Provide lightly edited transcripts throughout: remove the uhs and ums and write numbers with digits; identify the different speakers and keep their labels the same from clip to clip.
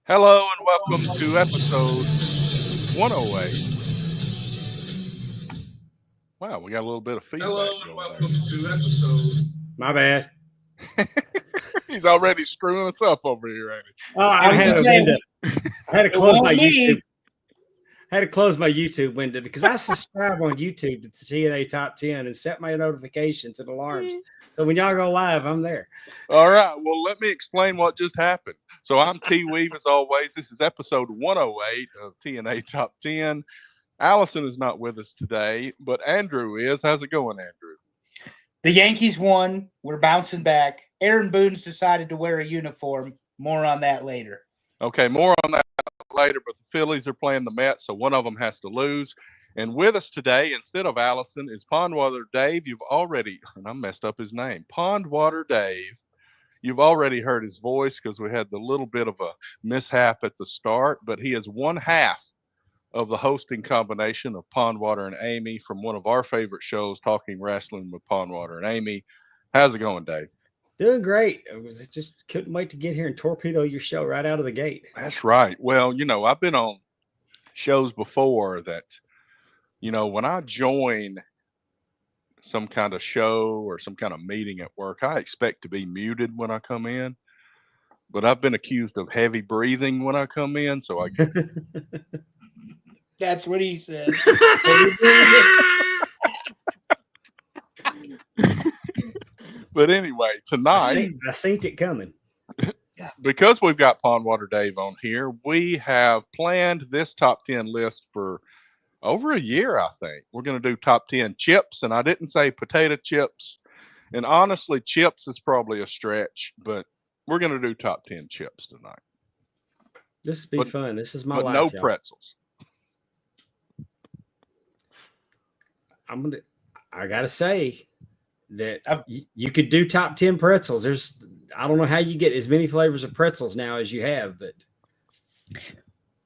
Speaker 1: Hello and welcome to episode 108. Wow, we got a little bit of feedback.
Speaker 2: Hello and
Speaker 1: going
Speaker 2: welcome to episode.
Speaker 3: My bad.
Speaker 1: there. He's already screwing us up over here, ain't he?
Speaker 3: Oh, I had a window. I had to close my
Speaker 2: me.
Speaker 3: YouTube. I had to close my YouTube window because I subscribe on YouTube to TNA Top 10 and set my notifications and alarms. So when y'all go live, I'm there.
Speaker 1: All right. Well, let me explain what just happened. So I'm T Weave as always. This is episode 108 of TNA Top 10. Alison is not with us today, but Andrew is. How's it going, Andrew?
Speaker 2: The Yankees won. We're bouncing back. Aaron Boone's decided to wear a uniform. More on that later.
Speaker 1: Okay, more on that later, but the Phillies are playing the Mets, so one of them has to lose. And with us today, instead of Alison, is Pondwater Dave. You've already, and I messed up his name, Pondwater Dave. You've already heard his voice because we had the little bit of a mishap at the start, but he is one half of the hosting combination of Pondwater and Amy from one of our favorite shows, Talking Rasslin with Pondwater and Amy. How's it going, Dave?
Speaker 3: Doing great. I was just couldn't wait to get here and torpedo your show right out of the gate.
Speaker 1: That's right. Well, I've been on shows before that, when I join some kind of show or some kind of meeting at work, I expect to be muted when I come in. But I've been accused of heavy breathing when I come in, so I
Speaker 2: That's what he said.
Speaker 1: But anyway, tonight,
Speaker 3: I seen it coming.
Speaker 1: because we've got Pondwater Dave on here, we have planned this top 10 list for over a year, I think. We're going to do top 10 chips, and I didn't say potato chips. And honestly, chips is probably a stretch, but we're going to do top 10 chips tonight.
Speaker 3: This will be fun. This is my
Speaker 1: But
Speaker 3: life.
Speaker 1: no
Speaker 3: y'all.
Speaker 1: pretzels.
Speaker 3: I gotta say that you could do top 10 pretzels. I don't know how you get as many flavors of pretzels now as you have, but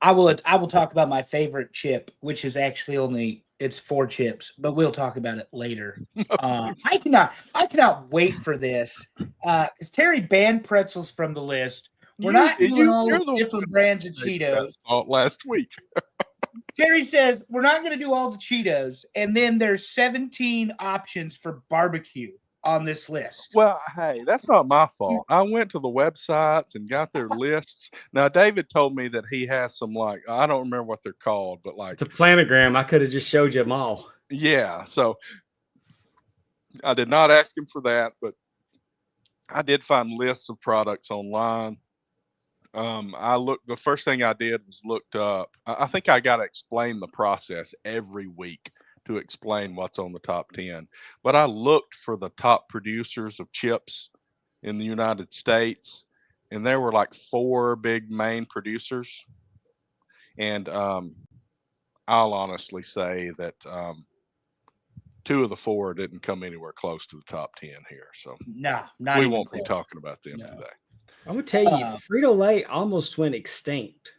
Speaker 2: I will talk about my favorite chip, which is actually it's 4 chips, but we'll talk about it later. I cannot wait for this. Because Terry banned pretzels from the list. We're not doing all the different brands of Cheetos.
Speaker 1: Last week.
Speaker 2: Terry says we're not going to do all the Cheetos, and then there's 17 options for barbecue on this list.
Speaker 1: Well, hey, that's not my fault. I went to the websites and got their lists. Now, David told me that he has some, I don't remember what they're called, but
Speaker 3: it's a planogram. I could have just showed you them all.
Speaker 1: Yeah. So I did not ask him for that, but I did find lists of products online. The first thing I did was looked up. I think I got to explain the process every week to explain what's on the top 10. But I looked for the top producers of chips in the United States, and there were 4 big main producers. And I'll honestly say that 2 of the 4 didn't come anywhere close to the top 10 here. So
Speaker 2: no,
Speaker 1: we won't be talking about them today.
Speaker 3: I'm going to tell you, Frito-Lay almost went extinct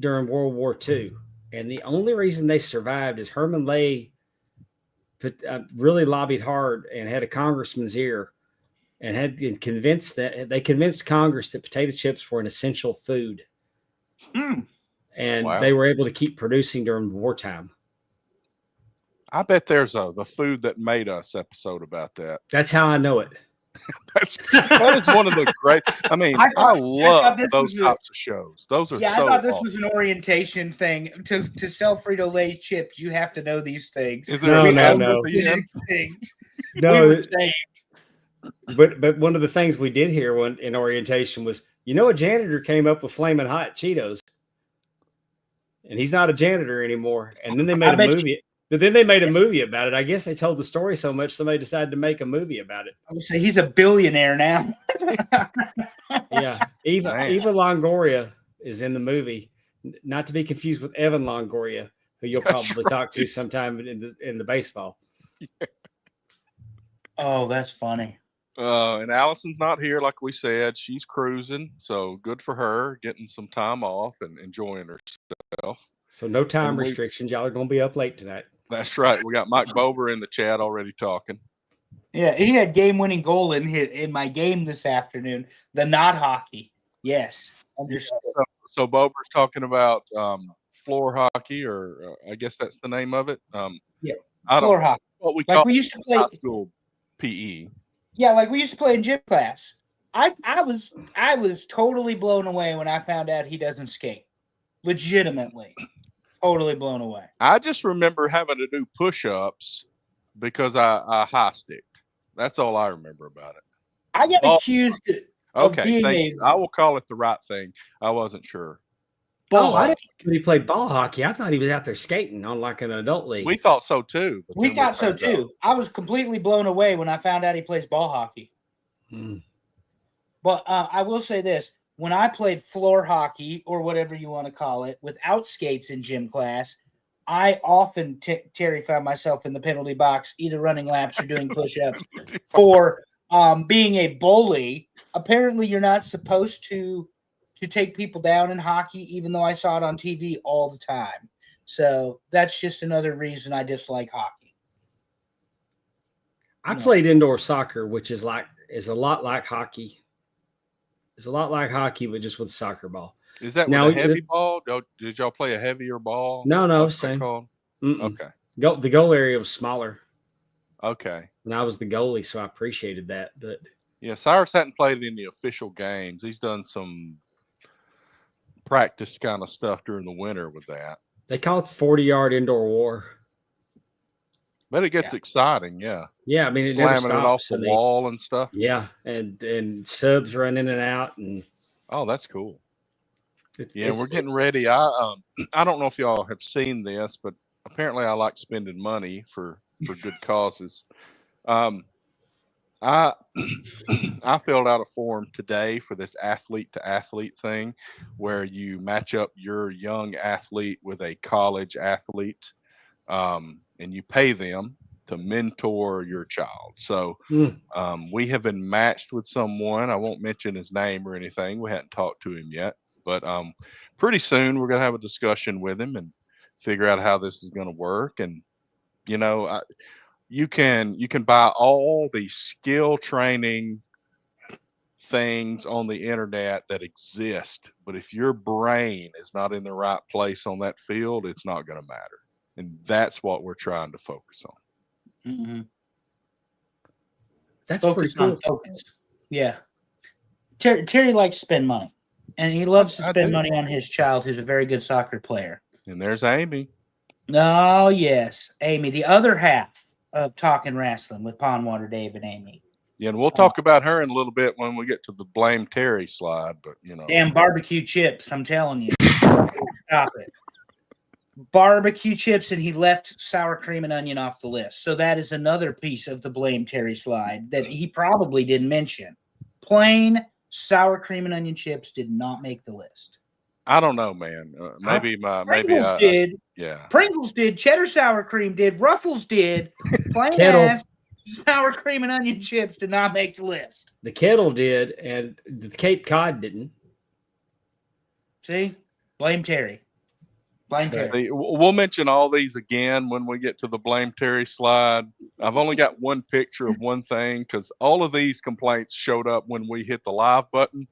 Speaker 3: during World War II. And the only reason they survived is Herman Lay really lobbied hard and had a congressman's ear and they convinced Congress that potato chips were an essential food. And they were able to keep producing during wartime.
Speaker 1: I bet there's the Food That Made Us episode about that.
Speaker 3: That's how I know it.
Speaker 1: That is one of the great. I mean, I love those types of shows. Those are
Speaker 2: I thought this was an orientation thing. To sell Frito-Lay chips, you have to know these things.
Speaker 1: Is there
Speaker 3: no. But one of the things we did here in orientation was, a janitor came up with Flamin' Hot Cheetos, and he's not a janitor anymore. And then they made a movie. But then they made a movie about it. I guess they told the story so much, somebody decided to make a movie about it.
Speaker 2: I would say he's a billionaire now.
Speaker 3: Yeah. Eva Longoria is in the movie, not to be confused with Evan Longoria, who you'll probably talk to sometime in the baseball.
Speaker 2: Oh, that's funny.
Speaker 1: And Allison's not here, like we said. She's cruising, so good for her, getting some time off and enjoying herself.
Speaker 3: So no time restrictions. Y'all are going to be up late tonight.
Speaker 1: That's right. We got Mike Bover in the chat already talking.
Speaker 2: Yeah, he had game-winning goal in my game this afternoon. The not hockey. Yes, understood.
Speaker 1: So Bober's talking about floor hockey, or I guess that's the name of it.
Speaker 2: Yeah,
Speaker 1: I don't
Speaker 2: floor
Speaker 1: know
Speaker 2: hockey.
Speaker 1: what we
Speaker 2: Like
Speaker 1: call
Speaker 2: we used to play.
Speaker 1: high school PE.
Speaker 2: Yeah, like we used to play in gym class. I was totally blown away when I found out he doesn't skate. Legitimately, totally blown away.
Speaker 1: I just remember having to do push-ups because I high sticked. That's all I remember about it.
Speaker 2: I got
Speaker 1: Ball-
Speaker 2: accused of
Speaker 1: Okay,
Speaker 2: being
Speaker 1: thank
Speaker 2: a
Speaker 1: you. I will call it the right thing. I wasn't sure.
Speaker 2: ball.
Speaker 3: I didn't know he played ball hockey. I thought he was out there skating on like an adult league.
Speaker 1: We thought so too. But
Speaker 2: We
Speaker 1: then
Speaker 2: thought so
Speaker 1: found out.
Speaker 2: too. I was completely blown away when I found out he plays ball hockey.
Speaker 3: Hmm.
Speaker 2: But I will say this: when I played floor hockey or whatever you want to call it, without skates in gym class, I often Terry found myself in the penalty box, either running laps or doing push-ups for being a bully. Apparently, you're not supposed to take people down in hockey, even though I saw it on TV all the time. So that's just another reason I dislike hockey.
Speaker 3: I played indoor soccer, which is a lot like hockey. It's a lot like hockey, but just with soccer ball.
Speaker 1: Is that
Speaker 3: Now,
Speaker 1: with a heavy ball? Did y'all play a heavier ball?
Speaker 3: No,
Speaker 1: What's that
Speaker 3: same.
Speaker 1: called?
Speaker 3: Mm-mm.
Speaker 1: Okay.
Speaker 3: The goal area was smaller.
Speaker 1: Okay.
Speaker 3: And I was the goalie, so I appreciated that. But
Speaker 1: Yeah, Cyrus hadn't played in the official games. He's done some practice kind of stuff during the winter with that.
Speaker 3: they call it 40-yard indoor war.
Speaker 1: But it gets exciting, yeah.
Speaker 3: Yeah, I mean it never
Speaker 1: Slamming it off
Speaker 3: stops.
Speaker 1: the wall and stuff.
Speaker 3: Yeah, and subs run in and out, and
Speaker 1: oh, that's cool. We're getting ready. I don't know if y'all have seen this, but apparently I like spending money for good causes. I I filled out a form today for this athlete to athlete thing, where you match up your young athlete with a college athlete, and you pay them to mentor your child. So we have been matched with someone. I won't mention his name or anything. We hadn't talked to him yet, but pretty soon we're going to have a discussion with him and figure out how this is going to work. And you can buy all the skill training things on the internet that exist, but if your brain is not in the right place on that field, it's not going to matter. And that's what we're trying to focus on.
Speaker 2: Mm-hmm.
Speaker 3: That's
Speaker 2: focus
Speaker 3: pretty
Speaker 2: on
Speaker 3: cool.
Speaker 2: focus. Yeah. Terry likes to spend money, and he loves to spend money on his child, who's a very good soccer player.
Speaker 1: And there's Amy.
Speaker 2: Oh, yes. Amy, the other half of Talking Rasslin with Pondwater Dave and Amy.
Speaker 1: Yeah, and we'll talk about her in a little bit when we get to the Blame Terry slide, but
Speaker 2: Damn barbecue chips, I'm telling you. Stop it. Barbecue chips, and he left sour cream and onion off the list. So that is another piece of the Blame Terry slide that he probably didn't mention. Plain sour cream and onion chips did not make the list.
Speaker 1: I don't know, man.
Speaker 2: Pringles did.
Speaker 1: Yeah.
Speaker 2: Pringles did. Cheddar sour cream did. Ruffles did. Plain ass sour cream and onion chips did not make the list.
Speaker 3: The kettle did, and the Cape Cod didn't.
Speaker 2: See? Blame Terry. Blame Terry.
Speaker 1: We'll mention all these again when we get to the Blame Terry slide. I've only got one picture of one thing because all of these complaints showed up when we hit the live button.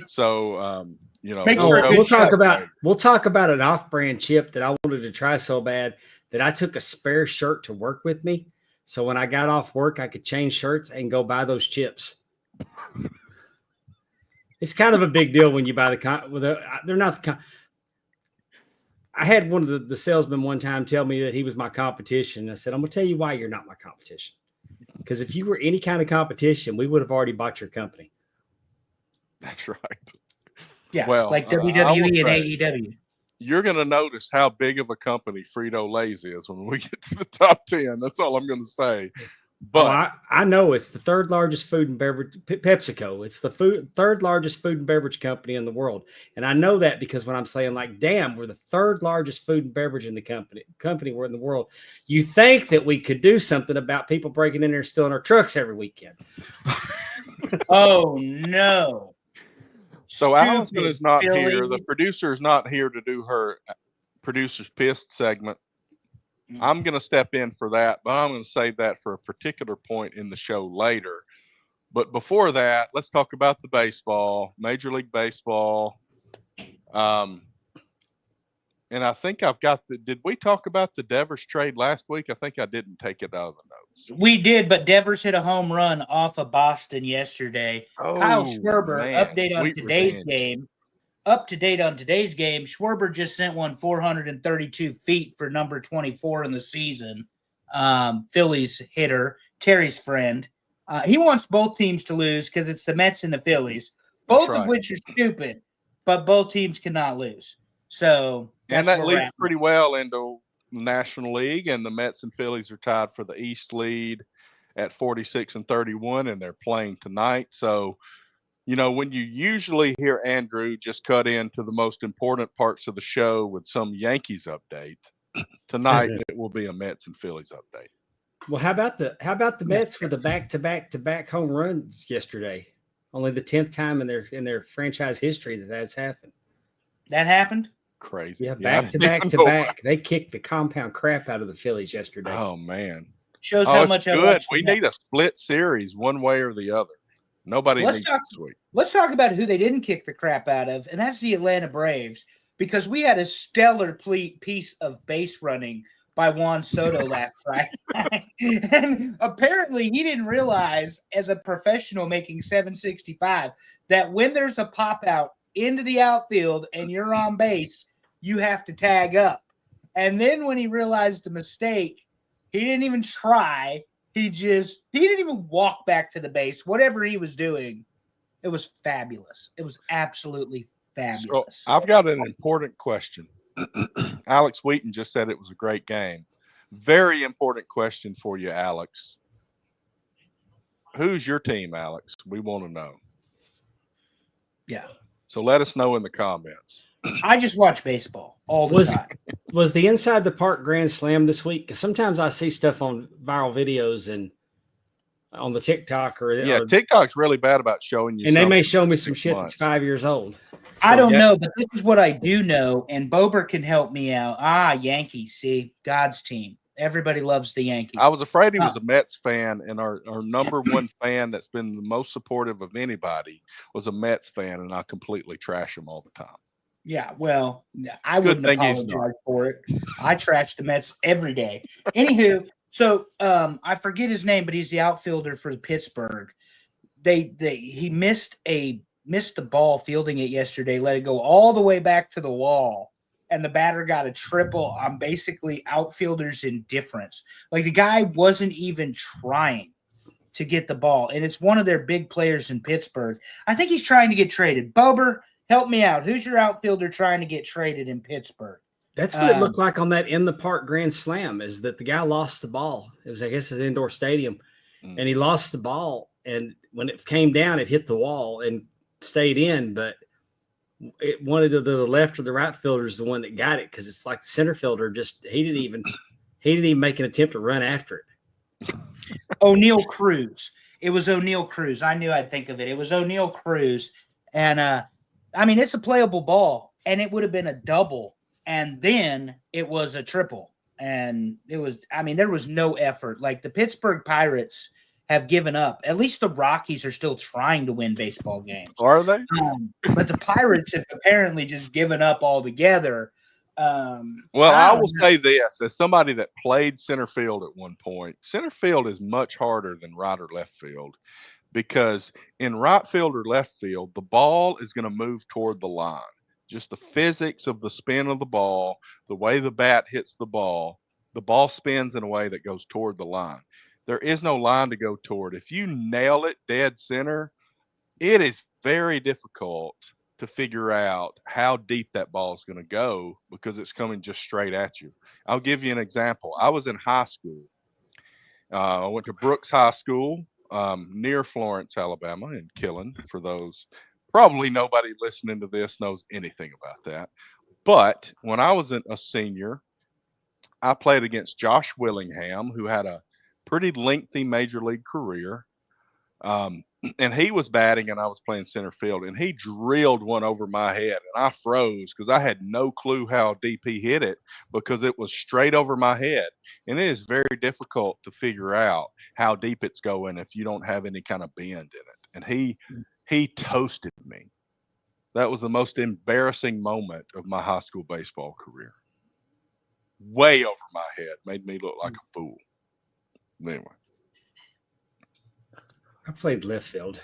Speaker 1: So,
Speaker 3: we'll talk about an off-brand chip that I wanted to try so bad that I took a spare shirt to work with me. So when I got off work, I could change shirts and go buy those chips. It's kind of a big deal when you buy they're not the I had one of the salesmen one time tell me that he was my competition. I said, I'm going to tell you why you're not my competition. Because if you were any kind of competition, we would have already bought your company.
Speaker 1: That's right.
Speaker 2: Yeah, well, like WWE and AEW.
Speaker 1: You're going to notice how big of a company Frito-Lay's is when we get to the top 10. That's all I'm going to say. But
Speaker 3: I know it's the third largest food and beverage, PepsiCo. It's the third largest food and beverage company in the world. And I know that because when I'm saying like, damn, we're the third largest food and beverage in the company we're in the world. You think that we could do something about people breaking in there and stealing our trucks every weekend.
Speaker 2: Oh, no.
Speaker 1: So Alison is not here. The producer is not here to do her producer's pissed segment. I'm going to step in for that, but I'm going to save that for a particular point in the show later. But before that, let's talk about the baseball, Major League Baseball. And I think I've got did we talk about the Devers trade last week? I think I didn't take it out of the notes.
Speaker 2: We did, but Devers hit a home run off of Boston yesterday. Kyle Schwarber, update on today's game. Up to date on today's game, Schwarber just sent one 432 feet for number 24 in the season. Phillies hitter, Terry's friend. He wants both teams to lose because it's the Mets and the Phillies, both of which are stupid, but both teams cannot lose. So,
Speaker 1: and that leads pretty well into the National League, and the Mets and Phillies are tied for the East lead at 46 and 31, and they're playing tonight. So, you know, when you usually hear Andrew just cut into the most important parts of the show with some Yankees update, tonight it will be a Mets and Phillies update.
Speaker 3: Well, how about the Mets with the back-to-back home runs yesterday? Only the 10th time in their franchise history that's happened.
Speaker 2: That happened?
Speaker 1: Crazy.
Speaker 3: Yeah, back-to-back. They kicked the compound crap out of the Phillies yesterday.
Speaker 1: Oh man.
Speaker 2: Shows how much
Speaker 1: I good. We need a split series, one way or the other. Nobody needs this week.
Speaker 2: Let's talk about who they didn't kick the crap out of, and that's the Atlanta Braves, because we had a stellar piece of base running by Juan Soto last Friday. And apparently he didn't realize, as a professional making $765, that when there's a pop out into the outfield and you're on base, you have to tag up. And then when he realized the mistake, he didn't even try. He didn't even walk back to the base. Whatever he was doing, it was fabulous. It was absolutely fabulous.
Speaker 1: So I've got an important question. Alex Wheaton just said it was a great game. Very important question for you, Alex. Who's your team, Alex? We want to know.
Speaker 2: Yeah.
Speaker 1: So let us know in the comments.
Speaker 2: I just watch baseball all the time.
Speaker 3: Was the Inside the Park Grand Slam this week? Because sometimes I see stuff on viral videos and on the TikTok
Speaker 1: TikTok's really bad about showing you.
Speaker 3: And they may show me some shit that's 5 years old.
Speaker 2: I don't know, but this is what I do know, and Bober can help me out. Yankees, see, God's team. Everybody loves the Yankees.
Speaker 1: I was afraid he was a Mets fan, and our number one fan that's been the most supportive of anybody was a Mets fan, and I completely trash him all the time.
Speaker 2: Yeah, well, I wouldn't apologize for it. I trash the Mets every day. Anywho, so I forget his name, but he's the outfielder for Pittsburgh. He missed the ball fielding it yesterday, let it go all the way back to the wall, and the batter got a triple on basically outfielder's indifference. Like, the guy wasn't even trying to get the ball, and it's one of their big players in Pittsburgh. I think he's trying to get traded. Bober, help me out. Who's your outfielder trying to get traded in Pittsburgh?
Speaker 3: That's what it looked like on that In the Park Grand Slam, is that the guy lost the ball. It was, I guess, an indoor stadium, and he lost the ball, and when it came down, it hit the wall and stayed in, but it wanted the left or the right fielder is the one that got it, because it's like the center fielder he didn't even make an attempt to run after it.
Speaker 2: O'Neal Cruz. It was O'Neal Cruz. I knew I'd think of it. It was O'Neal Cruz, and I mean, it's a playable ball, and it would have been a double, and then it was a triple, and it was. I mean, there was no effort. Like, the Pittsburgh Pirates have given up. At least the Rockies are still trying to win baseball games.
Speaker 1: Are they?
Speaker 2: But the Pirates have apparently just given up altogether.
Speaker 1: I will say this, as somebody that played center field at one point, center field is much harder than right or left field, because in right field or left field, the ball is going to move toward the line. Just the physics of the spin of the ball, the way the bat hits the ball spins in a way that goes toward the line. There is no line to go toward. If you nail it dead center, it is very difficult to figure out how deep that ball is going to go, because it's coming just straight at you. I'll give you an example. I was in high school. I went to Brooks High School near Florence, Alabama, in Killen. For those, probably nobody listening to this knows anything about that. But when I was a senior, I played against Josh Willingham, who had a pretty lengthy major league career. and he was batting and I was playing center field, and he drilled one over my head, and I froze because I had no clue how deep he hit it because it was straight over my head. And it is very difficult to figure out how deep it's going if you don't have any kind of bend in it. And he toasted me. That was the most embarrassing moment of my high school baseball career. Way over my head, made me look like a fool. Anyway.
Speaker 3: I played left field.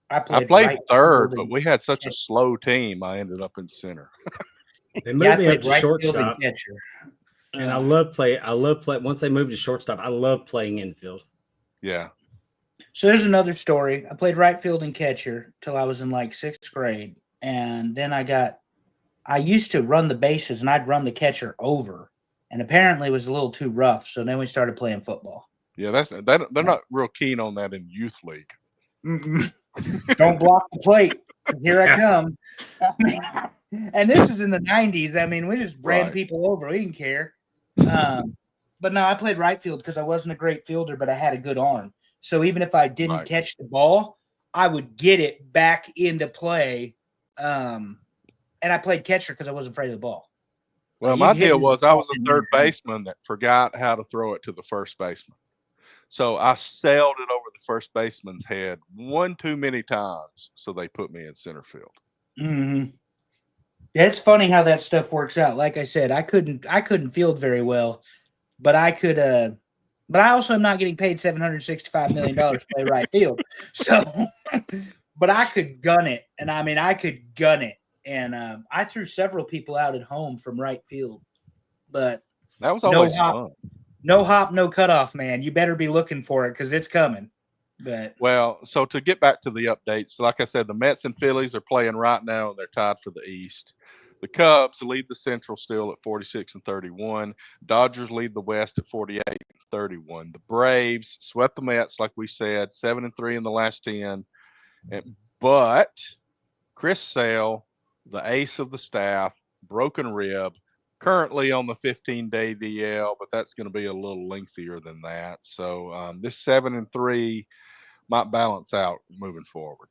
Speaker 2: I
Speaker 1: played
Speaker 2: right
Speaker 1: third,
Speaker 2: field
Speaker 1: but we had such a slow team. I ended up in center.
Speaker 3: They moved me
Speaker 2: I
Speaker 3: up
Speaker 2: played
Speaker 3: to
Speaker 2: right field
Speaker 3: shortstop,
Speaker 2: and catcher.
Speaker 3: and I love play. Once they moved to shortstop, I love playing infield.
Speaker 1: Yeah.
Speaker 2: So there's another story. I played right field and catcher till I was in like 6th grade, and then I used to run the bases, and I'd run the catcher over, and apparently it was a little too rough. So then we started playing football.
Speaker 1: Yeah, they're not real keen on that in youth league.
Speaker 2: Don't block the plate. Here I come. And this is in the 90s. I mean, we just ran people over. We didn't care. But no, I played right field because I wasn't a great fielder, but I had a good arm. So even if I didn't catch the ball, I would get it back into play. And I played catcher because I wasn't afraid of the ball.
Speaker 1: Well, my deal was I was a third baseman that forgot how to throw it to the first baseman. So I sailed it over the first baseman's head one too many times, so they put me in center field.
Speaker 2: Mm-hmm. Yeah, it's funny how that stuff works out. Like I said, I couldn't field very well, but I could. But I also am not getting paid $765 million to play right field. So, but I could gun it, and I mean I could gun it, and I threw several people out at home from right field. But
Speaker 1: that was always fun.
Speaker 2: No hop, no cutoff, man. You better be looking for it because it's coming. But
Speaker 1: well, so to get back to the updates, like I said, the Mets and Phillies are playing right now, and they're tied for the East. The Cubs lead the Central still at 46-31. Dodgers lead the West at 48-31. The Braves swept the Mets, like we said, 7-3 in the last 10. But Chris Sale, the ace of the staff, broken rib, currently on the 15-day DL, but that's going to be a little lengthier than that. So this 7-3 might balance out moving forward.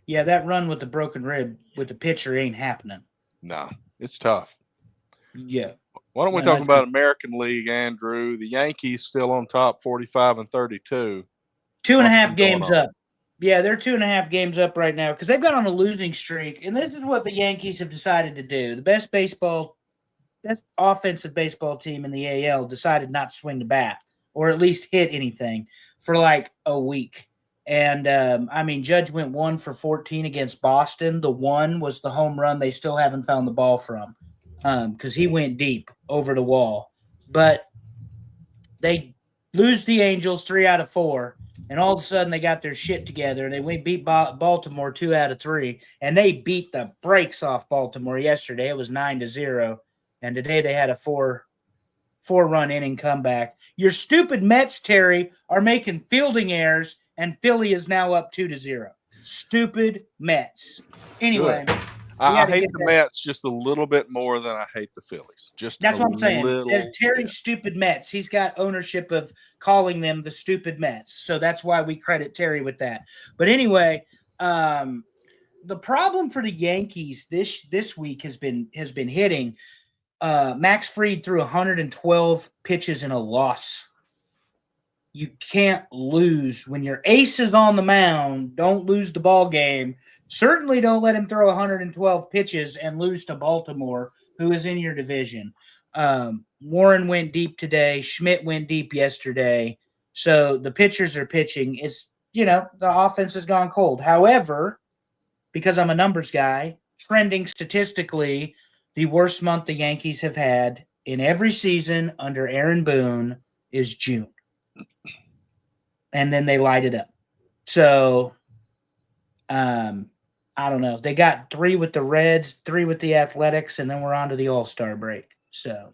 Speaker 2: Yeah, that run with the broken rib with the pitcher ain't happening.
Speaker 1: No, it's tough.
Speaker 2: Yeah.
Speaker 1: Why don't we talk about American League, Andrew? The Yankees still on top, 45-32.
Speaker 2: 2.5 games up. Yeah, they're 2.5 games up right now because they've got on a losing streak, and this is what the Yankees have decided to do. The best offensive baseball team in the AL decided not to swing the bat or at least hit anything for like a week. And, I mean, Judge went 1 for 14 against Boston. The one was the home run they still haven't found the ball from because he went deep over the wall. But they lose the Angels 3 out of 4, and all of a sudden they got their shit together, and they beat Baltimore 2 out of 3, and they beat the brakes off Baltimore yesterday. It was 9-0, and today they had a four-run inning comeback. Your stupid Mets, Terry, are making fielding errors, and Philly is now up 2-0. Stupid Mets. Anyway,
Speaker 1: I hate the Mets just a little bit more than I hate the Phillies. That's what I'm saying.
Speaker 2: They're Terry's stupid Mets. He's got ownership of calling them the stupid Mets, so that's why we credit Terry with that. But anyway, the problem for the Yankees this week has been hitting. Max Fried threw 112 pitches in a loss. You can't lose when your ace is on the mound. Don't lose the ball game. Certainly don't let him throw 112 pitches and lose to Baltimore, who is in your division. Warren went deep today. Schmidt went deep yesterday. So the pitchers are pitching. It's, the offense has gone cold. However, because I'm a numbers guy, trending statistically, the worst month the Yankees have had in every season under Aaron Boone is June. And then they light it up. So, I don't know. They got 3 with the Reds, 3 with the Athletics, and then we're on to the All-Star break. So,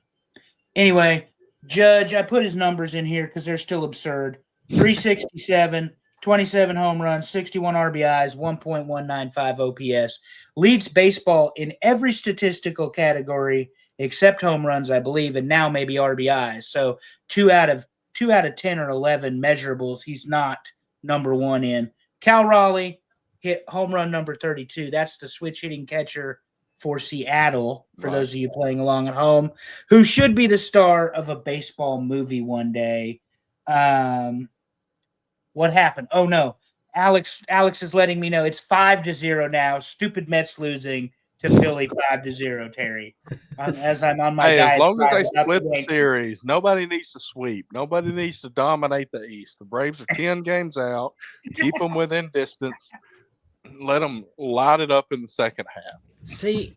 Speaker 2: anyway, Judge, I put his numbers in here because they're still absurd. 367, 27 home runs, 61 RBIs, 1.195 OPS. Leads baseball in every statistical category except home runs, I believe, and now maybe RBIs. So 2 out of 10 or 11 measurables he's not number 1 in. Cal Raleigh hit home run number 32. That's the switch hitting catcher for Seattle, for
Speaker 1: Right.
Speaker 2: those of you playing along at home, who should be the star of a baseball movie one day. What happened? Oh, no. Alex is letting me know it's 5-0 now. Stupid Mets losing to Philly 5-0, Terry. As I'm on my
Speaker 1: Hey,
Speaker 2: diet.
Speaker 1: as long as they split the series, nobody needs to sweep. Nobody needs to dominate the East. The Braves are 10 games out. Keep them within distance. Let them light it up in the second half.
Speaker 3: See,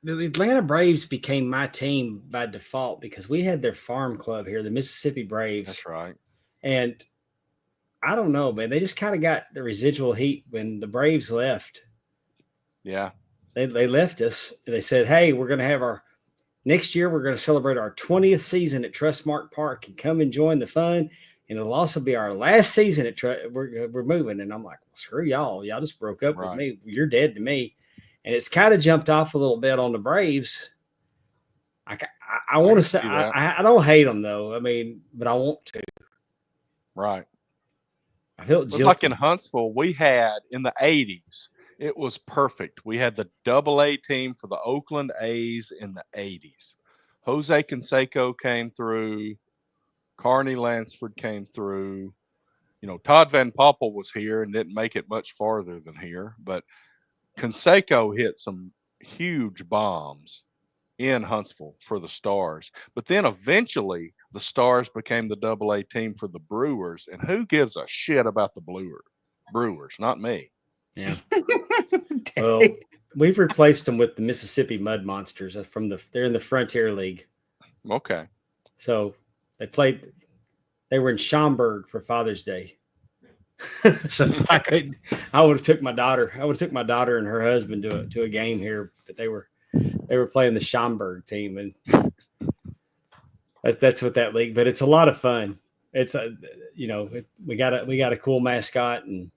Speaker 3: the Atlanta Braves became my team by default because we had their farm club here, the Mississippi Braves.
Speaker 1: That's right.
Speaker 3: And I don't know, man. They just kind of got the residual heat when the Braves left.
Speaker 1: Yeah.
Speaker 3: They left us. They said, hey, we're going to have our next year, we're going to celebrate our 20th season at Trustmark Park and come and join the fun. And it'll also be our last season at we're moving. And I'm like, well, screw y'all. Y'all just broke up with me. You're dead to me. And it's kind of jumped off a little bit on the Braves. I want to say I don't hate them though. I mean, but I want to.
Speaker 1: Right.
Speaker 3: I feel
Speaker 1: it was like in Huntsville, we had in the 80s. It was perfect. We had the AA team for the Oakland A's in the 80s. Jose Canseco came through. Carney Lansford came through. You know, Todd Van Poppel was here and didn't make it much farther than here. But Canseco hit some huge bombs in Huntsville for the Stars. But then eventually the Stars became the AA team for the Brewers. And who gives a shit about the Brewers? Not me.
Speaker 3: Yeah. Well, we've replaced them with the Mississippi Mud Monsters they're in the Frontier League.
Speaker 1: Okay.
Speaker 3: So they were in Schaumburg for Father's Day. So I would have took my daughter and her husband to a game here, but they were playing the Schaumburg team, and that's what that league, but it's a lot of fun. It's we got a cool mascot, and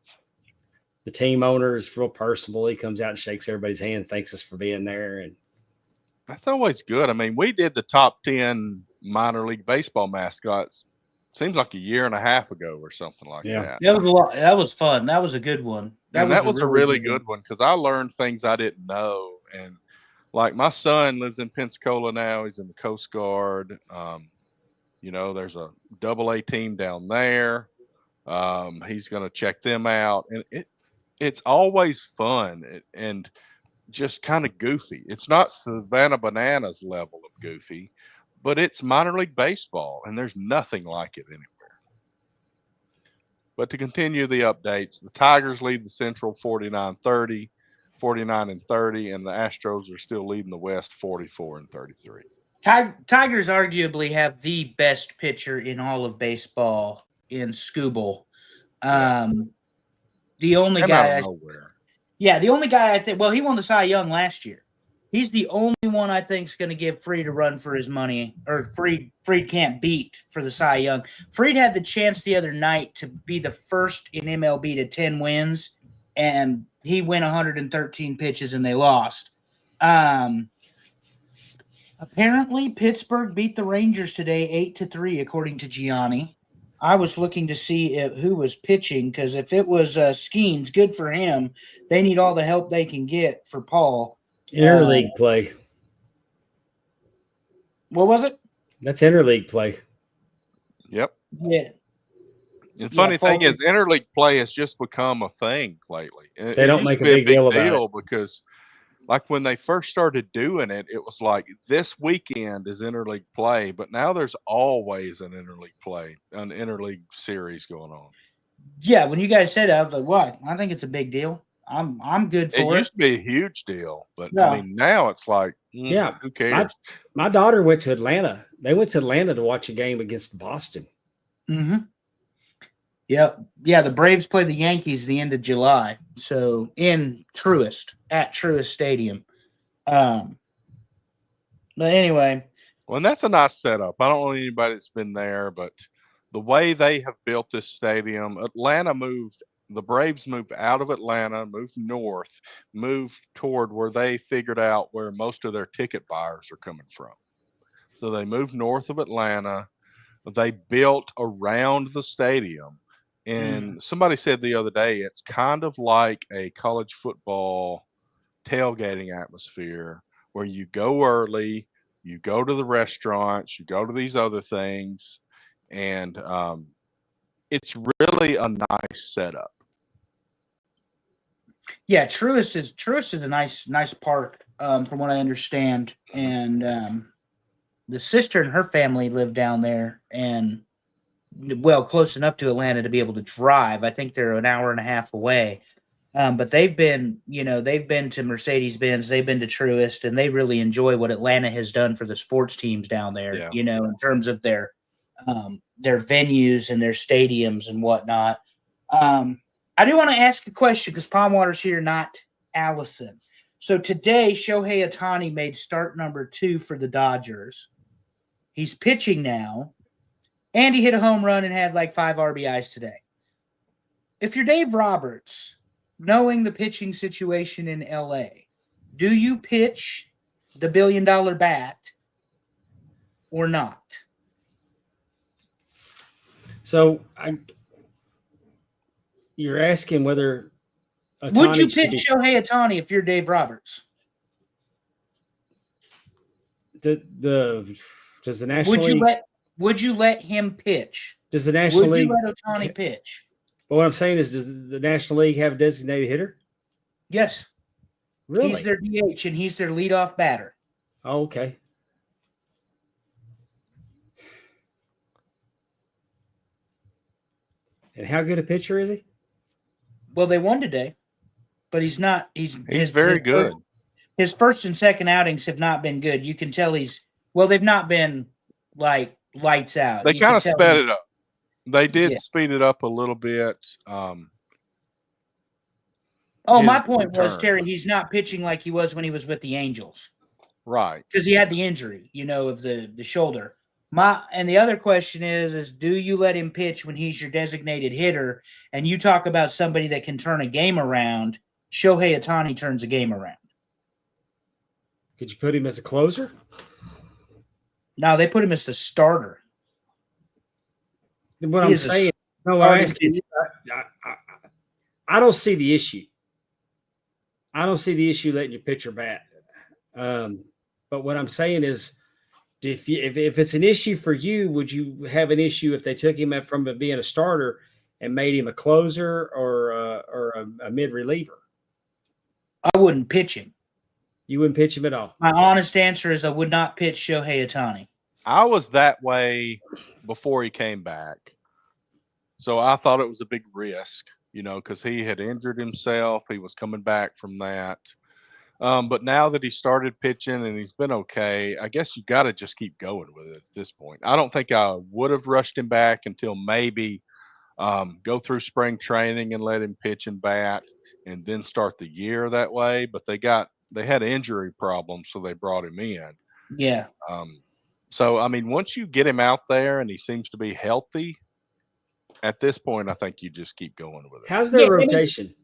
Speaker 3: the team owner is real personable. He comes out and shakes everybody's hand, thanks us for being there. And
Speaker 1: that's always good. I mean, we did the top 10 minor league baseball mascots. Seems like a year and a half ago or something like that.
Speaker 2: That was a lot. That was fun. That was a good one.
Speaker 1: That was a really good one because I learned things I didn't know. And like my son lives in Pensacola now. He's in the Coast Guard. There's a AA team down there. He's going to check them out. And it's always fun and just kind of goofy. It's not Savannah Bananas level of goofy, but it's minor league baseball, and there's nothing like it anywhere. But to continue the updates, the Tigers lead the Central 49-30, 49-30, and the Astros are still leading the West 44-33.
Speaker 2: Tigers arguably have the best pitcher in all of baseball in Skubal. The only guy the only guy I think, well, he won the Cy Young last year. He's the only one I think is going to give Fried a run for his money, or Fried can't beat for the Cy Young. Fried had the chance the other night to be the first in MLB to 10 wins, and he went 113 pitches and they lost. Apparently, Pittsburgh beat the Rangers today 8-3, according to Gianni. I was looking to see who was pitching, because if it was Skeens, good for him. They need all the help they can get for Paul.
Speaker 3: Interleague play.
Speaker 2: What was it?
Speaker 3: That's interleague play.
Speaker 1: Yep.
Speaker 2: Yeah.
Speaker 1: The funny thing is, interleague play has just become a thing lately.
Speaker 3: They don't make a big deal about it
Speaker 1: because, like when they first started doing it, it was like this weekend is interleague play, but now there's always an interleague series going on.
Speaker 2: Yeah, when you guys said that, I was like, "What?" I think it's a big deal. I'm good for it.
Speaker 1: It used to be a huge deal, but I mean now it's like, who cares?
Speaker 3: My daughter went to Atlanta. They went to Atlanta to watch a game against Boston.
Speaker 2: Mm-hmm. Yep. Yeah, the Braves play the Yankees the end of July. So at Truist Stadium. But anyway.
Speaker 1: Well, and that's a nice setup. I don't know anybody that's been there, but the way they have built this stadium, the Braves moved out of Atlanta, moved north, moved toward where they figured out where most of their ticket buyers are coming from. So they moved north of Atlanta. They built around the stadium. And somebody said the other day, it's kind of like a college football tailgating atmosphere where you go early, you go to the restaurants, you go to these other things, and it's really a nice setup.
Speaker 2: Yeah, Truist is a nice park, from what I understand. And the sister and her family live down there, and well, close enough to Atlanta to be able to drive. I think they're an hour and a half away. But they've been to Mercedes-Benz, they've been to Truist, and they really enjoy what Atlanta has done for the sports teams down there,
Speaker 1: Yeah.
Speaker 2: in terms of their venues and their stadiums and whatnot. I do want to ask a question because Pondwater's here, not Alison. So today, Shohei Ohtani made start number 2 for the Dodgers. He's pitching now, and he hit a home run and had like 5 RBIs today. If you're Dave Roberts, knowing the pitching situation in LA, do you pitch the $1 billion bat or not?
Speaker 3: So you're asking whether Ohtani
Speaker 2: would you pitch Shohei Ohtani if you're Dave Roberts?
Speaker 3: Does the National League
Speaker 2: would you let him pitch?
Speaker 3: Does the National League
Speaker 2: let Ohtani pitch?
Speaker 3: But what I'm saying is, does the National League have a designated hitter?
Speaker 2: Yes.
Speaker 3: Really?
Speaker 2: He's their DH and he's their leadoff batter.
Speaker 3: Oh, okay. And how good a pitcher is he?
Speaker 2: Well, they won today, but he's not. He's
Speaker 1: very good.
Speaker 2: His first and second outings have not been good. You can tell they've not been like lights out.
Speaker 1: They kind of sped it up. They did speed it up a little bit.
Speaker 2: My point was, Terry, he's not pitching like he was when he was with the Angels.
Speaker 1: Right.
Speaker 2: Because he had the injury, of the shoulder. And the other question is do you let him pitch when he's your designated hitter? And you talk about somebody that can turn a game around. Shohei Ohtani turns a game around.
Speaker 3: Could you put him as a closer?
Speaker 2: No, they put him as the starter.
Speaker 3: What I'm saying, I don't see the issue. I don't see the issue letting your pitcher bat. But what I'm saying is, if it's an issue for you, would you have an issue if they took him from being a starter and made him a closer or a mid reliever?
Speaker 2: I wouldn't pitch him.
Speaker 3: You wouldn't pitch him at all?
Speaker 2: My honest answer is I would not pitch Shohei Ohtani.
Speaker 1: I was that way before he came back. So I thought it was a big risk, because he had injured himself. He was coming back from that. But now that he started pitching and he's been okay, I guess you got to just keep going with it at this point. I don't think I would have rushed him back until maybe go through spring training and let him pitch and bat and then start the year that way. But they had injury problems, so they brought him in.
Speaker 2: Yeah.
Speaker 1: So, once you get him out there and he seems to be healthy, at this point, I think you just keep going with it.
Speaker 3: How's their rotation?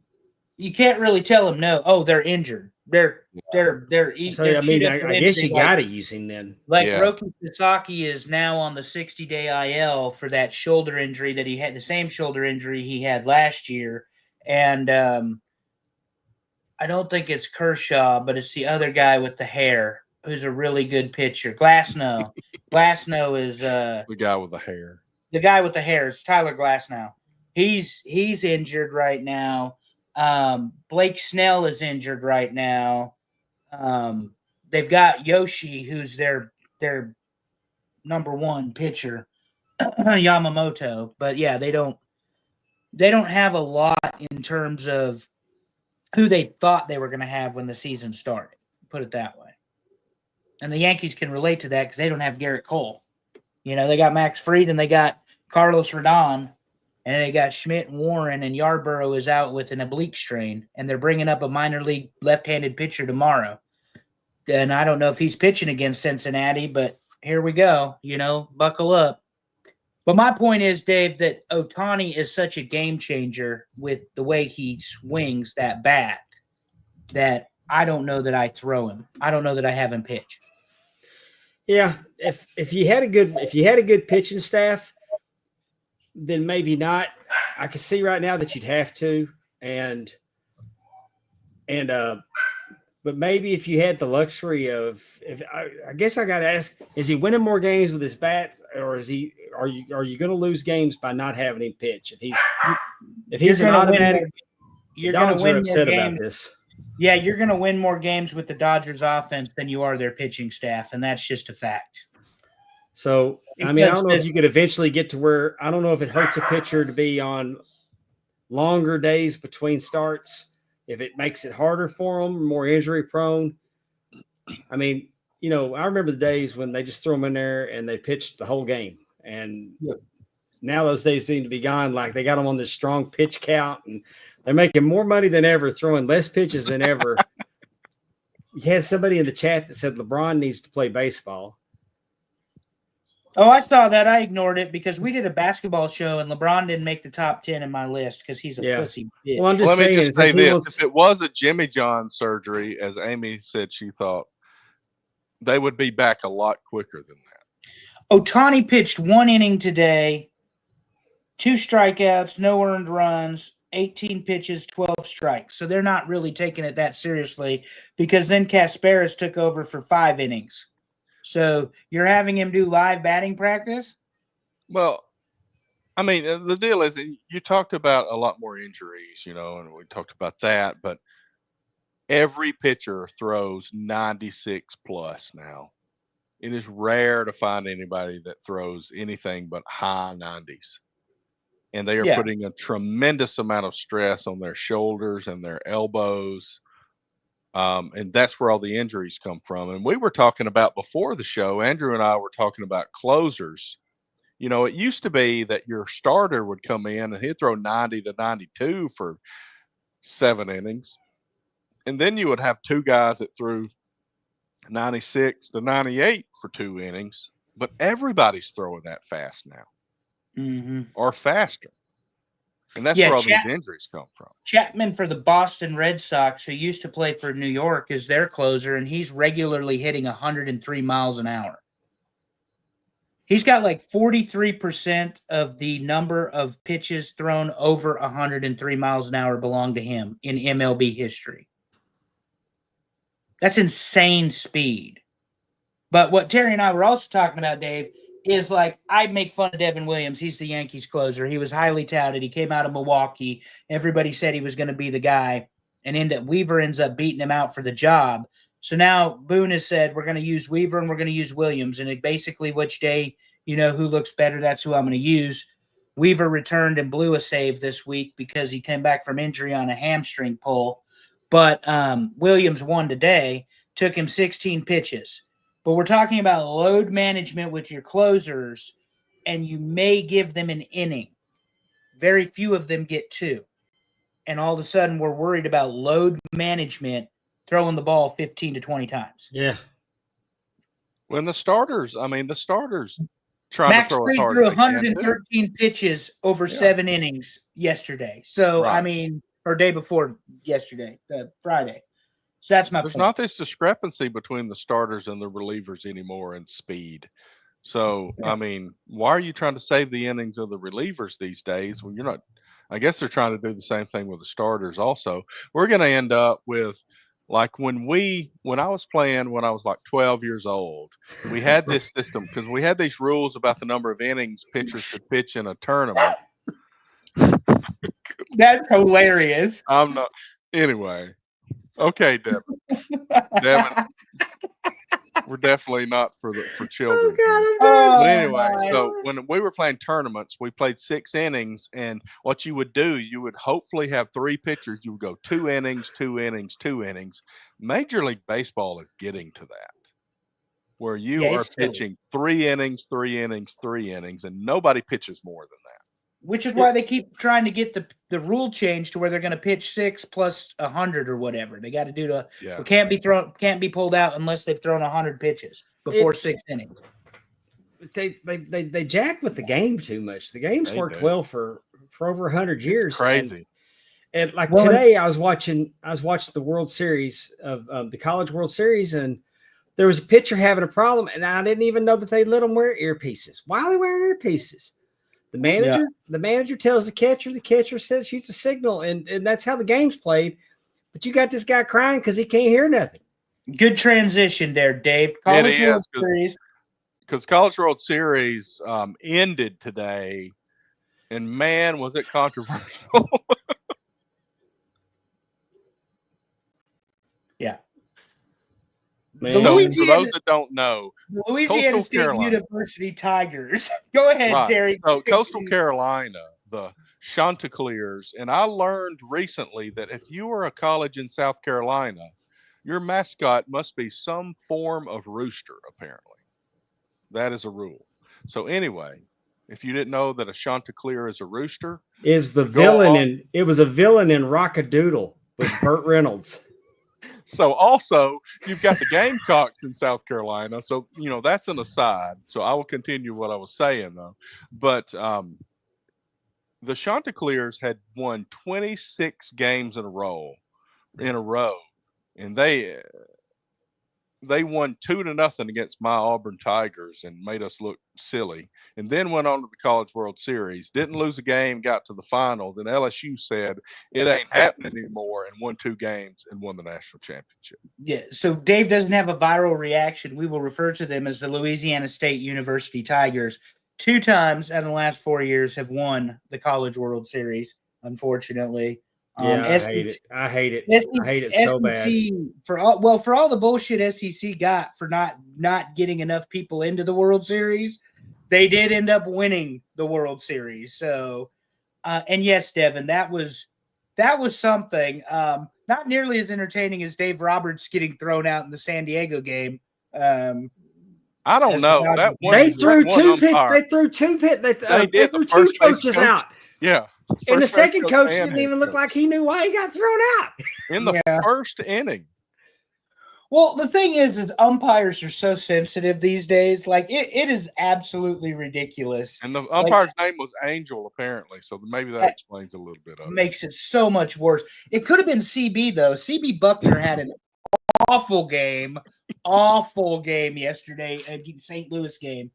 Speaker 2: You can't really tell them no. Oh, they're injured. They're
Speaker 3: I guess you got to use him then.
Speaker 2: Like Roki Sasaki is now on the 60-day IL for that shoulder injury that he had, the same shoulder injury he had last year. And I don't think it's Kershaw, but it's the other guy with the hair who's a really good pitcher. Glasnow. Glasnow is
Speaker 1: the guy with the hair.
Speaker 2: The guy with the hair. It's Tyler Glasnow. He's injured right now. Blake Snell is injured right now. They've got Yoshi, who's their number one pitcher, Yamamoto. But yeah, they don't have a lot in terms of who they thought they were going to have when the season started. Put it that way. And the Yankees can relate to that because they don't have Garrett Cole. They got Max Fried and they got Carlos Rodon. And they got Schmidt and Warren, and Yarborough is out with an oblique strain, and they're bringing up a minor league left-handed pitcher tomorrow. And I don't know if he's pitching against Cincinnati, but here we go. Buckle up. But my point is, Dave, that Ohtani is such a game changer with the way he swings that bat that I don't know that I throw him. I don't know that I have him pitch.
Speaker 3: Yeah, if you had a good pitching staff, then maybe not. I can see right now that you'd have to, but maybe if you had the luxury of, if I guess I got to ask, is he winning more games with his bats, or is he? Are you going to lose games by not having him pitch? If he's an automatic,
Speaker 2: you're going to win more
Speaker 3: upset
Speaker 2: games.
Speaker 3: about this.
Speaker 2: Yeah, you're going to win more games with the Dodgers offense than you are their pitching staff, and that's just a fact.
Speaker 3: So, I mean, I don't know if you could eventually get to where, I don't know if it hurts a pitcher to be on longer days between starts, if it makes it harder for them, more injury prone. I mean, you know, I remember the days when they just threw them in there and they pitched the whole game. And now those days seem to be gone. Like they got them on this strong pitch count and they're making more money than ever, throwing less pitches than ever. You had somebody in the chat that said LeBron needs to play baseball.
Speaker 2: Oh, I saw that. I ignored it because we did a basketball show and LeBron didn't make the top 10 in my list because he's a pussy bitch.
Speaker 3: Well, I'm just
Speaker 1: Let
Speaker 3: saying,
Speaker 1: me just say this. If it was a Jimmy John surgery, as Amy said she thought, they would be back a lot quicker than that.
Speaker 2: Ohtani pitched 1 inning today, 2 strikeouts, no earned runs, 18 pitches, 12 strikes. So they're not really taking it that seriously because then Kasparis took over for 5 innings. So you're having him do live batting practice?
Speaker 1: Well, I mean, the deal is you talked about a lot more injuries, you know, and we talked about that, but every pitcher throws 96 plus now. It is rare to find anybody that throws anything but high 90s. And they are putting a tremendous amount of stress on their shoulders and their elbows. And that's where all the injuries come from. And we were talking about before the show, Andrew and I were talking about closers. You know, it used to be that your starter would come in and he'd throw 90 to 92 for 7 innings. And then you would have 2 guys that threw 96 to 98 for 2 innings. But everybody's throwing that fast now, or faster. And that's where all these injuries come from.
Speaker 2: Chapman for the Boston Red Sox, who used to play for New York, is their closer, and he's regularly hitting 103 miles an hour. He's got like 43% of the number of pitches thrown over 103 miles an hour belong to him in MLB history. That's insane speed. But what Terry and I were also talking about, Dave, is like I make fun of Devin Williams. He's the Yankees closer. He was highly touted. He came out of Milwaukee. Everybody said he was going to be the guy, and Weaver ends up beating him out for the job. So now Boone has said we're going to use Weaver and we're going to use Williams, and basically which day, you know, who looks better, that's who I'm going to use. Weaver returned and blew a save this week because he came back from injury on a hamstring pull. But Williams won today, took him 16 pitches. But we're talking about load management with your closers, and you may give them an inning. Very few of them get 2. And all of a sudden, we're worried about load management throwing the ball 15 to 20 times.
Speaker 3: Yeah.
Speaker 1: When the starters trying
Speaker 2: Max
Speaker 1: to throw
Speaker 2: Fried
Speaker 1: as hard
Speaker 2: threw
Speaker 1: as they can,
Speaker 2: 113 pitches over 7 innings yesterday. So,
Speaker 1: Right.
Speaker 2: I mean, or day before yesterday, Friday. So that's my
Speaker 1: There's
Speaker 2: point.
Speaker 1: not this discrepancy between the starters and the relievers anymore in speed. So, I mean, why are you trying to save the innings of the relievers these days when you're not? I guess they're trying to do the same thing with the starters also. We're going to end up with, like when I was playing when I was like 12 years old, we had this system because we had these rules about the number of innings pitchers could pitch in a tournament.
Speaker 2: That's hilarious.
Speaker 1: I'm not. Anyway. Okay, Devin. We're definitely not for children. But anyway, so when we were playing tournaments, we played 6 innings, and what you would do, you would hopefully have 3 pitchers. You would go 2 innings, 2 innings, 2 innings. Major League Baseball is getting to that, where you are pitching 3 innings, 3 innings, 3 innings, and nobody pitches more than that.
Speaker 2: Which is why they keep trying to get the rule changed to where they're going to pitch 6 plus 100 or whatever. They got to do can't be pulled out unless they've thrown 100 pitches before 6 innings.
Speaker 3: They jack with the game too much. The game's worked well for over 100 years.
Speaker 1: It's crazy.
Speaker 3: And like today, I was watching the World Series of the College World Series, and there was a pitcher having a problem, and I didn't even know that they let them wear earpieces. Why are they wearing earpieces? The manager tells the catcher says shoots a signal, and that's how the game's played. But you got this guy crying because he can't hear nothing.
Speaker 2: Good transition there, Dave.
Speaker 1: College World Series. Because College World Series ended today, and man, was it controversial.
Speaker 2: Yeah.
Speaker 1: For those that don't know,
Speaker 2: the Louisiana State University Tigers. Go ahead, right. Terry.
Speaker 1: So Coastal Carolina, the Chanticleers, and I learned recently that if you are a college in South Carolina, your mascot must be some form of rooster, apparently. That is a rule. So anyway, if you didn't know that a Chanticleer is a rooster,
Speaker 3: it was a villain in Rock-a-Doodle with Burt Reynolds.
Speaker 1: So also, you've got the Gamecocks in South Carolina. So, that's an aside. So I will continue what I was saying, though. But the Chanticleers had won 26 games in a row. And they won 2-0 against my Auburn Tigers and made us look silly. And then went on to the College World Series. Didn't lose a game, got to the final. Then LSU said it ain't happening anymore and won 2 games and won the national championship.
Speaker 2: Yeah. So Dave doesn't have a viral reaction. We will refer to them as the Louisiana State University Tigers. 2 times out of the last 4 years have won the College World Series, unfortunately.
Speaker 3: Yeah, I hate it. I hate it so bad.
Speaker 2: For all the bullshit SEC got for not getting enough people into the World Series, they did end up winning the World Series. So, and yes, Devin, that was something. Not nearly as entertaining as Dave Roberts getting thrown out in the San Diego game.
Speaker 1: I don't know.
Speaker 3: They threw 2 pitches. They threw 2 pitches. They threw 2 coaches out.
Speaker 1: Yeah.
Speaker 3: And the second coach didn't even look like he knew why he got thrown out.
Speaker 1: In the first inning.
Speaker 2: Well, the thing is umpires are so sensitive these days. Like, it is absolutely ridiculous.
Speaker 1: And the umpire's name was Angel, apparently. So maybe that explains a little bit of it.
Speaker 2: Makes it so much worse. It could have been CB, though. CB Buckner had an awful game yesterday at St. Louis game.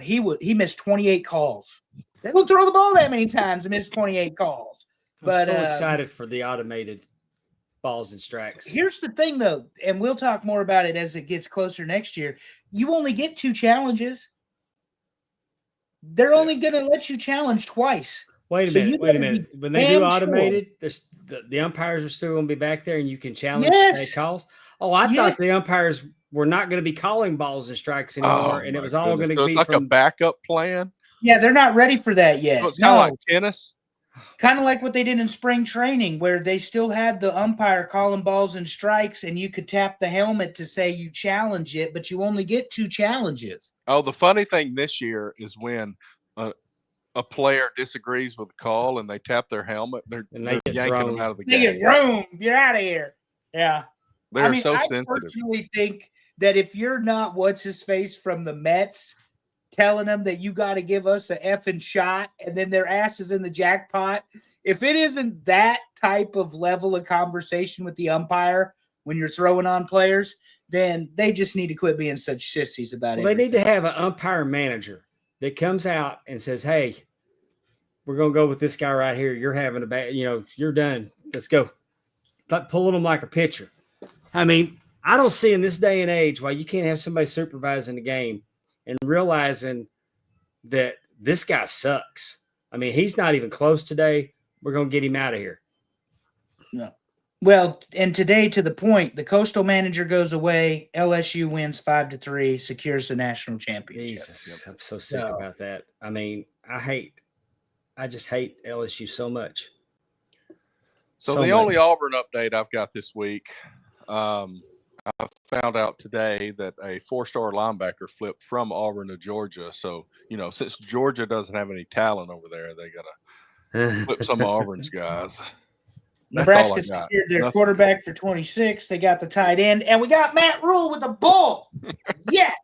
Speaker 2: He missed 28 calls. They don't throw the ball that many times and miss 28 calls.
Speaker 3: I'm so excited for the automated balls and strikes.
Speaker 2: Here's the thing, though, and we'll talk more about it as it gets closer next year. You only get 2 challenges. They're only going to let you challenge twice.
Speaker 3: Wait a minute. When they do automated, the umpires are still going to be back there and you can challenge calls? Oh, I thought the umpires were not going to be calling balls and strikes anymore, and it was all going to be
Speaker 1: like a backup plan?
Speaker 2: Yeah, they're not ready for that yet.
Speaker 1: So it's kind of like tennis?
Speaker 2: Kind of like what they did in spring training, where they still had the umpire calling balls and strikes, and you could tap the helmet to say you challenge it, but you only get 2 challenges.
Speaker 1: Oh, the funny thing this year is when a player disagrees with the call and they tap their helmet, they're yanking them out of the game.
Speaker 2: They get room. You're out of here. Yeah.
Speaker 1: They're so sensitive.
Speaker 2: I personally think that if you're not what's-his-face from the Mets telling them that you got to give us an effing shot and then their ass is in the jackpot, if it isn't that type of level of conversation with the umpire when you're throwing on players, then they just need to quit being such sissies about it.
Speaker 3: They need to have an umpire manager that comes out and says, hey, we're going to go with this guy right here. You're having a bad, you're done. Let's go. Pulling them like a pitcher. I mean, I don't see in this day and age why you can't have somebody supervising the game and realizing that this guy sucks. I mean, he's not even close today. We're going to get him out of here.
Speaker 2: No. Well, and today, to the point, the Coastal manager goes away. LSU wins 5-3, secures the national championship.
Speaker 3: Jesus, I'm so sick about that. I mean, I just hate LSU so much.
Speaker 1: So the only Auburn update I've got this week, I found out today that a 4-star linebacker flipped from Auburn to Georgia. So, since Georgia doesn't have any talent over there, they got to flip some of Auburn's guys.
Speaker 2: Nebraska secured their quarterback for 26. They got the tight end. And we got Matt Rule with a bull. Yes.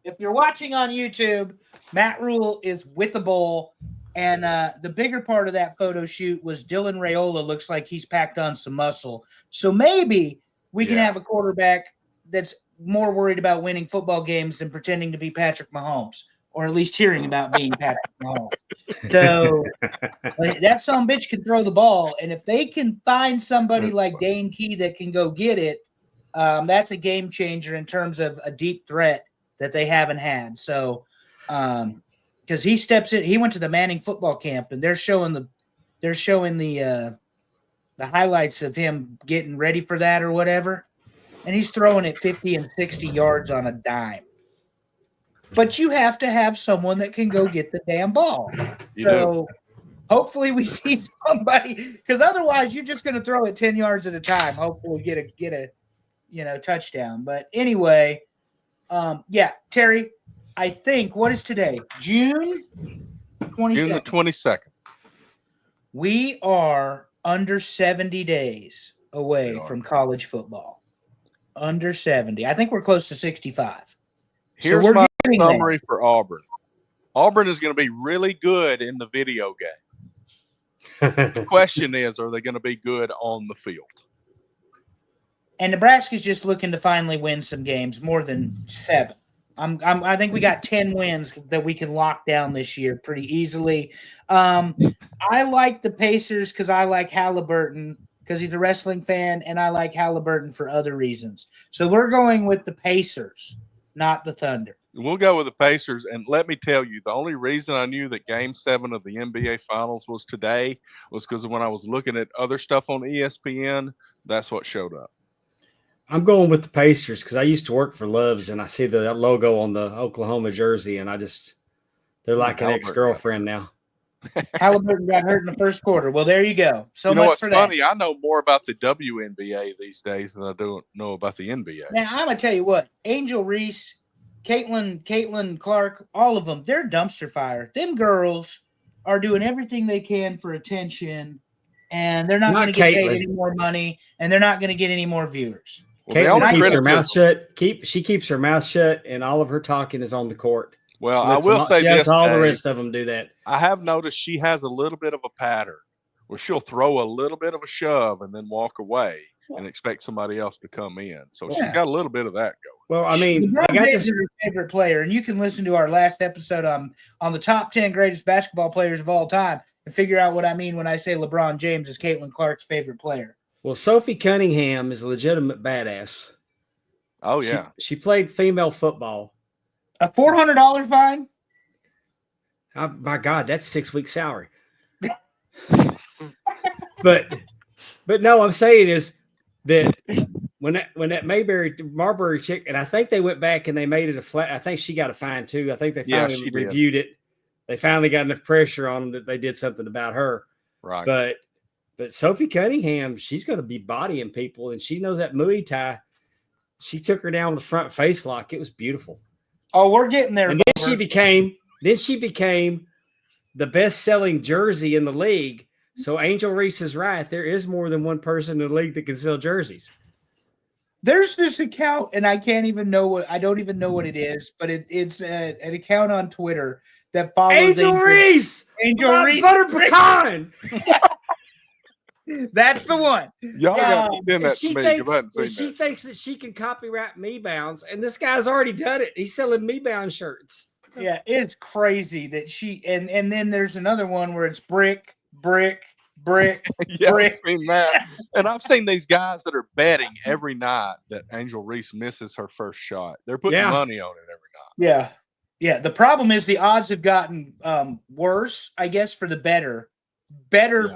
Speaker 2: If you're watching on YouTube, Matt Rule is with the bull. And the bigger part of that photo shoot was Dylan Raiola looks like he's packed on some muscle. So maybe we can have a quarterback that's more worried about winning football games than pretending to be Patrick Mahomes. or at least hearing about being Patrick Mahomes. So that son of a bitch can throw the ball, and if they can find somebody like Dane Key that can go get it, that's a game changer in terms of a deep threat that they haven't had. So, because he steps in, he went to the Manning football camp, and they're showing the highlights of him getting ready for that or whatever, and he's throwing it 50 and 60 yards on a dime. But you have to have someone that can go get the damn ball. So hopefully we see somebody, because otherwise you're just going to throw it 10 yards at a time. Hopefully get a touchdown. But anyway, Terry, I think, what is today? June 22nd.
Speaker 1: June the 22nd.
Speaker 2: We are under 70 days away from college football. Under 70. I think we're close to 65.
Speaker 1: Here's my summary for Auburn. Auburn is going to be really good in the video game. The question is, are they going to be good on the field?
Speaker 2: And Nebraska's just looking to finally win some games, more than 7. I think we got 10 wins that we can lock down this year pretty easily. I like the Pacers because I like Halliburton because he's a wrestling fan, and I like Halliburton for other reasons. So we're going with the Pacers, not the Thunder.
Speaker 1: We'll go with the Pacers, and let me tell you, the only reason I knew that Game 7 of the NBA Finals was today was because when I was looking at other stuff on ESPN, that's what showed up.
Speaker 3: I'm going with the Pacers because I used to work for Love's, and I see the logo on the Oklahoma jersey, and they're like an ex-girlfriend now.
Speaker 2: Halliburton got hurt in the first quarter. Well, there you go. So much for that.
Speaker 1: Funny, I know more about the WNBA these days than I do know about the NBA.
Speaker 2: Now, I'm going to tell you what, Angel Reese, Caitlin Clark, all of them, they're dumpster fire. Them girls are doing everything they can for attention, and they're not going to get paid any more money, and they're not going to get any more viewers.
Speaker 3: Well, Caitlin keeps her mouth shut. She keeps her mouth shut, and all of her talking is on the court.
Speaker 1: Well, I will say
Speaker 3: she has all the rest of them do that.
Speaker 1: I have noticed she has a little bit of a pattern where she'll throw a little bit of a shove and then walk away and expect somebody else to come in. So she's got a little bit of that going.
Speaker 3: Well, I mean,
Speaker 2: LeBron James is her favorite player, and you can listen to our last episode on the top 10 greatest basketball players of all time and figure out what I mean when I say LeBron James is Caitlin Clark's favorite player.
Speaker 3: Well, Sophie Cunningham is a legitimate badass.
Speaker 1: Oh, yeah.
Speaker 3: She played female football.
Speaker 2: A $400 fine?
Speaker 3: Oh, my God, that's 6 weeks' salary. but no, I'm saying is that when that Marbury chick, and I think they went back and they made it a flat. I think she got a fine too. I think they finally reviewed it. They finally got enough pressure on them that they did something about her.
Speaker 1: Right.
Speaker 3: But Sophie Cunningham, she's going to be bodying people, and she knows that Muay Thai. She took her down with the front face lock. It was beautiful.
Speaker 2: Oh, we're getting there.
Speaker 3: And then she became the best-selling jersey in the league. So Angel Reese is right. There is more than one person in the league that can sell jerseys.
Speaker 2: There's this account, and I don't even know what it is, but it's an account on Twitter that follows
Speaker 3: Angel Reese.
Speaker 2: Angel Reese.
Speaker 3: Butter pecan.
Speaker 2: That's the one.
Speaker 1: Y'all got to send that to me.
Speaker 3: She thinks that she can copyright Me Bounds, and this guy's already done it. He's selling Me Bound shirts.
Speaker 2: Yeah, it's crazy that she and then there's another one where it's brick.
Speaker 1: Yeah, I've seen that. And I've seen these guys that are betting every night that Angel Reese misses her first shot. They're putting money on it every
Speaker 2: night. Yeah. The problem is the odds have gotten worse, I guess, for the better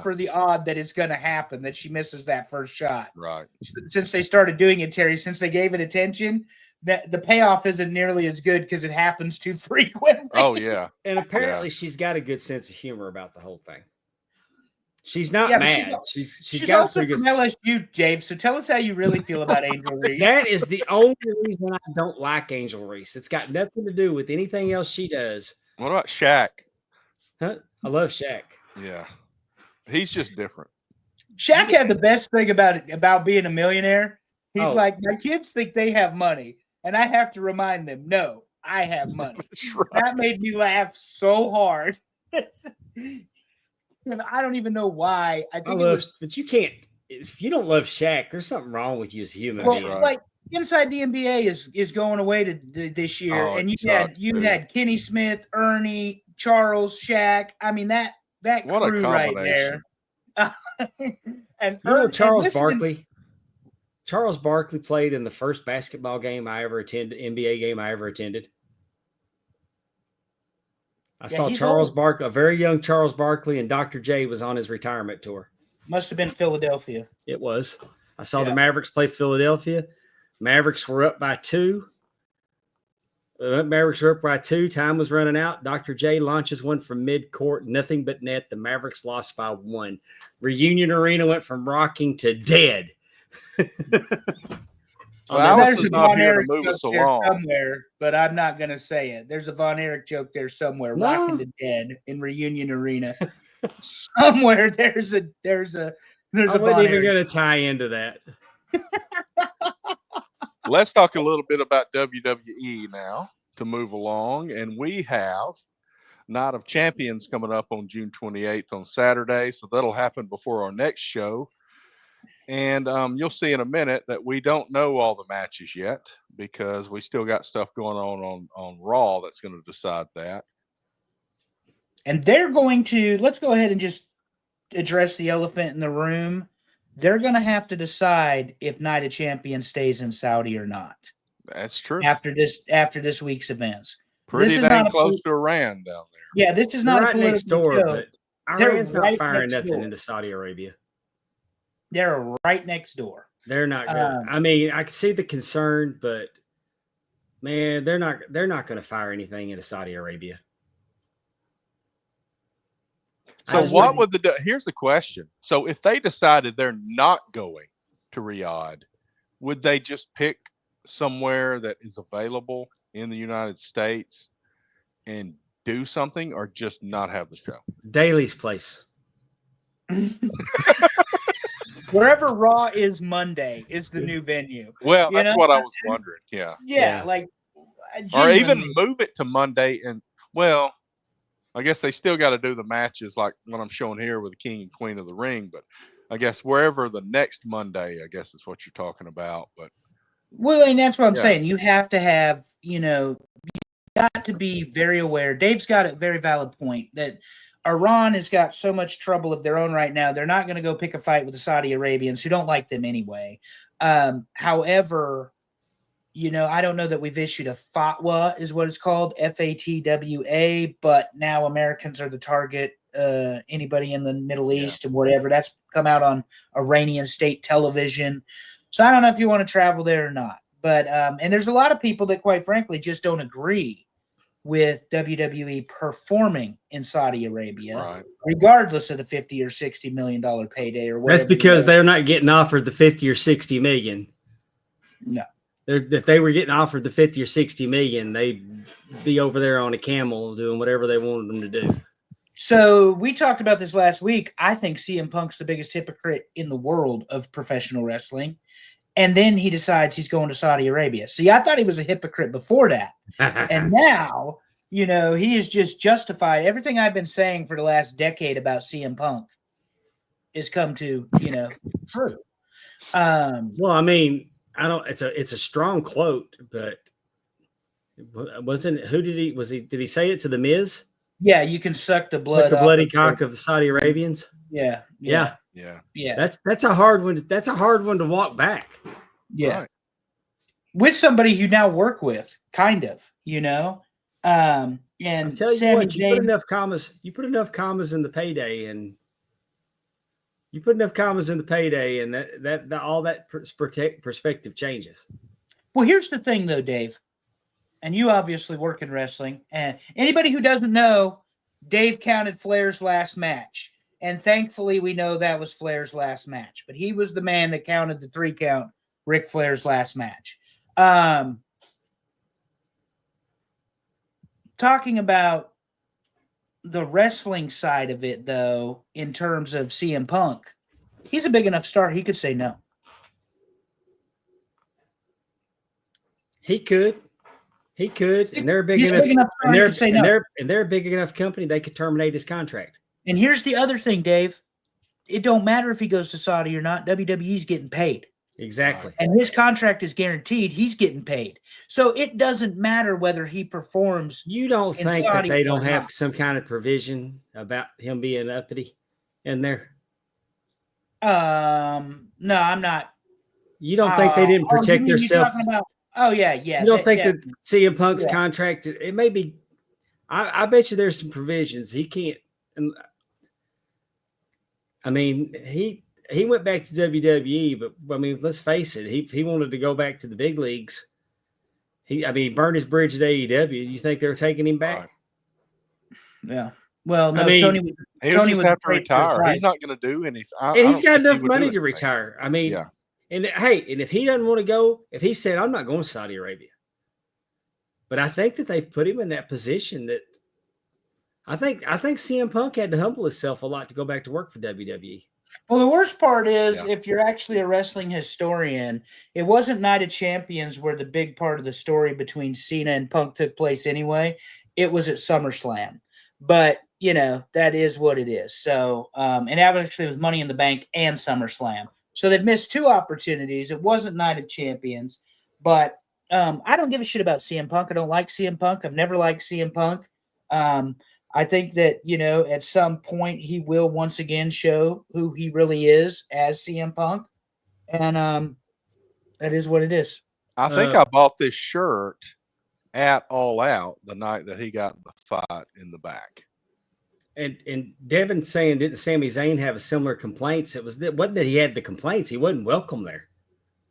Speaker 2: for the odd that it's going to happen, that she misses that first shot.
Speaker 1: Right.
Speaker 2: Since they started doing it, Terry, since they gave it attention, that the payoff isn't nearly as good because it happens too frequently.
Speaker 1: Oh, yeah.
Speaker 3: And apparently she's got a good sense of humor about the whole thing. She's not mad. She's got
Speaker 2: also from LSU, Dave. So tell us how you really feel about Angel Reese.
Speaker 3: That is the only reason I don't like Angel Reese. It's got nothing to do with anything else she does.
Speaker 1: What about Shaq?
Speaker 3: Huh? I love Shaq.
Speaker 1: Yeah. He's just different.
Speaker 2: Shaq had the best thing about being a millionaire. He's like, my kids think they have money, and I have to remind them, no, I have money. Right. That made me laugh so hard. I don't even know why.
Speaker 3: But you can't. If you don't love Shaq, there's something wrong with you as a human being.
Speaker 2: Like inside the NBA is going away this year,
Speaker 1: Oh,
Speaker 2: and
Speaker 1: it sucks,
Speaker 2: you
Speaker 1: dude.
Speaker 2: had Kenny Smith, Ernie, Charles, Shaq. I mean that
Speaker 1: What a
Speaker 2: crew right
Speaker 1: combination.
Speaker 2: there. And
Speaker 3: You know,
Speaker 2: and listen,
Speaker 3: Charles Barkley played in the first basketball game I ever attended, NBA game I ever attended. I saw Charles Barkley, a very young Charles Barkley, and Dr. J was on his retirement tour.
Speaker 2: Must have been Philadelphia.
Speaker 3: It was. I saw the Mavericks play Philadelphia. Mavericks were up by 2. Mavericks were up by 2. Time was running out. Dr. J launches one from mid-court, nothing but net. The Mavericks lost by 1. Reunion Arena went from rocking to dead.
Speaker 1: Well,
Speaker 2: there's a
Speaker 1: Alison's not
Speaker 2: Von
Speaker 1: here to
Speaker 2: Erich
Speaker 1: move
Speaker 2: joke
Speaker 1: us
Speaker 2: there
Speaker 1: along.
Speaker 2: somewhere, but I'm not going to say it. There's a Von Erich joke there somewhere, rocking to dead in Reunion Arena. Somewhere there's a
Speaker 3: I wasn't even going to tie into that.
Speaker 1: Let's talk a little bit about WWE now to move along. And we have Night of Champions coming up on June 28th on Saturday. So that'll happen before our next show. And you'll see in a minute that we don't know all the matches yet because we still got stuff going on Raw that's going to decide that.
Speaker 2: And they're going to, let's go ahead and just address the elephant in the room. They're going to have to decide if Night of Champions stays in Saudi or not.
Speaker 1: That's true.
Speaker 2: After this week's events.
Speaker 1: Pretty dang close to Iran down there.
Speaker 2: Yeah, this is not
Speaker 3: right next door,
Speaker 2: show.
Speaker 3: But Iran's not firing nothing into Saudi Arabia.
Speaker 2: They're right next door.
Speaker 3: They're not good. I mean, I can see the concern, but man, they're not going to fire anything into Saudi Arabia.
Speaker 1: So what would here's the question. So if they decided they're not going to Riyadh, would they just pick somewhere that is available in the United States and do something, or just not have the show?
Speaker 3: Daly's place.
Speaker 2: Wherever Raw is Monday is the new venue.
Speaker 1: Well, that's what I was wondering. Yeah.
Speaker 2: Like
Speaker 1: or even move it to Monday. And well, I guess they still got to do the matches like what I'm showing here with the King and Queen of the Ring. But I guess wherever the next Monday, I guess is what you're talking about. But
Speaker 2: well, and that's what I'm saying. You have to have, you got to be very aware. Dave's got a very valid point that Iran has got so much trouble of their own right now. They're not going to go pick a fight with the Saudi Arabians who don't like them anyway. However, I don't know that we've issued a fatwa is what it's called, FATWA, but now Americans are the target. Anybody in the Middle East and whatever, that's come out on Iranian state television. So I don't know if you want to travel there or not, but and there's a lot of people that quite frankly just don't agree with WWE performing in Saudi Arabia, regardless of the $50 or $60 million payday or whatever.
Speaker 3: That's because they're not getting offered the 50 or 60 million.
Speaker 2: No.
Speaker 3: If they were getting offered the 50 or 60 million, they'd be over there on a camel doing whatever they wanted them to do.
Speaker 2: So we talked about this last week. I think CM Punk's the biggest hypocrite in the world of professional wrestling. And then he decides he's going to Saudi Arabia. See, I thought he was a hypocrite before that. And now, he is just justified. Everything I've been saying for the last decade about CM Punk has come to, true.
Speaker 3: Well, I mean, it's a strong quote, but did he say it to the Miz?
Speaker 2: Yeah, you can suck the blood.
Speaker 3: With the bloody cock of the Saudi Arabians.
Speaker 2: Yeah.
Speaker 3: That's a hard one. That's a hard one to walk back.
Speaker 2: Yeah. Right. With somebody you now work with, kind of, And
Speaker 3: I'll tell you
Speaker 2: Sammy
Speaker 3: what, you put enough commas in the payday, and that all that perspective changes.
Speaker 2: Well, here's the thing, though, Dave. And you obviously work in wrestling. And anybody who doesn't know, Dave counted Flair's last match. And thankfully, we know that was Flair's last match. But he was the man that counted the 3 count Ric Flair's last match. Talking about the wrestling side of it, though, in terms of CM Punk, he's a big enough star. He could say no.
Speaker 3: He could. And they're big enough. And they're a big enough company. They could terminate his contract.
Speaker 2: And here's the other thing, Dave. It don't matter if he goes to Saudi or not. WWE's getting paid.
Speaker 3: Exactly.
Speaker 2: And his contract is guaranteed. He's getting paid. So it doesn't matter whether he performs.
Speaker 3: You don't
Speaker 2: in
Speaker 3: think that
Speaker 2: Saudi
Speaker 3: they
Speaker 2: or
Speaker 3: don't have
Speaker 2: not.
Speaker 3: some kind of provision about him being uppity in there?
Speaker 2: No, I'm not.
Speaker 3: You don't think they didn't protect
Speaker 2: you're
Speaker 3: themselves?
Speaker 2: talking about? Oh yeah.
Speaker 3: You don't think that CM Punk's
Speaker 2: Yeah.
Speaker 3: contract? It may be. I bet you there's some provisions he can't. And I mean, he went back to WWE, but I mean, let's face it, he wanted to go back to the big leagues. He burned his bridge at AEW. You think they're taking him back?
Speaker 1: Right.
Speaker 2: Yeah. Well, no,
Speaker 3: I mean,
Speaker 2: Tony
Speaker 1: He'll just have to
Speaker 2: great for his
Speaker 1: retire.
Speaker 2: life.
Speaker 1: He's not going to do anything.
Speaker 3: And he's got enough money to retire. I mean,
Speaker 1: Yeah.
Speaker 3: and if he doesn't want to go, if he said, I'm not going to Saudi Arabia, but I think that they've put him in that position that I think CM Punk had to humble himself a lot to go back to work for WWE.
Speaker 2: Well, the worst part is if you're actually a wrestling historian, it wasn't Night of Champions where the big part of the story between Cena and Punk took place anyway. It was at SummerSlam. But, that is what it is. So, and that actually was Money in the Bank and SummerSlam. So they've missed two opportunities. It wasn't Night of Champions. But I don't give a shit about CM Punk. I don't like CM Punk. I've never liked CM Punk. I think that, at some point he will once again show who he really is as CM Punk. And that is what it is.
Speaker 1: I think I bought this shirt at All Out the night that he got the fight in the back.
Speaker 3: And Devin saying, didn't Sami Zayn have a similar complaints? Wasn't that he had the complaints. He wasn't welcome there.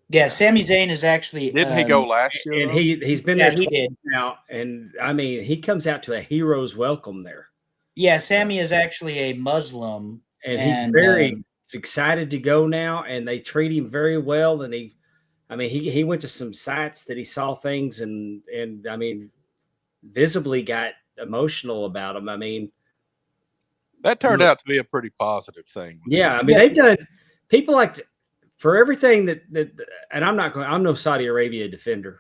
Speaker 2: Yeah, Sami Zayn is actually.
Speaker 1: Didn't he go last year?
Speaker 3: And he's been there
Speaker 2: he did
Speaker 3: now. And I mean, he comes out to a hero's welcome there.
Speaker 2: Yeah, Sammy is actually a Muslim.
Speaker 3: And he's very excited to go now, and they treat him very well. And he went to some sites that he saw things and I mean, visibly got emotional about them. I mean,
Speaker 1: that turned out to be a pretty positive thing.
Speaker 3: Yeah, I mean, they've done people like for everything that and I'm no Saudi Arabia defender.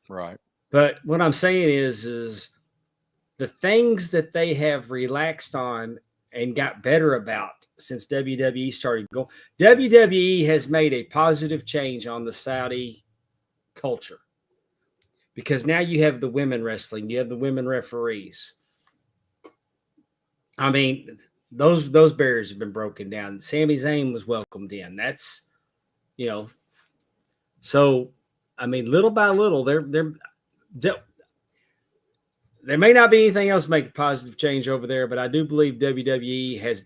Speaker 1: Right.
Speaker 3: But what I'm saying is the things that they have relaxed on and got better about since WWE started going. WWE has made a positive change on the Saudi culture because now you have the women wrestling, you have the women referees. I mean, those barriers have been broken down. Sami Zayn was welcomed in. That's, so I mean, little by little, there may not be anything else to make a positive change over there, but I do believe WWE has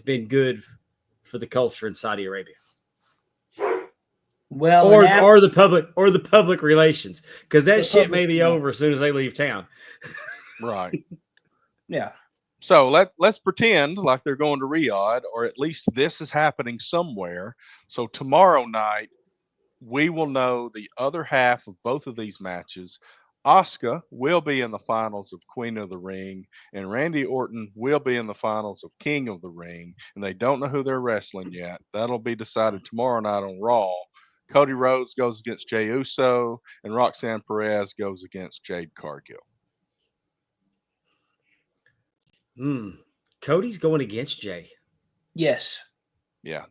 Speaker 3: been good for the culture in Saudi Arabia.
Speaker 2: Well,
Speaker 3: or the public relations, because that shit may be over as soon as they leave town.
Speaker 1: Right.
Speaker 2: Yeah.
Speaker 1: So let's pretend like they're going to Riyadh, or at least this is happening somewhere. So tomorrow night, we will know the other half of both of these matches. Asuka will be in the finals of Queen of the Ring, and Randy Orton will be in the finals of King of the Ring, and they don't know who they're wrestling yet. That'll be decided tomorrow night on Raw. Cody Rhodes goes against Jey Uso, and Roxanne Perez goes against Jade Cargill.
Speaker 3: Cody's going against Jay.
Speaker 2: Yes.
Speaker 1: Yeah.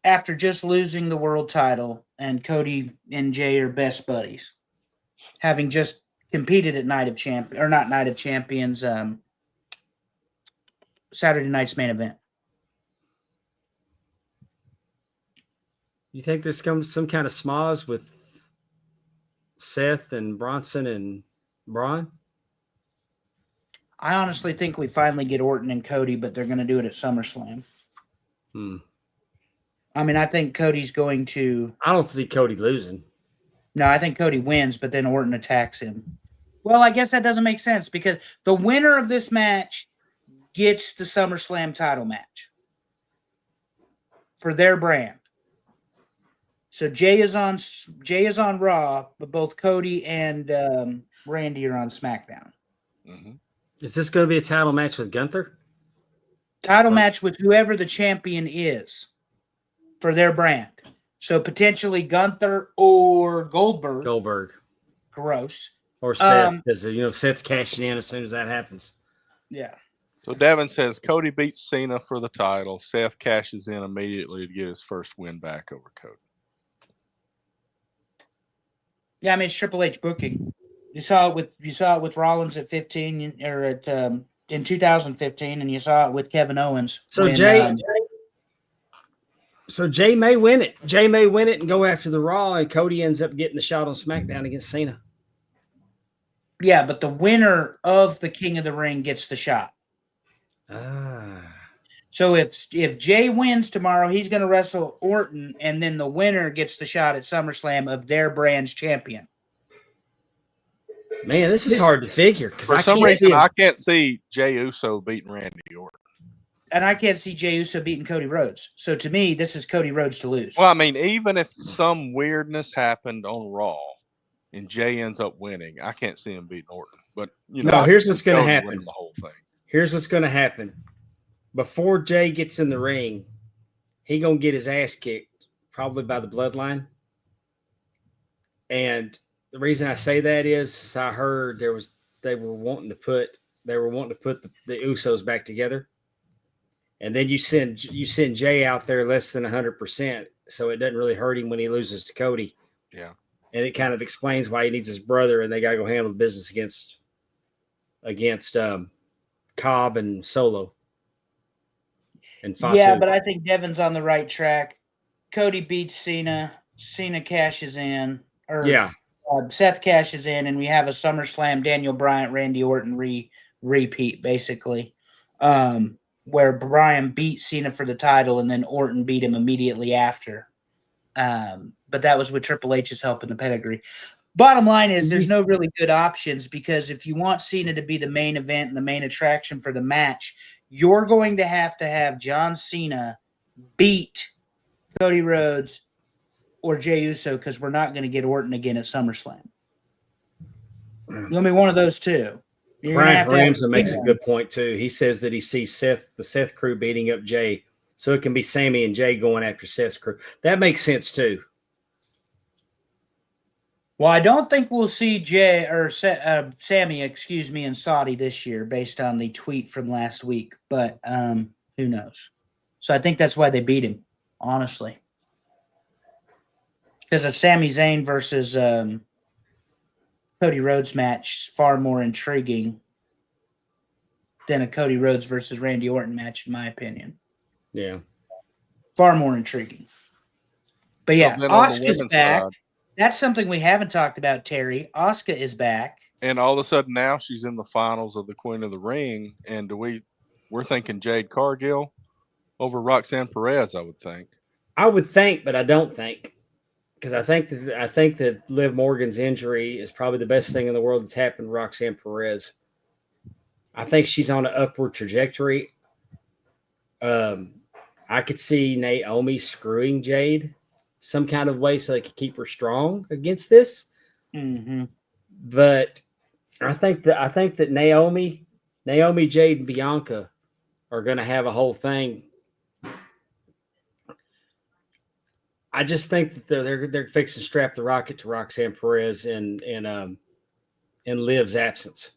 Speaker 2: After just losing the world title, and Cody and Jay are best buddies, having just competed at Night of Champions, or not Night of Champions, Saturday night's main event.
Speaker 3: You think there's some kind of smoz with Seth and Bronson and Braun?
Speaker 2: I honestly think we finally get Orton and Cody, but they're going to do it at SummerSlam. I mean, I think Cody's going to...
Speaker 3: I don't see Cody losing.
Speaker 2: No, I think Cody wins, but then Orton attacks him. Well, I guess that doesn't make sense because the winner of this match gets the SummerSlam title match for their brand. So Jay is on Raw, but both Cody and Randy are on SmackDown.
Speaker 1: Mm-hmm.
Speaker 3: Is this going to be a title match with Gunther?
Speaker 2: Title match with whoever the champion is for their brand. So potentially Gunther or Goldberg. Gross.
Speaker 3: Or Seth, because Seth's cashing in as soon as that happens.
Speaker 2: Yeah.
Speaker 1: So Devin says Cody beats Cena for the title. Seth cashes in immediately to get his first win back over Cody.
Speaker 2: Yeah, I mean it's Triple H booking. You saw it with Rollins at 15 or at in 2015, and you saw it with Kevin Owens.
Speaker 3: So Jay may win it. Jay may win it and go after the Raw, and Cody ends up getting the shot on SmackDown against Cena.
Speaker 2: Yeah, but the winner of the King of the Ring gets the shot. So if Jay wins tomorrow, he's going to wrestle Orton, and then the winner gets the shot at SummerSlam of their brand's champion.
Speaker 3: Man, this is hard to figure because
Speaker 1: for some reason I can't see Jey Uso beating Randy Orton,
Speaker 2: and I can't see Jey Uso beating Cody Rhodes. So to me, this is Cody Rhodes to lose.
Speaker 1: Well, I mean, even if some weirdness happened on Raw and Jay ends up winning, I can't see him beating Orton. But
Speaker 3: here's what's going to happen.
Speaker 1: The whole thing.
Speaker 3: Here's what's going to happen. Before Jay gets in the ring, he gonna get his ass kicked, probably by the Bloodline. And the reason I say that is I heard they were wanting to put the Usos back together, and then you send Jay out there less than 100%, so it doesn't really hurt him when he loses to Cody.
Speaker 1: Yeah,
Speaker 3: and it kind of explains why he needs his brother, and they got to go handle the business against Cobb and Solo.
Speaker 2: Yeah, but I think Devin's on the right track. Cody beats Cena. Cena cashes in. Seth cashes in, and we have a SummerSlam Daniel Bryan, Randy Orton repeat, basically, where Bryan beat Cena for the title, and then Orton beat him immediately after. But that was with Triple H's help in the pedigree. Bottom line is there's no really good options, because if you want Cena to be the main event and the main attraction for the match, you're going to have John Cena beat Cody Rhodes or Jey Uso, because we're not going to get Orton again at SummerSlam. You'll be one of those two.
Speaker 3: Brian Ramsey makes a good point too. He says that he sees the Seth crew beating up Jay, so it can be Sammy and Jay going after Seth's crew. That makes sense too.
Speaker 2: Well, I don't think we'll see Sammy, in Saudi this year, based on the tweet from last week. But who knows? So I think that's why they beat him, honestly, because a Sami Zayn versus Cody Rhodes match is far more intriguing than a Cody Rhodes versus Randy Orton match, in my opinion.
Speaker 3: Yeah,
Speaker 2: far more intriguing. But yeah, Asuka's back. Side. That's something we haven't talked about, Terry. Asuka is back.
Speaker 1: And all of a sudden now she's in the finals of the Queen of the Ring. And we're thinking Jade Cargill over Roxanne Perez, I would think.
Speaker 3: I would think, but I don't think. Because I think that Liv Morgan's injury is probably the best thing in the world that's happened to Roxanne Perez. I think she's on an upward trajectory. I could see Naomi screwing Jade some kind of way so they could keep her strong against this.
Speaker 2: Mm-hmm.
Speaker 3: But I think that Naomi, Jade, and Bianca are going to have a whole thing. I just think that they're fixing to strap the rocket to Roxanne Perez in Liv's absence.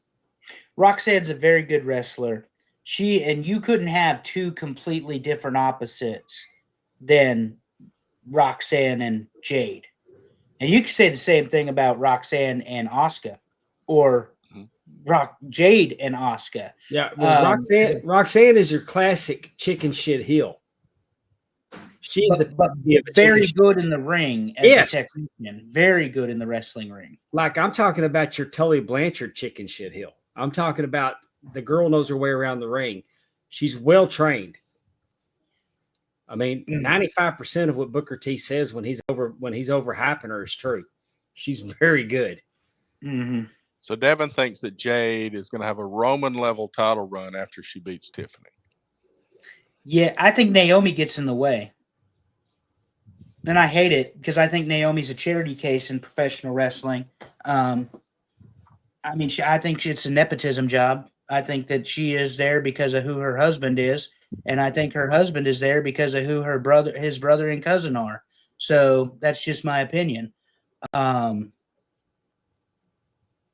Speaker 2: Roxanne's a very good wrestler. You couldn't have two completely different opposites than Roxanne and Jade. And you could say the same thing about Roxanne and Asuka, or Jade and Asuka.
Speaker 3: Yeah, well, Roxanne is your classic chicken shit heel. She's
Speaker 2: very good in the ring as a technician. Very good in the wrestling ring.
Speaker 3: Like, I'm talking about your Tully Blanchard chicken shit heel. I'm talking about the girl knows her way around the ring. She's well trained. I mean, 95% of what Booker T says when he's overhyping her is true. She's very good.
Speaker 2: Mm-hmm.
Speaker 1: So Devin thinks that Jade is going to have a Roman level title run after she beats Tiffany.
Speaker 2: Yeah, I think Naomi gets in the way. And I hate it because I think Naomi's a charity case in professional wrestling. I think it's a nepotism job. I think that she is there because of who her husband is. And I think her husband is there because of who his brother and cousin are. So that's just my opinion.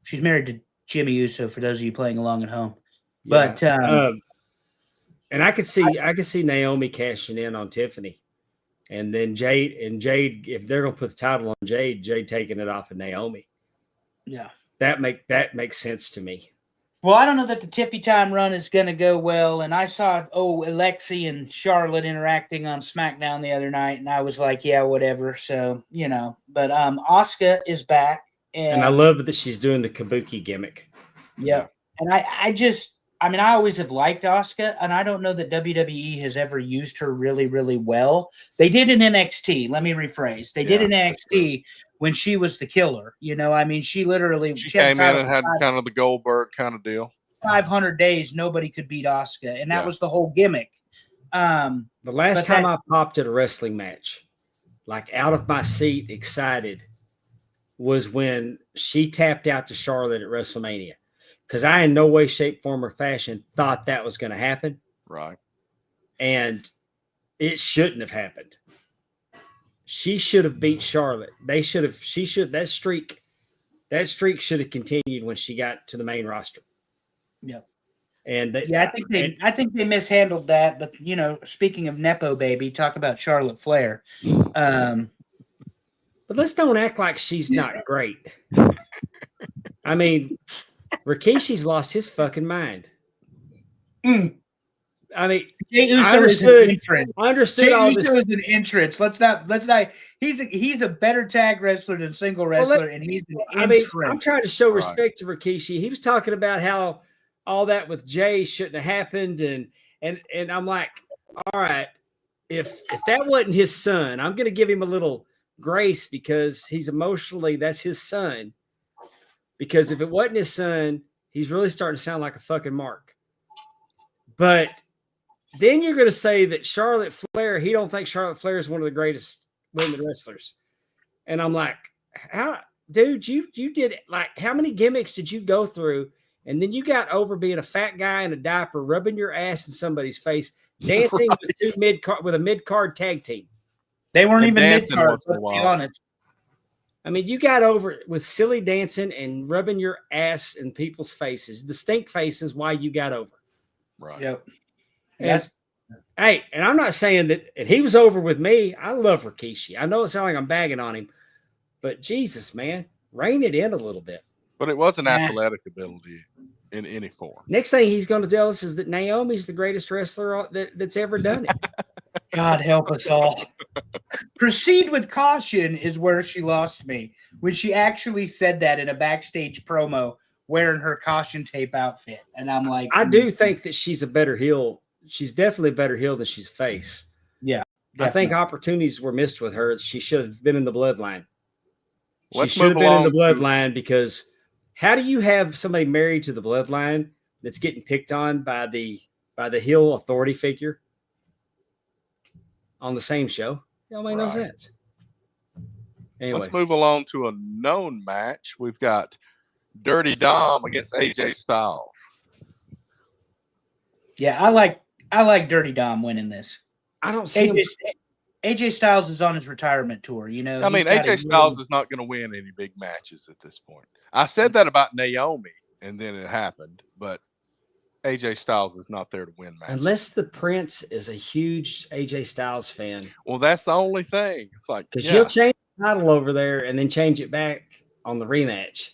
Speaker 2: She's married to Jimmy Uso, for those of you playing along at home.
Speaker 3: Yeah. But and I could see Naomi cashing in on Tiffany. And then Jade, if they're gonna put the title on Jade taking it off of Naomi.
Speaker 2: Yeah.
Speaker 3: That makes sense to me.
Speaker 2: Well, I don't know that the Tiffy Time run is going to go well. And I saw, Alexi and Charlotte interacting on SmackDown the other night. And I was like, yeah, whatever. So, but Asuka is back.
Speaker 3: And I love that she's doing the Kabuki gimmick.
Speaker 2: Yeah. And I always have liked Asuka. And I don't know that WWE has ever used her really, really well. They did in NXT. Let me rephrase. They did in NXT when she was the killer. She literally
Speaker 1: she came in and had kind of the Goldberg kind of deal.
Speaker 2: 500 days, nobody could beat Asuka, and that was the whole gimmick.
Speaker 3: The last time I popped at a wrestling match, like out of my seat, excited, was when she tapped out to Charlotte at WrestleMania, because I in no way, shape, form, or fashion thought that was going to happen.
Speaker 1: Right.
Speaker 3: And it shouldn't have happened. She should have beat Charlotte. That streak should have continued when she got to the main roster.
Speaker 2: Yeah.
Speaker 3: And
Speaker 2: I think they mishandled that. But speaking of Nepo baby, talk about Charlotte Flair.
Speaker 3: But let's don't act like she's not great. I mean, Rikishi's lost his fucking mind. I mean, I understood all this.
Speaker 2: Is an entrance. Let's not. He's a better tag wrestler than single wrestler, and he's an entrance.
Speaker 3: I'm trying to show respect to Rikishi. He was talking about how all that with Jay shouldn't have happened, and I'm like, all right, if that wasn't his son, I'm going to give him a little grace because he's emotionally, that's his son. Because if it wasn't his son, he's really starting to sound like a fucking mark. But then you're going to say that Charlotte Flair, he don't think Charlotte Flair is one of the greatest women wrestlers. And I'm like, how, dude, you did, like, how many gimmicks did you go through? And then you got over being a fat guy in a diaper, rubbing your ass in somebody's face, dancing with a mid-card tag team.
Speaker 2: They weren't even mid-card, let's be honest.
Speaker 3: I mean, you got over it with silly dancing and rubbing your ass in people's faces. The stink face is why you got over.
Speaker 1: Right.
Speaker 2: Yep.
Speaker 3: Yes. Hey, and I'm not saying that he was over with me. I love Rikishi. I know it sounds like I'm bagging on him, but Jesus, man, rein it in a little bit.
Speaker 1: But it wasn't athletic ability in any form.
Speaker 3: Next thing he's going to tell us is that Naomi's the greatest wrestler that's ever done it.
Speaker 2: God help us all. Proceed with caution is where she lost me. When she actually said that in a backstage promo wearing her caution tape outfit. And I'm like,
Speaker 3: I do think that she's a better heel. She's definitely a better heel than she's face.
Speaker 2: Yeah.
Speaker 3: Definitely. I think opportunities were missed with her. She should have been in the bloodline.
Speaker 1: Let's
Speaker 3: she should have been in the bloodline because how do you have somebody married to the bloodline that's getting picked on by the heel authority figure on the same show? It don't make no sense. Anyway,
Speaker 1: let's move along to a known match. We've got Dirty Dom against AJ Styles.
Speaker 2: Yeah, I like Dirty Dom winning this.
Speaker 3: I don't see
Speaker 2: AJ Styles is on his retirement tour,
Speaker 1: I mean, AJ Styles is not going to win any big matches at this point. I said that about Naomi, and then it happened, but AJ Styles is not there to win matches.
Speaker 3: Unless the Prince is a huge AJ Styles fan.
Speaker 1: Well, that's the only thing. It's like,
Speaker 3: because you'll change the title over there and then change it back on the rematch.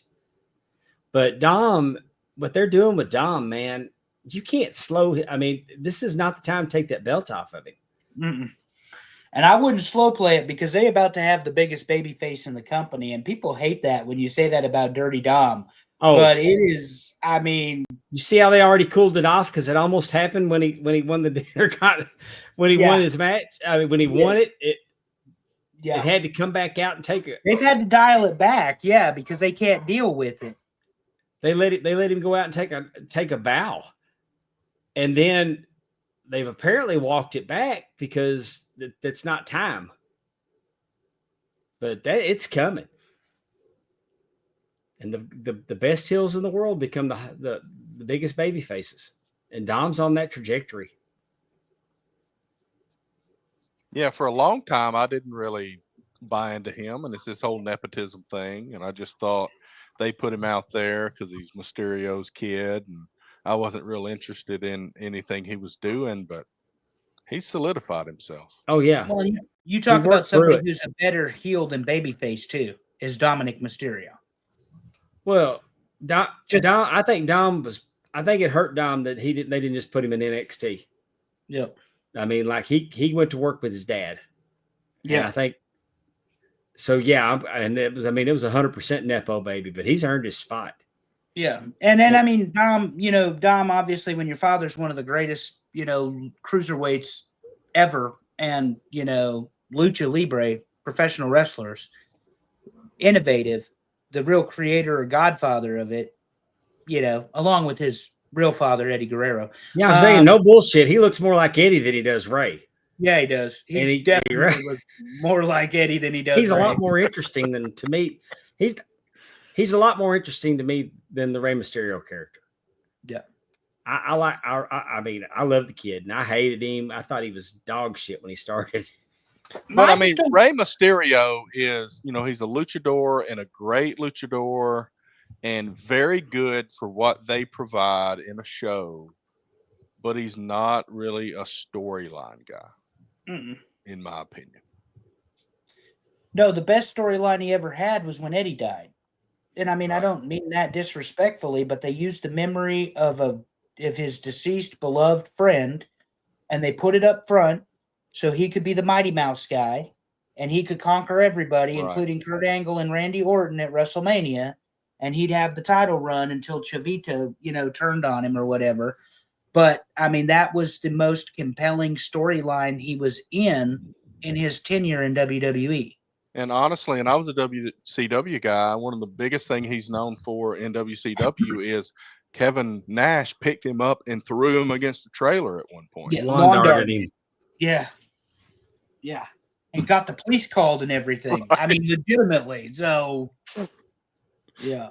Speaker 3: But Dom, what they're doing with Dom, man, you can't slow. I mean, this is not the time to take that belt off of him.
Speaker 2: Mm-mm. And I wouldn't slow play it because they're about to have the biggest baby face in the company. And people hate that when you say that about Dirty Dom. Oh, but it is, I mean,
Speaker 3: you see how they already cooled it off because it almost happened when he won the when he won his match. I mean, when he won it, it had to come back out and take it.
Speaker 2: They've had to dial it back, because they can't deal with it.
Speaker 3: They let him go out and take a bow, and then they've apparently walked it back because that's not time. But it's coming. And the best heels in the world become the biggest baby faces. And Dom's on that trajectory.
Speaker 1: Yeah, for a long time, I didn't really buy into him. And it's this whole nepotism thing. And I just thought they put him out there because he's Mysterio's kid. And I wasn't real interested in anything he was doing. But he solidified himself.
Speaker 3: Oh, yeah.
Speaker 2: Well, You talk about
Speaker 3: worked through
Speaker 2: somebody
Speaker 3: it.
Speaker 2: who's a better heel than babyface too, is Dominic Mysterio.
Speaker 3: Well, Dom, I think it hurt Dom that they didn't just put him in NXT.
Speaker 2: Yep.
Speaker 3: I mean, like he went to work with his dad.
Speaker 2: Yeah.
Speaker 3: And I think so. Yeah, and it was 100% Nepo baby, but he's earned his spot.
Speaker 2: Yeah, and then I mean Dom. Obviously, when your father's one of the greatest, cruiserweights ever, and lucha libre professional wrestlers, innovative, the real creator or godfather of it, along with his real father Eddie Guerrero.
Speaker 3: Yeah, I'm saying no bullshit. He looks more like Eddie than he does Ray.
Speaker 2: Yeah, he does. He definitely looks more like Eddie than he does.
Speaker 3: He's
Speaker 2: Ray.
Speaker 3: a lot more interesting to me. He's a lot more interesting to me than the Rey Mysterio character.
Speaker 2: Yeah.
Speaker 3: I love the kid and I hated him. I thought he was dog shit when he started.
Speaker 1: But I mean, Rey Mysterio is, he's a luchador and a great luchador and very good for what they provide in a show, but he's not really a storyline guy, in my opinion.
Speaker 2: No, the best storyline he ever had was when Eddie died. And I mean, right. I don't mean that disrespectfully, but they used the memory of his deceased beloved friend, and they put it up front so he could be the Mighty Mouse guy, and he could conquer everybody, right. including Kurt Angle and Randy Orton at WrestleMania, and he'd have the title run until Chavita, turned on him or whatever. But I mean, that was the most compelling storyline he was in his tenure in WWE.
Speaker 1: And honestly, I was a WCW guy. One of the biggest things he's known for in WCW is Kevin Nash picked him up and threw him against a trailer at one point.
Speaker 2: Yeah, lawn darted him. Yeah. Yeah. And got the police called and everything. Right. I mean, legitimately. So, yeah.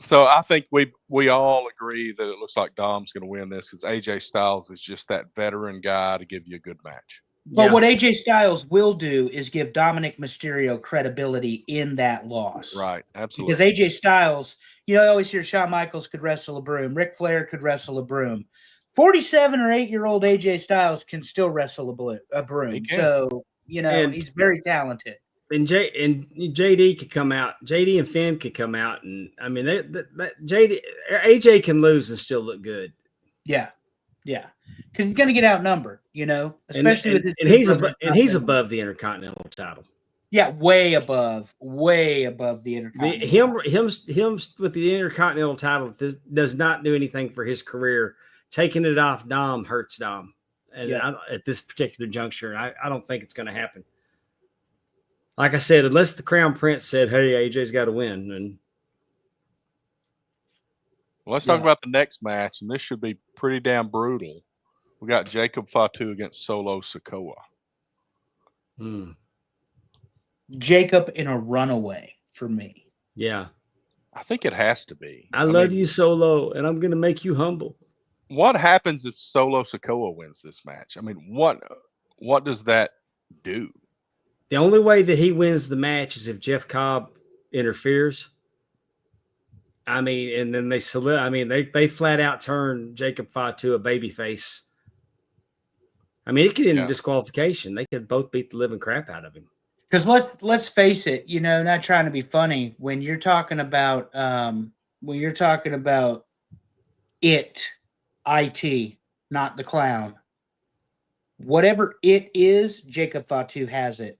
Speaker 1: So I think we all agree that it looks like Dom's going to win this because AJ Styles is just that veteran guy to give you a good match.
Speaker 2: But what AJ Styles will do is give Dominic Mysterio credibility in that loss.
Speaker 1: Right, absolutely.
Speaker 2: Because AJ Styles, I always hear Shawn Michaels could wrestle a broom. Ric Flair could wrestle a broom. 47 or 8-year-old AJ Styles can still wrestle a broom. So, he's very talented.
Speaker 3: And JD could come out. JD and Finn could come out. And, I mean, AJ can lose and still look good.
Speaker 2: Yeah. Yeah. Because he's going to get outnumbered, especially with his.
Speaker 3: And he's above the Intercontinental title.
Speaker 2: Yeah, way above the Intercontinental.
Speaker 3: Him with the Intercontinental title does not do anything for his career. Taking it off Dom hurts Dom, and at this particular juncture, I don't think it's going to happen. Like I said, unless the Crown Prince said, "Hey, AJ's got to win," and
Speaker 1: let's talk about the next match, and this should be pretty damn brutal. We got Jacob Fatu against Solo Sikoa.
Speaker 2: Jacob in a runaway for me.
Speaker 3: Yeah.
Speaker 1: I think it has to be.
Speaker 3: I love you, Solo, and I'm going to make you humble.
Speaker 1: What happens if Solo Sikoa wins this match? I mean, what does that do?
Speaker 3: The only way that he wins the match is if Jeff Cobb interferes. I mean, and then they flat out turn Jacob Fatu a babyface. I mean, it could end in disqualification. They could both beat the living crap out of him.
Speaker 2: Because let's face it, not trying to be funny, when you're talking about it, not the clown. Whatever it is, Jacob Fatu has it.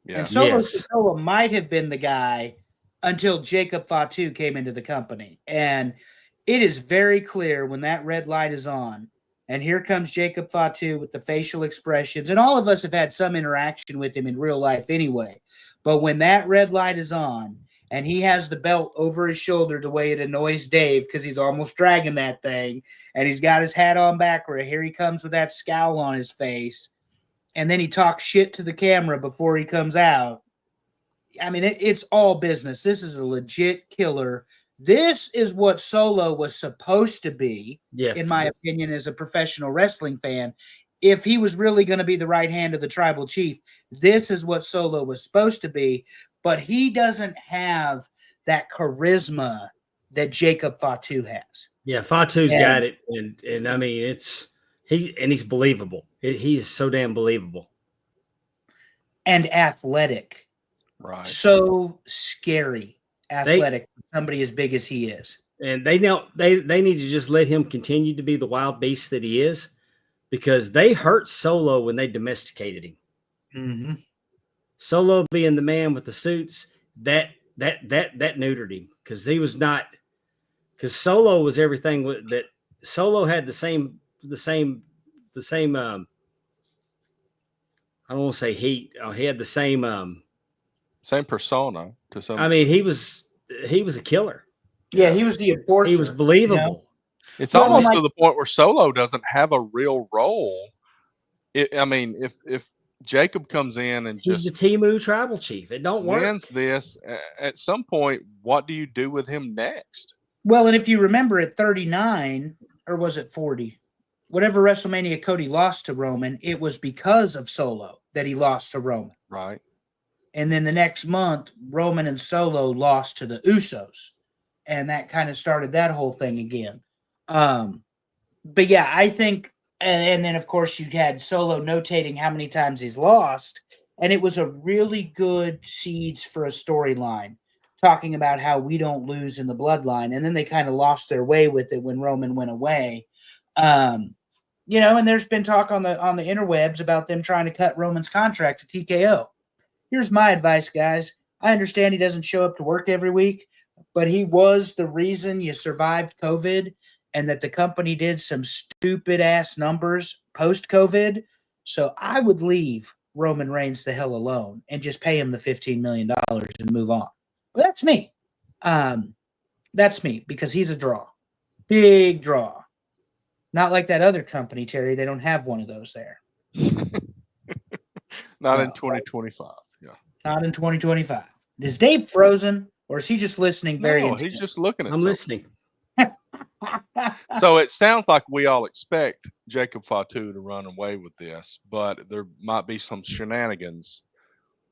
Speaker 2: Yeah. And Solo Sikoa might have been the guy until Jacob Fatu came into the company. And it is very clear when that red light is on, and here comes Jacob Fatu with the facial expressions. And all of us have had some interaction with him in real life anyway. But when that red light is on and he has the belt over his shoulder the way it annoys Dave because he's almost dragging that thing, and he's got his hat on backward, here he comes with that scowl on his face, and then he talks shit to the camera before he comes out. I mean, it's all business. This is a legit killer. This is what Solo was supposed to be, in my opinion, as a professional wrestling fan. If he was really going to be the right hand of the tribal chief, this is what Solo was supposed to be. But he doesn't have that charisma that Jacob Fatu has.
Speaker 3: Yeah, Fatu's got it, and I mean he's believable. He is so damn believable.
Speaker 2: and athletic.
Speaker 1: Right.
Speaker 2: So scary, athletic, somebody as big as he is.
Speaker 3: And they need to just let him continue to be the wild beast that he is, because they hurt Solo when they domesticated him.
Speaker 2: Mm-hmm.
Speaker 3: Solo being the man with the suits, that neutered him, because he was not. Because Solo was everything that Solo had the same. I don't want to say heat. He had the same.
Speaker 1: Same persona to some.
Speaker 3: I mean, he was a killer.
Speaker 2: Yeah, he was the enforcer.
Speaker 3: He was believable.
Speaker 2: You know?
Speaker 1: It's almost to the point where Solo doesn't have a real role. If Jacob comes in and
Speaker 3: he's
Speaker 1: just
Speaker 3: the Temu tribal chief, it don't work.
Speaker 1: wins this, at some point, what do you do with him next?
Speaker 2: Well, and if you remember at 39, or was it 40? Whatever WrestleMania Cody lost to Roman, it was because of Solo that he lost to Roman.
Speaker 1: Right.
Speaker 2: And then the next month, Roman and Solo lost to the Usos. And that kind of started that whole thing again. But yeah, I think, and then of course you had Solo notating how many times he's lost. And it was a really good seeds for a storyline, talking about how we don't lose in the bloodline. And then they kind of lost their way with it when Roman went away. And there's been talk on the interwebs about them trying to cut Roman's contract to TKO. Here's my advice, guys. I understand he doesn't show up to work every week, but he was the reason you survived COVID, and that the company did some stupid ass numbers post COVID. So I would leave Roman Reigns the hell alone and just pay him the $15 million and move on. But that's me. That's me, because he's a draw. Big draw. Not like that other company, Terry. They don't have one of those there.
Speaker 1: Not in 2025. Yeah.
Speaker 2: Not in 2025. Is Dave frozen, or is he just listening very intently?
Speaker 1: He's just looking at
Speaker 3: I'm listening.
Speaker 1: So it sounds like we all expect Jacob Fatu to run away with this, but there might be some shenanigans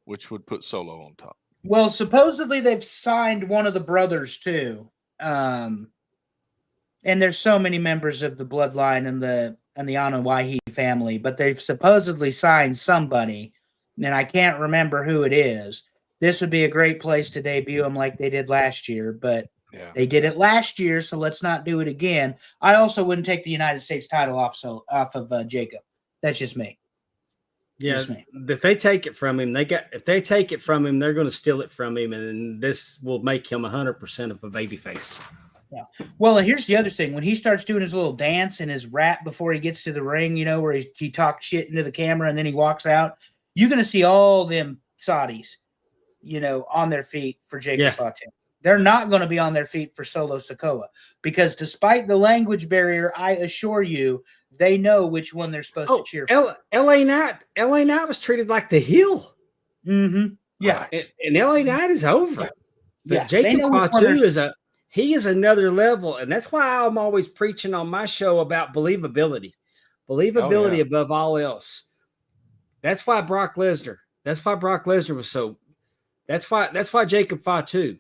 Speaker 1: which would put Solo on top.
Speaker 2: Well, supposedly they've signed one of the brothers too. And there's so many members of the bloodline and the Anoa'i family, but they've supposedly signed somebody, and I can't remember who it is. This would be a great place to debut him like they did last year, but they did it last year, so let's not do it again. I also wouldn't take the United States title off of Jacob. That's just me.
Speaker 3: Yeah, if they take it from him, they're going to steal it from him, and this will make him 100% of a babyface.
Speaker 2: Yeah. Well, here's the other thing. When he starts doing his little dance and his rap before he gets to the ring, where he talks shit into the camera and then he walks out, you're going to see all them Saudis, on their feet for Jacob Fatu. They're not going to be on their feet for Solo Sikoa, because despite the language barrier, I assure you, they know which one they're supposed to cheer for.
Speaker 3: LA Knight was treated like the heel.
Speaker 2: Mm-hmm. Yeah.
Speaker 3: And LA Knight is over. But Jacob Fatu is another level. And that's why I'm always preaching on my show about believability. Believability above all else. That's why Brock Lesnar was so. That's why Jacob Fatu.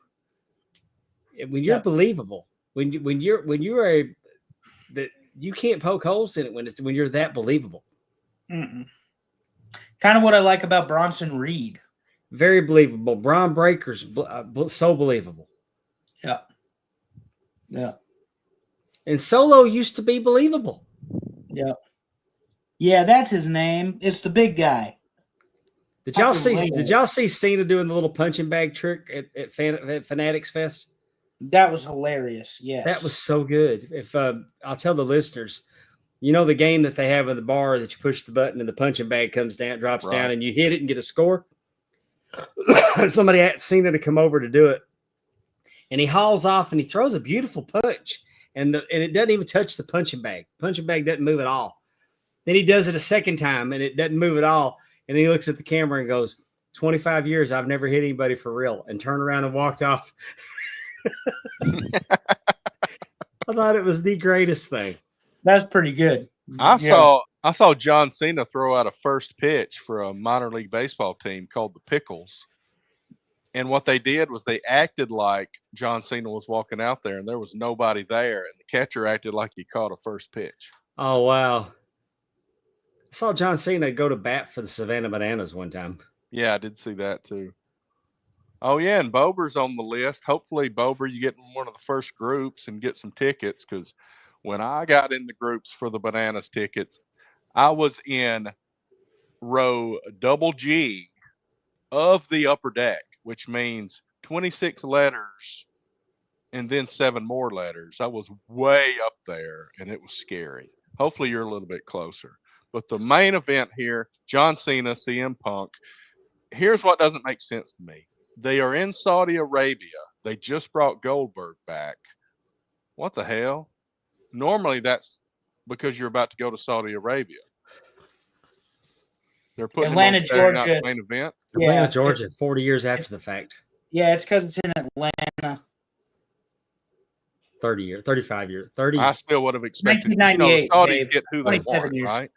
Speaker 3: When you're believable, when you're that you can't poke holes in it when you're that believable.
Speaker 2: Mm-mm. Kind of what I like about Bronson Reed.
Speaker 3: Very believable. Braun Breaker's so believable.
Speaker 2: Yeah. Yeah.
Speaker 3: And Solo used to be believable.
Speaker 2: Yeah. Yeah, that's his name. It's the big guy.
Speaker 3: Did y'all see Cena doing the little punching bag trick at Fanatics Fest?
Speaker 2: That was hilarious. Yes.
Speaker 3: That was so good. If I'll tell the listeners, the game that they have in the bar that you push the button and the punching bag comes down, drops down, and you hit it and get a score. Somebody had Cena to come over to do it. And he hauls off and he throws a beautiful punch. And it doesn't even touch the punching bag. Punching bag doesn't move at all. Then he does it a second time and it doesn't move at all. And then he looks at the camera and goes, 25 years, I've never hit anybody for real. And turned around and walked off. I thought it was the greatest thing.
Speaker 2: That's pretty good.
Speaker 1: I saw John Cena throw out a first pitch for a minor league baseball team called the Pickles. And what they did was they acted like John Cena was walking out there and there was nobody there. And the catcher acted like he caught a first pitch.
Speaker 3: Oh, wow. I saw John Cena go to bat for the Savannah Bananas one time.
Speaker 1: Yeah, I did see that too. Oh yeah, and Bober's on the list. Hopefully, Bober, you get in one of the first groups and get some tickets. Because when I got in the groups for the Bananas tickets, I was in row double G of the upper deck, which means 26 letters and then 7 more letters. I was way up there, and it was scary. Hopefully, you're a little bit closer. But the main event here, John Cena, CM Punk. Here's what doesn't make sense to me. They are in Saudi Arabia. They just brought Goldberg back. What the hell? Normally, that's because you're about to go to Saudi Arabia. They're putting
Speaker 2: Atlanta,
Speaker 1: him on Saturday
Speaker 2: Georgia.
Speaker 1: night's main event.
Speaker 3: Atlanta, Georgia, 40 years after the fact.
Speaker 2: Yeah, it's because it's in Atlanta.
Speaker 3: 30 years, 35 years, 30.
Speaker 1: I still would have expected. The
Speaker 2: 1998,
Speaker 1: Saudis
Speaker 2: Dave.
Speaker 1: get who they
Speaker 2: 27
Speaker 1: want,
Speaker 2: years.
Speaker 1: right?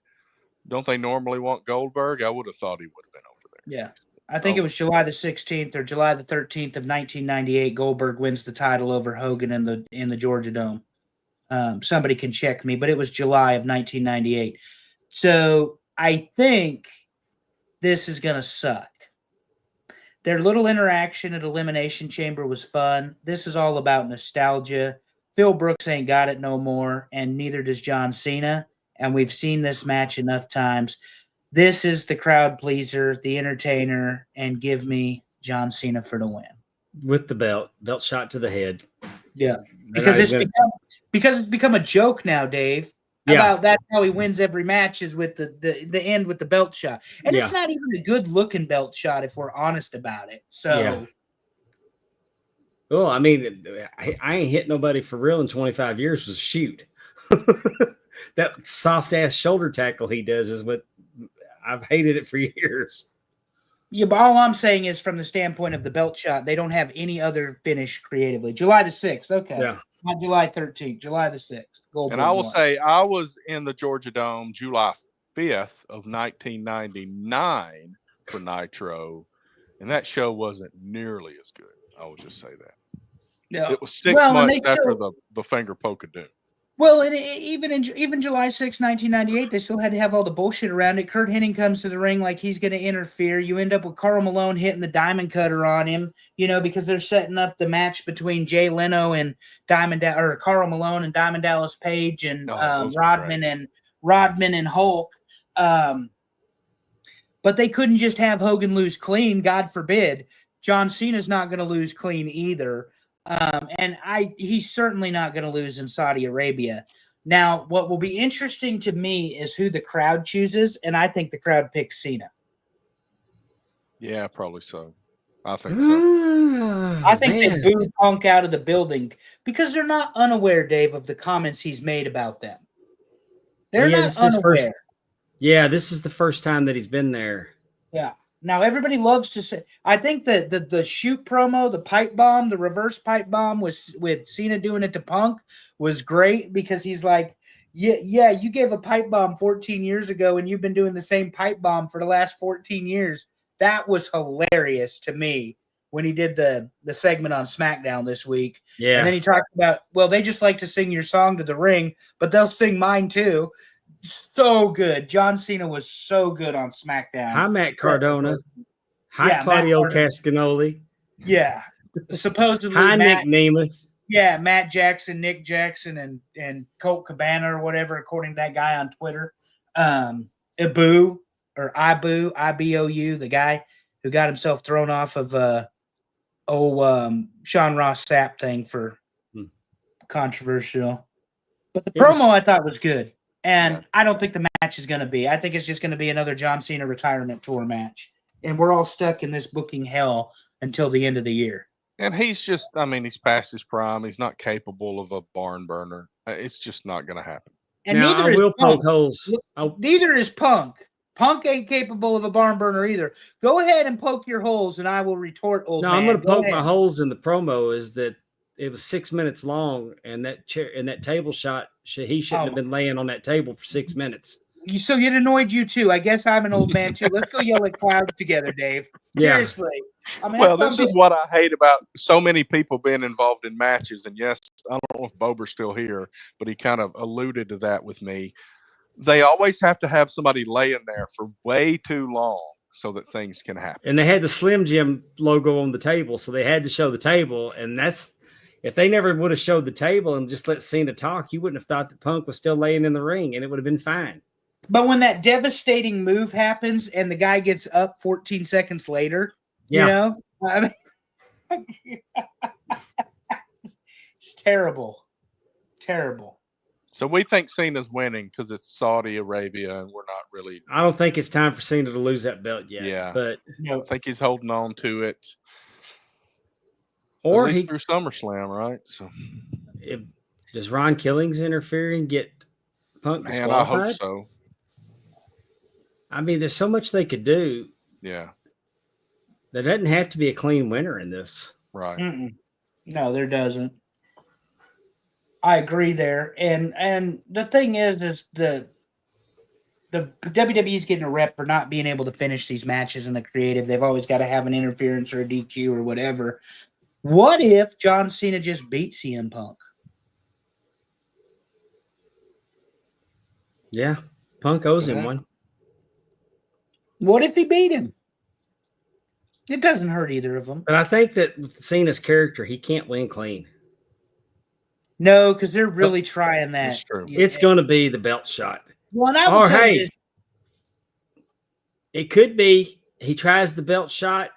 Speaker 1: Don't they normally want Goldberg? I would have thought he would have been over there.
Speaker 2: Yeah. I think it was July the 16th or July the 13th of 1998. Goldberg wins the title over Hogan in the Georgia Dome. Somebody can check me, but it was July of 1998. So I think this is going to suck. Their little interaction at Elimination Chamber was fun. This is all about nostalgia. Phil Brooks ain't got it no more, and neither does John Cena. And we've seen this match enough times. This is the crowd pleaser, the entertainer, and give me John Cena for the win.
Speaker 3: With the belt shot to the head.
Speaker 2: Yeah, because it's become a joke now, Dave. About that's how he wins every match is with the end with the belt shot, and it's not even a good looking belt shot if we're honest about it. So,
Speaker 3: well, I mean, I ain't hit nobody for real in 25 years. Was shoot. That soft ass shoulder tackle he does is what I've hated it for years.
Speaker 2: Yeah, but all I'm saying is from the standpoint of the belt shot, they don't have any other finish creatively. July the 6th, okay. Yeah. Not July 13th, July the 6th. Goldberg
Speaker 1: and I will say I was in the Georgia Dome July 5th of 1999 for Nitro, and that show wasn't nearly as good. I will just say that. Yeah. It was 6 months after the finger poke of doom.
Speaker 2: Well, and even July 6, 1998, they still had to have all the bullshit around it. Kurt Hennig comes to the ring like he's going to interfere. You end up with Karl Malone hitting the diamond cutter on him, because they're setting up the match between Jay Leno and Karl Malone and Diamond Dallas Page and Rodman and Hulk. But they couldn't just have Hogan lose clean. God forbid. John Cena's not going to lose clean either. And he's certainly not going to lose in Saudi Arabia. Now, what will be interesting to me is who the crowd chooses, and I think the crowd picks Cena.
Speaker 1: Yeah, probably so. I think so.
Speaker 2: I think they boo Punk out of the building because they're not unaware, Dave, of the comments he's made about them. They're not unaware.
Speaker 3: This is the first time that he's been there.
Speaker 2: Yeah. Now, everybody loves to say, I think that the shoot promo, the pipe bomb, the reverse pipe bomb with Cena doing it to Punk was great because he's like, yeah, you gave a pipe bomb 14 years ago and you've been doing the same pipe bomb for the last 14 years. That was hilarious to me when he did the segment on SmackDown this week. Yeah. And then he talked about, well, they just like to sing your song to the ring, but they'll sing mine too. So good. John Cena was so good on SmackDown.
Speaker 3: Hi, Matt Cardona. Hi, Claudio Cascanoli.
Speaker 2: Yeah. Supposedly
Speaker 3: Hi, Nick Nemeth.
Speaker 2: Yeah, Matt Jackson, Nick Jackson, and Colt Cabana or whatever, according to that guy on Twitter. Ibu, the guy who got himself thrown off of Sean Ross Sapp thing for controversial. But the promo I thought was good. And I don't think the match is going to be. I think it's just going to be another John Cena retirement tour match. And we're all stuck in this booking hell until the end of the year.
Speaker 1: And he's just, he's past his prime. He's not capable of a barn burner. It's just not going to happen.
Speaker 2: And neither is Punk. Neither is Punk. Punk ain't capable of a barn burner either. Go ahead and poke your holes, and I will retort, old man.
Speaker 3: No, I'm going to poke my holes in the promo is that it was 6 minutes long, and that chair and that table shot, he shouldn't have been laying on that table for 6 minutes.
Speaker 2: So it annoyed you too. I guess I'm an old man too. Let's go yell at clouds together, Dave. Seriously.
Speaker 1: This is what I hate about so many people being involved in matches. And yes, I don't know if Bober's still here, but he kind of alluded to that with me. They always have to have somebody laying there for way too long. so that things can happen.
Speaker 3: And they had the Slim Jim logo on the table, so they had to show the table. And that's, if they never would have showed the table and just let Cena talk, you wouldn't have thought that Punk was still laying in the ring, and it would have been fine.
Speaker 2: But when that devastating move happens and the guy gets up 14 seconds later, you know, I mean, it's terrible. Terrible.
Speaker 1: So we think Cena's winning because it's Saudi Arabia, and we're not really.
Speaker 3: I don't think it's time for Cena to lose that belt yet.
Speaker 1: Yeah,
Speaker 3: but
Speaker 1: I think he's holding on to it.
Speaker 3: Or
Speaker 1: at least
Speaker 3: he
Speaker 1: through SummerSlam, right? So,
Speaker 3: does Ron Killings interfere and get Punk disqualified?
Speaker 1: I hope so.
Speaker 3: I mean, there's so much they could do.
Speaker 1: Yeah,
Speaker 3: there doesn't have to be a clean winner in this,
Speaker 1: right?
Speaker 2: No, there doesn't. I agree there, and the thing is the WWE's getting a rep for not being able to finish these matches in the creative. They've always got to have an interference or a DQ or whatever. What if John Cena just beat CM Punk?
Speaker 3: Yeah, Punk owes him one.
Speaker 2: What if he beat him? It doesn't hurt either of them.
Speaker 3: But I think that with Cena's character, he can't win clean.
Speaker 2: No, because they're really trying that.
Speaker 1: That's true.
Speaker 3: It's going to be the belt shot.
Speaker 2: Well, and I will tell you this.
Speaker 3: It could be he tries the belt shot.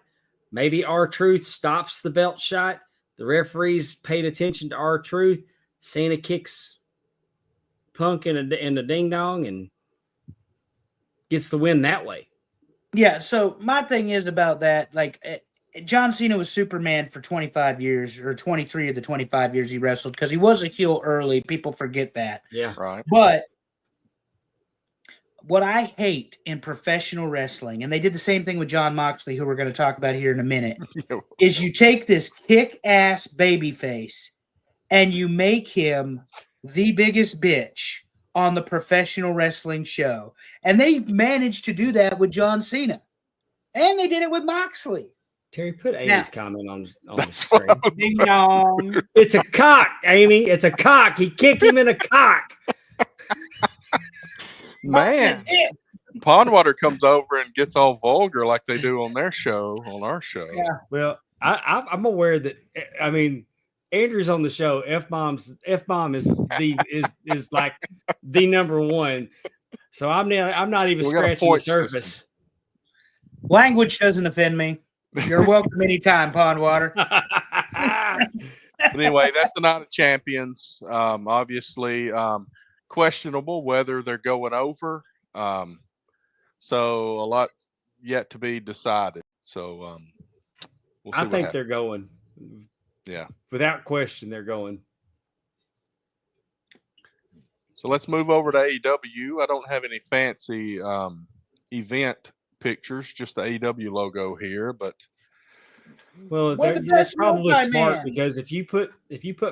Speaker 3: Maybe R-Truth stops the belt shot. The referees paid attention to R-Truth. Cena kicks Punk in the ding dong and gets the win that way.
Speaker 2: Yeah, so my thing is about that, like, John Cena was Superman for 25 years, or 23 of the 25 years he wrestled, because he was a heel early. People forget that.
Speaker 3: Yeah,
Speaker 1: right.
Speaker 2: But what I hate in professional wrestling, and they did the same thing with Jon Moxley, who we're going to talk about here in a minute, is you take this kick-ass babyface and you make him the biggest bitch on the professional wrestling show. And they've managed to do that with John Cena. And they did it with Moxley.
Speaker 3: Terry, put Amy's comment on the screen.
Speaker 2: Ding dong.
Speaker 3: It's a cock, Amy. It's a cock. He kicked him in a cock.
Speaker 1: Man, Pondwater comes over and gets all vulgar like they do on their show, on our show.
Speaker 2: Yeah.
Speaker 3: Well, I'm aware that, I mean, Andrew's on the show. F-bomb is like the number one. So I'm not even scratching the surface.
Speaker 1: System.
Speaker 2: Language doesn't offend me. You're welcome anytime, Pondwater.
Speaker 1: But anyway, that's the Night of Champions. Obviously, questionable whether they're going over. So a lot yet to be decided. So we'll see
Speaker 3: I think they're going.
Speaker 1: Yeah.
Speaker 3: Without question, they're going.
Speaker 1: So let's move over to AEW. I don't have any fancy event pictures, just the AEW logo here, but
Speaker 3: that's probably smart because if you put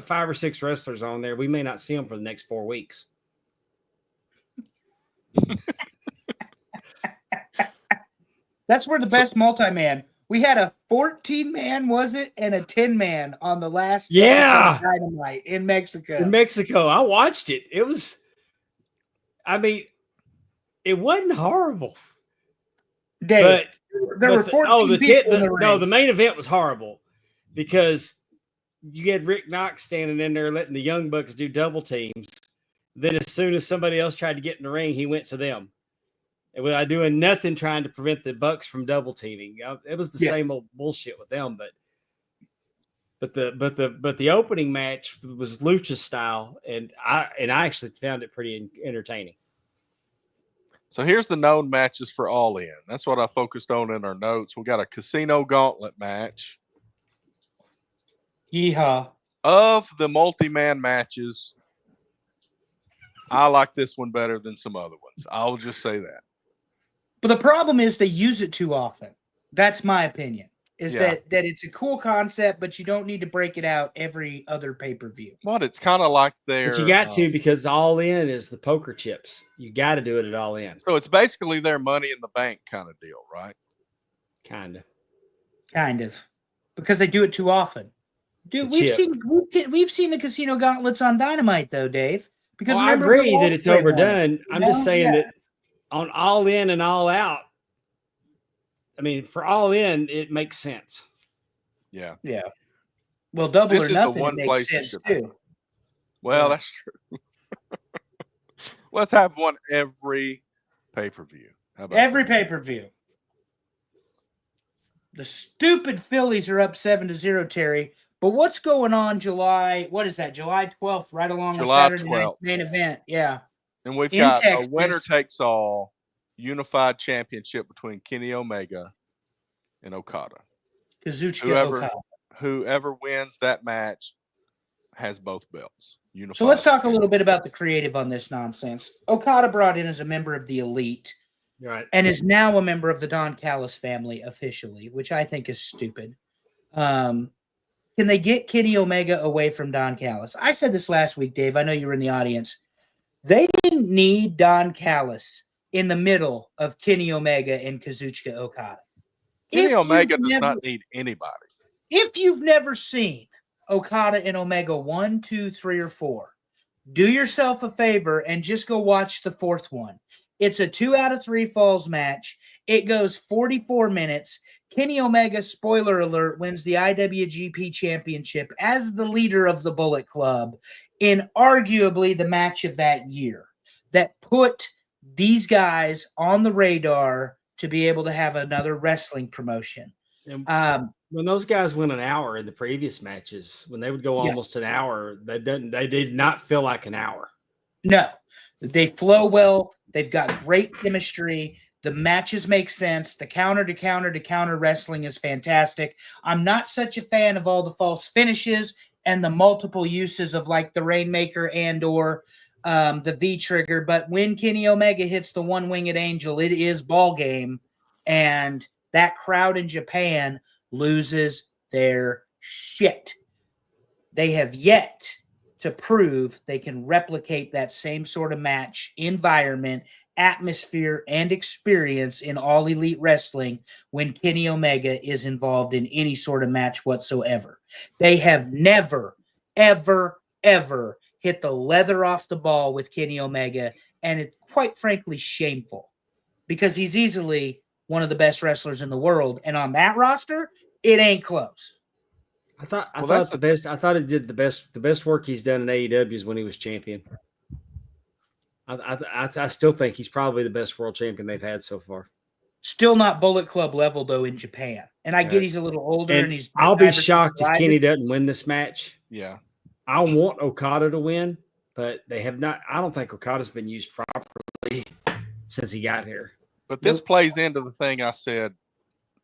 Speaker 3: 5 or 6 wrestlers on there, we may not see them for the next 4 weeks.
Speaker 2: That's where the best multi-man. We had a 14-man, was it, and a 10-man on the last Dynamite in Mexico.
Speaker 3: In Mexico, I watched it. It was, I mean, it wasn't horrible.
Speaker 2: Dave, there were 14 people in the ring.
Speaker 3: No, the main event was horrible because you had Rick Knox standing in there letting the Young Bucks do double teams. Then as soon as somebody else tried to get in the ring, he went to them. Without doing nothing trying to prevent the Bucks from double teaming. It was the same old bullshit with them, but the opening match was lucha style, and I actually found it pretty entertaining.
Speaker 1: So here's the known matches for All In. That's what I focused on in our notes. We got a Casino Gauntlet match.
Speaker 2: Yeehaw.
Speaker 1: Of the multi-man matches, I like this one better than some other ones. I'll just say that.
Speaker 2: But the problem is they use it too often. That's my opinion. That it's a cool concept, but you don't need to break it out every other pay-per-view.
Speaker 1: But it's kind of like their...
Speaker 3: But you got to, because All In is the poker chips. You got to do it at All In.
Speaker 1: So it's basically their Money in the Bank kind of deal, right?
Speaker 3: Kind
Speaker 2: of. Because they do it too often. Dude, we've seen the Casino Gauntlets on Dynamite, though, Dave. Because
Speaker 3: I agree that it's overdone. I'm just saying that on All In and All Out, I mean, for All In, it makes sense.
Speaker 1: Yeah.
Speaker 2: Yeah. Well, Double
Speaker 1: This
Speaker 2: or
Speaker 1: is the
Speaker 2: Nothing, it
Speaker 1: one
Speaker 2: makes
Speaker 1: place it
Speaker 2: sense
Speaker 1: should
Speaker 2: too.
Speaker 1: Well,
Speaker 3: Yeah.
Speaker 1: that's true. Let's have one every pay-per-view. How about
Speaker 2: Every
Speaker 1: that?
Speaker 2: pay-per-view. The stupid Phillies are up 7-0, Terry. But what's going on July 12th, right along with
Speaker 1: July
Speaker 2: Saturday Night
Speaker 1: 12th.
Speaker 2: main event. Yeah.
Speaker 1: And we've
Speaker 2: In
Speaker 1: got a
Speaker 2: Texas.
Speaker 1: winner-takes-all unified championship between Kenny Omega and Okada.
Speaker 2: Kazuchika Okada.
Speaker 1: Whoever wins that match has both belts. Unified.
Speaker 2: So let's talk a little bit about the creative on this nonsense. Okada brought in as a member of the Elite.
Speaker 3: Right.
Speaker 2: And is now a member of the Don Callis family officially, which I think is stupid. Can they get Kenny Omega away from Don Callis? I said this last week, Dave. I know you were in the audience. They didn't need Don Callis in the middle of Kenny Omega and Kazuchika Okada.
Speaker 1: Kenny Omega does not need anybody.
Speaker 2: If you've never seen Okada and Omega 1, 2, 3, or 4, do yourself a favor and just go watch the fourth one. It's a 2 out of 3 falls match. It goes 44 minutes. Kenny Omega, spoiler alert, wins the IWGP Championship as the leader of the Bullet Club in arguably the match of that year that put these guys on the radar to be able to have another wrestling promotion.
Speaker 3: When those guys went an hour in the previous matches, when they would go almost an hour, they did not feel like an hour.
Speaker 2: No, they flow well. They've got great chemistry. The matches make sense. The counter to counter to counter wrestling is fantastic. I'm not such a fan of all the false finishes and the multiple uses of like the Rainmaker and or the V trigger. But when Kenny Omega hits the one-winged angel, it is ball game. And that crowd in Japan loses their shit. They have yet to prove they can replicate that same sort of match, environment, atmosphere, and experience in All Elite Wrestling when Kenny Omega is involved in any sort of match whatsoever. They have never, ever, ever hit the leather off the ball with Kenny Omega, and it's quite frankly shameful because he's easily one of the best wrestlers in the world, and on that roster, it ain't close.
Speaker 3: I thought he did the best work he's done in AEW is when he was champion. I still think he's probably the best world champion they've had so far.
Speaker 2: Still not Bullet Club level though in Japan. And I get he's a little older and he's.
Speaker 3: I'll be shocked if Kenny doesn't win this match.
Speaker 1: Yeah,
Speaker 3: I want Okada to win, but they have not. I don't think Okada's been used properly since he got here.
Speaker 1: But this plays into the thing I said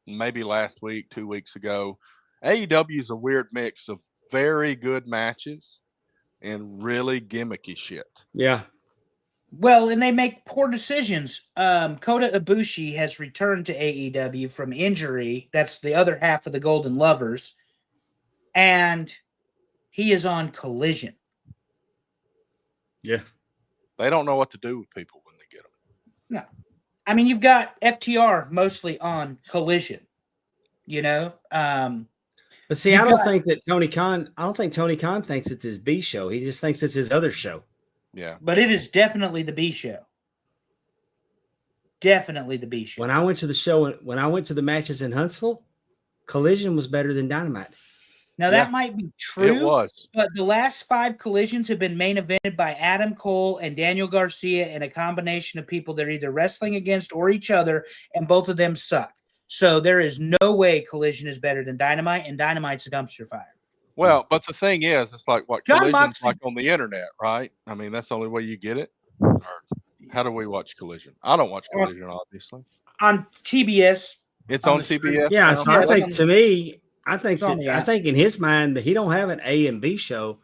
Speaker 1: maybe last week, 2 weeks ago. AEW is a weird mix of very good matches and really gimmicky shit.
Speaker 3: Yeah.
Speaker 2: Well, and they make poor decisions. Kota Ibushi has returned to AEW from injury. That's the other half of the Golden Lovers. And he is on Collision.
Speaker 3: Yeah.
Speaker 1: They don't know what to do with people when they get them.
Speaker 2: No. I mean, you've got FTR mostly on Collision, you know?
Speaker 3: But see, I don't think Tony Khan thinks it's his B show. He just thinks it's his other show.
Speaker 1: Yeah.
Speaker 2: But it is definitely the B show. Definitely the B show.
Speaker 3: When I went to the matches in Huntsville, Collision was better than Dynamite.
Speaker 2: Now that might be true.
Speaker 1: It was.
Speaker 2: But the last 5 collisions have been main evented by Adam Cole and Daniel Garcia and a combination of people they're either wrestling against or each other, and both of them suck. So there is no way Collision is better than Dynamite, and Dynamite's a dumpster fire.
Speaker 1: Well, but the thing is, it's like what
Speaker 2: John
Speaker 1: Collision's
Speaker 2: Moxley,
Speaker 1: like on the internet, right? I mean, that's the only way you get it. Or how do we watch Collision? I don't watch Collision, obviously.
Speaker 2: On TBS.
Speaker 1: It's on TBS.
Speaker 3: Yeah, so I think I think in his mind that he don't have an A and B show.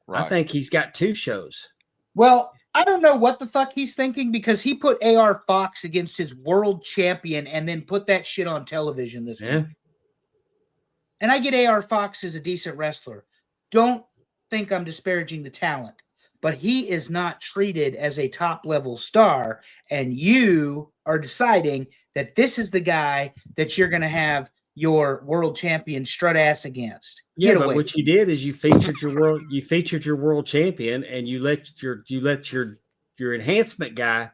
Speaker 3: Right. I think he's got 2 shows.
Speaker 2: Well, I don't know what the fuck he's thinking because he put AR Fox against his world champion and then put that shit on television this week. And I get AR Fox is a decent wrestler. Don't think I'm disparaging the talent, but he is not treated as a top-level star, and you are deciding that this is the guy that you're going to have your world champion strut ass against.
Speaker 3: Yeah, but what you did is you featured your world champion, and you let your enhancement guy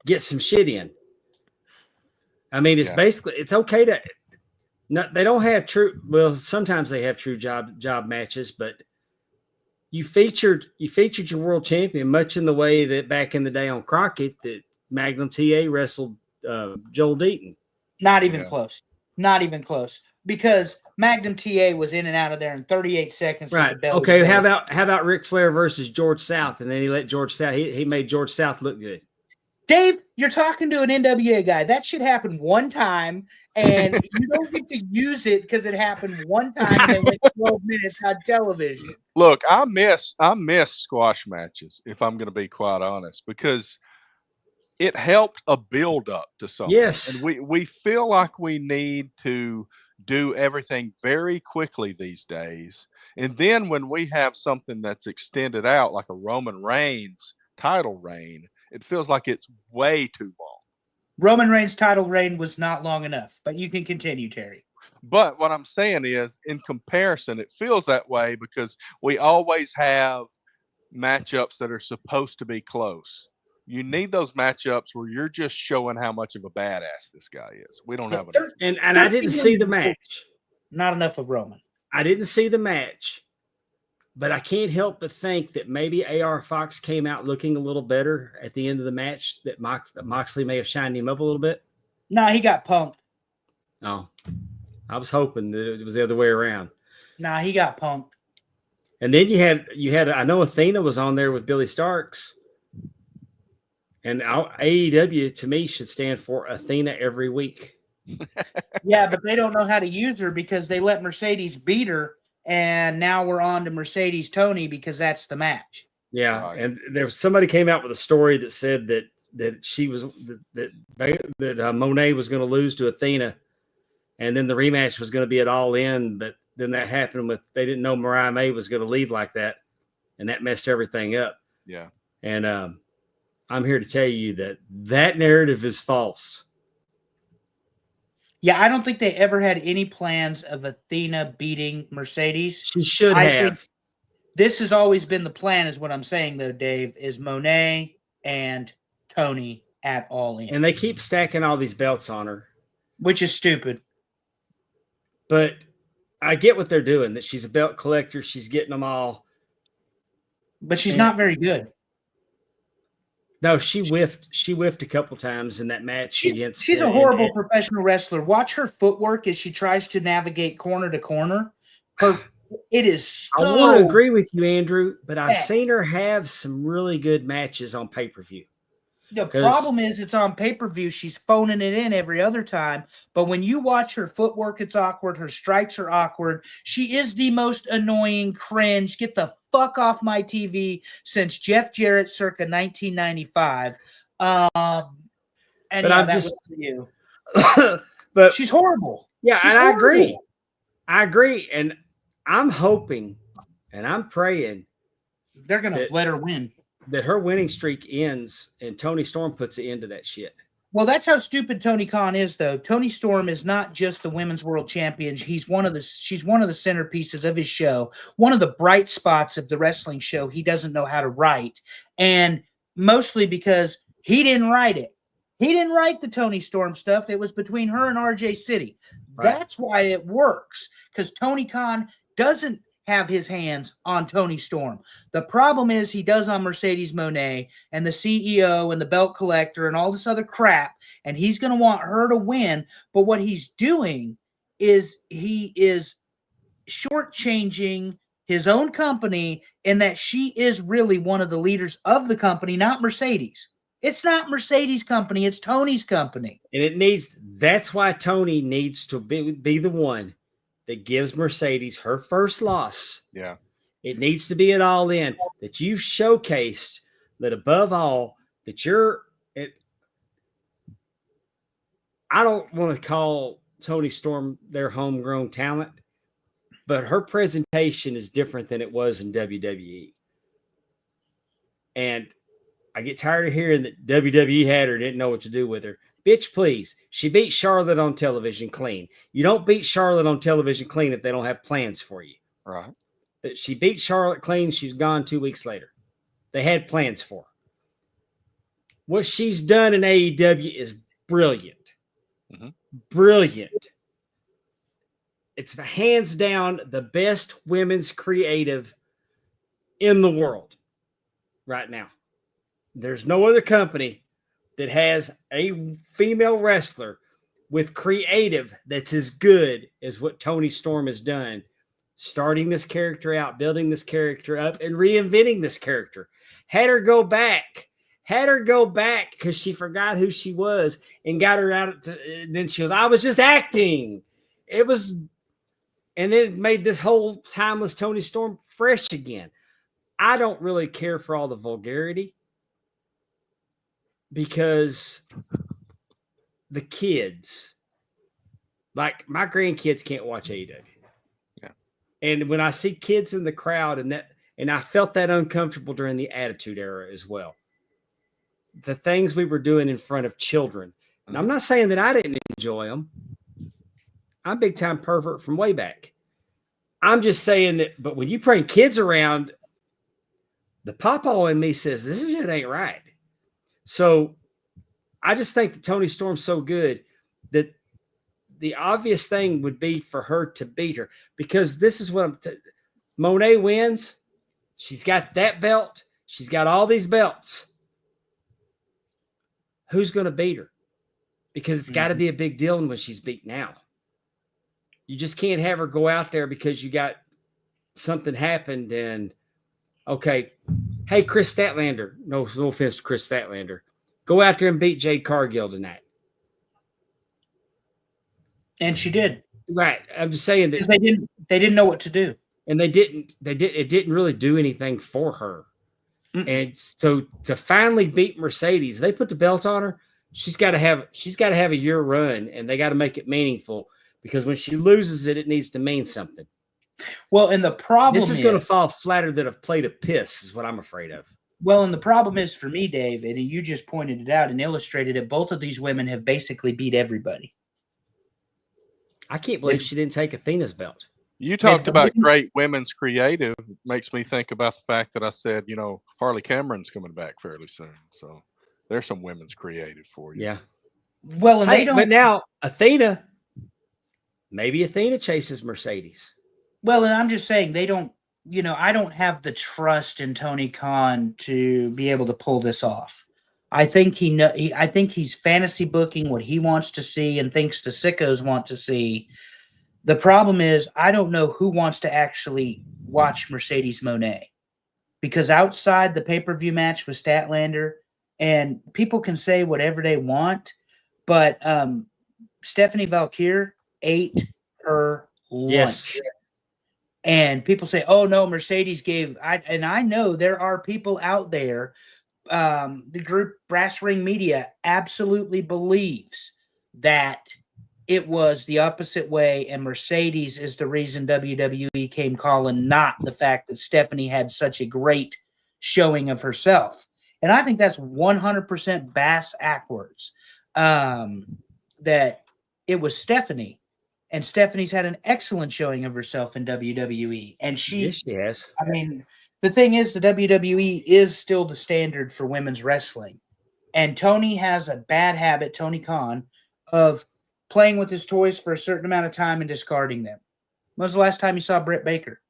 Speaker 3: get some shit in. I mean, it's basically it's okay to. They don't have true. Well, sometimes they have true job matches, but you featured your world champion much in the way that back in the day on Crockett that Magnum TA wrestled Joel Deaton.
Speaker 2: Not even close. Not even close. Because Magnum TA was in and out of there in 38 seconds.
Speaker 3: Right. Okay. How about Ric Flair versus George South, and then he let George South. He made George South look good.
Speaker 2: Dave, you're talking to an NWA guy. That should happen one time, and you don't get to use it because it happened one time and they went 12 minutes on television.
Speaker 1: Look, I miss squash matches, if I'm going to be quite honest, because it helped a build up to something.
Speaker 3: Yes.
Speaker 1: And we feel like we need to do everything very quickly these days. And then when we have something that's extended out, like a Roman Reigns title reign, it feels like it's way too long.
Speaker 2: Roman Reigns' title reign was not long enough, but you can continue, Terry.
Speaker 1: But what I'm saying is, in comparison, it feels that way because we always have matchups that are supposed to be close. You need those matchups where you're just showing how much of a badass this guy is. We don't have enough.
Speaker 3: And I didn't see the match.
Speaker 2: Not enough of Roman.
Speaker 3: I didn't see the match. But I can't help but think that maybe AR Fox came out looking a little better at the end of the match, that Moxley may have shined him up a little bit.
Speaker 2: No, he got punked.
Speaker 3: Oh, I was hoping that it was the other way around.
Speaker 2: Nah, he got punked.
Speaker 3: And then you had I know Athena was on there with Billy Starks. And AEW, to me, should stand for Athena every week.
Speaker 2: Yeah, but they don't know how to use her because they let Mercedes beat her. And now we're on to Mercedes Tony because that's the match.
Speaker 3: Yeah, right. And there was somebody came out with a story that said that she was that Monet was going to lose to Athena, and then the rematch was going to be at All In. But then that happened they didn't know Mariah May was going to leave like that, and that messed everything up.
Speaker 1: Yeah,
Speaker 3: and I'm here to tell you that narrative is false.
Speaker 2: Yeah, I don't think they ever had any plans of Athena beating Mercedes.
Speaker 3: She should have.
Speaker 2: This has always been the plan, is what I'm saying, though, Dave, is Monet and Tony at All In.
Speaker 3: And they keep stacking all these belts on her.
Speaker 2: Which is stupid.
Speaker 3: But I get what they're doing, that she's a belt collector. She's getting them all.
Speaker 2: But she's not very good.
Speaker 3: No, she whiffed a couple times in that match.
Speaker 2: She's a horrible professional wrestler. Watch her footwork as she tries to navigate corner to corner. It is so
Speaker 3: I want to agree with you, Andrew, but I've seen her have some really good matches on pay-per-view.
Speaker 2: The problem is it's on pay-per-view. She's phoning it in every other time. But when you watch her footwork, it's awkward. Her strikes are awkward. She is the most annoying cringe. Get the fuck off my TV since Jeff Jarrett circa 1995. And
Speaker 3: but I'm just
Speaker 2: you.
Speaker 3: But
Speaker 2: she's horrible.
Speaker 3: Yeah,
Speaker 2: she's
Speaker 3: and
Speaker 2: horrible.
Speaker 3: I agree. And I'm hoping and I'm praying
Speaker 2: they're gonna let her win.
Speaker 3: That her winning streak ends and Toni Storm puts an end to that shit.
Speaker 2: Well, that's how stupid Tony Khan is, though. Toni Storm is not just the women's world champion. She's one of the centerpieces of his show, one of the bright spots of the wrestling show. He doesn't know how to write, and mostly because he didn't write it. He didn't write the Toni Storm stuff. It was between her and RJ City. Right. That's why it works, because Tony Khan doesn't have his hands on Toni Storm. The problem is he does on Mercedes Moné and the CEO and the belt collector and all this other crap, and he's going to want her to win. But what he's doing is he is shortchanging his own company in that she is really one of the leaders of the company, not Mercedes. It's not Mercedes' company. It's Tony's company.
Speaker 3: And that's why Tony needs to be the one that gives Mercedes her first loss.
Speaker 1: Yeah.
Speaker 3: It needs to be at All In, that you've showcased that above all, that I don't want to call Toni Storm their homegrown talent, but her presentation is different than it was in WWE. And I get tired of hearing that WWE had her and didn't know what to do with her. Bitch, please. She beat Charlotte on television clean. You don't beat Charlotte on television clean if they don't have plans for you.
Speaker 1: Right.
Speaker 3: But she beat Charlotte clean. She's gone 2 weeks later. They had plans for her. What she's done in AEW is brilliant.
Speaker 1: Mhm.
Speaker 3: Brilliant. It's hands down the best women's creative in the world right now. There's no other company that has a female wrestler with creative that's as good as what Toni Storm has done, starting this character out, building this character up, and reinventing this character. Had her go back because she forgot who she was and got her out. And then she was, I was just acting. It was, and then it made this whole timeless Toni Storm fresh again. I don't really care for all the vulgarity because the kids, like my grandkids, can't watch AEW.
Speaker 1: Yeah.
Speaker 3: And when I see kids in the crowd, and I felt that uncomfortable during the Attitude Era as well. The things we were doing in front of children. And I'm not saying that I didn't enjoy them. I'm a big time pervert from way back. I'm just saying that, but when you bring kids around, the papa in me says, this shit ain't right. So I just think that Toni Storm's so good that the obvious thing would be for her to beat her, because this is what Monet wins. She's got that belt. She's got all these belts. Who's going to beat her? Because it's got to be a big deal when she's beaten out. You just can't have her go out there because you got something happened and, okay, hey, Chris Statlander, no offense to Chris Statlander, go out there and beat Jade Cargill tonight.
Speaker 2: And she did.
Speaker 3: Right. I'm just saying that
Speaker 2: they didn't know what to do.
Speaker 3: And it didn't really do anything for her. And so to finally beat Mercedes, they put the belt on her. She's got to have a year run, and they got to make it meaningful, because when she loses it, it needs to mean something.
Speaker 2: Well, and the problem
Speaker 3: is going to fall flatter than a plate of piss is what I'm afraid of.
Speaker 2: Well, and the problem is for me, Dave, and you just pointed it out and illustrated it, both of these women have basically beat everybody.
Speaker 3: I can't believe she didn't take Athena's belt.
Speaker 1: You talked about great women's creative. It makes me think about the fact that I said, Harley Cameron's coming back fairly soon. So there's some women's creative for you.
Speaker 3: Yeah.
Speaker 2: Well, and
Speaker 3: but now Athena, maybe Athena chases Mercedes.
Speaker 2: Well, and I'm just saying they don't, I don't have the trust in Tony Khan to be able to pull this off. I think I think he's fantasy booking what he wants to see and thinks the sickos want to see. The problem is, I don't know who wants to actually watch Mercedes Moné, because outside the pay-per-view match with Statlander, and people can say whatever they want, but Stephanie Valkyrie ate her lunch.
Speaker 3: Yes.
Speaker 2: And people say, oh, no, Mercedes gave – and I know there are people out there, the group Brass Ring Media absolutely believes that – it was the opposite way, and Mercedes is the reason WWE came calling, not the fact that Stephanie had such a great showing of herself. And I think that's 100% bass backwards, that it was Stephanie, and Stephanie's had an excellent showing of herself in WWE. And
Speaker 3: yes, she has.
Speaker 2: I mean, the thing is, the WWE is still the standard for women's wrestling. And Tony has a bad habit, Tony Khan, of playing with his toys for a certain amount of time and discarding them. When was the last time you saw Britt Baker?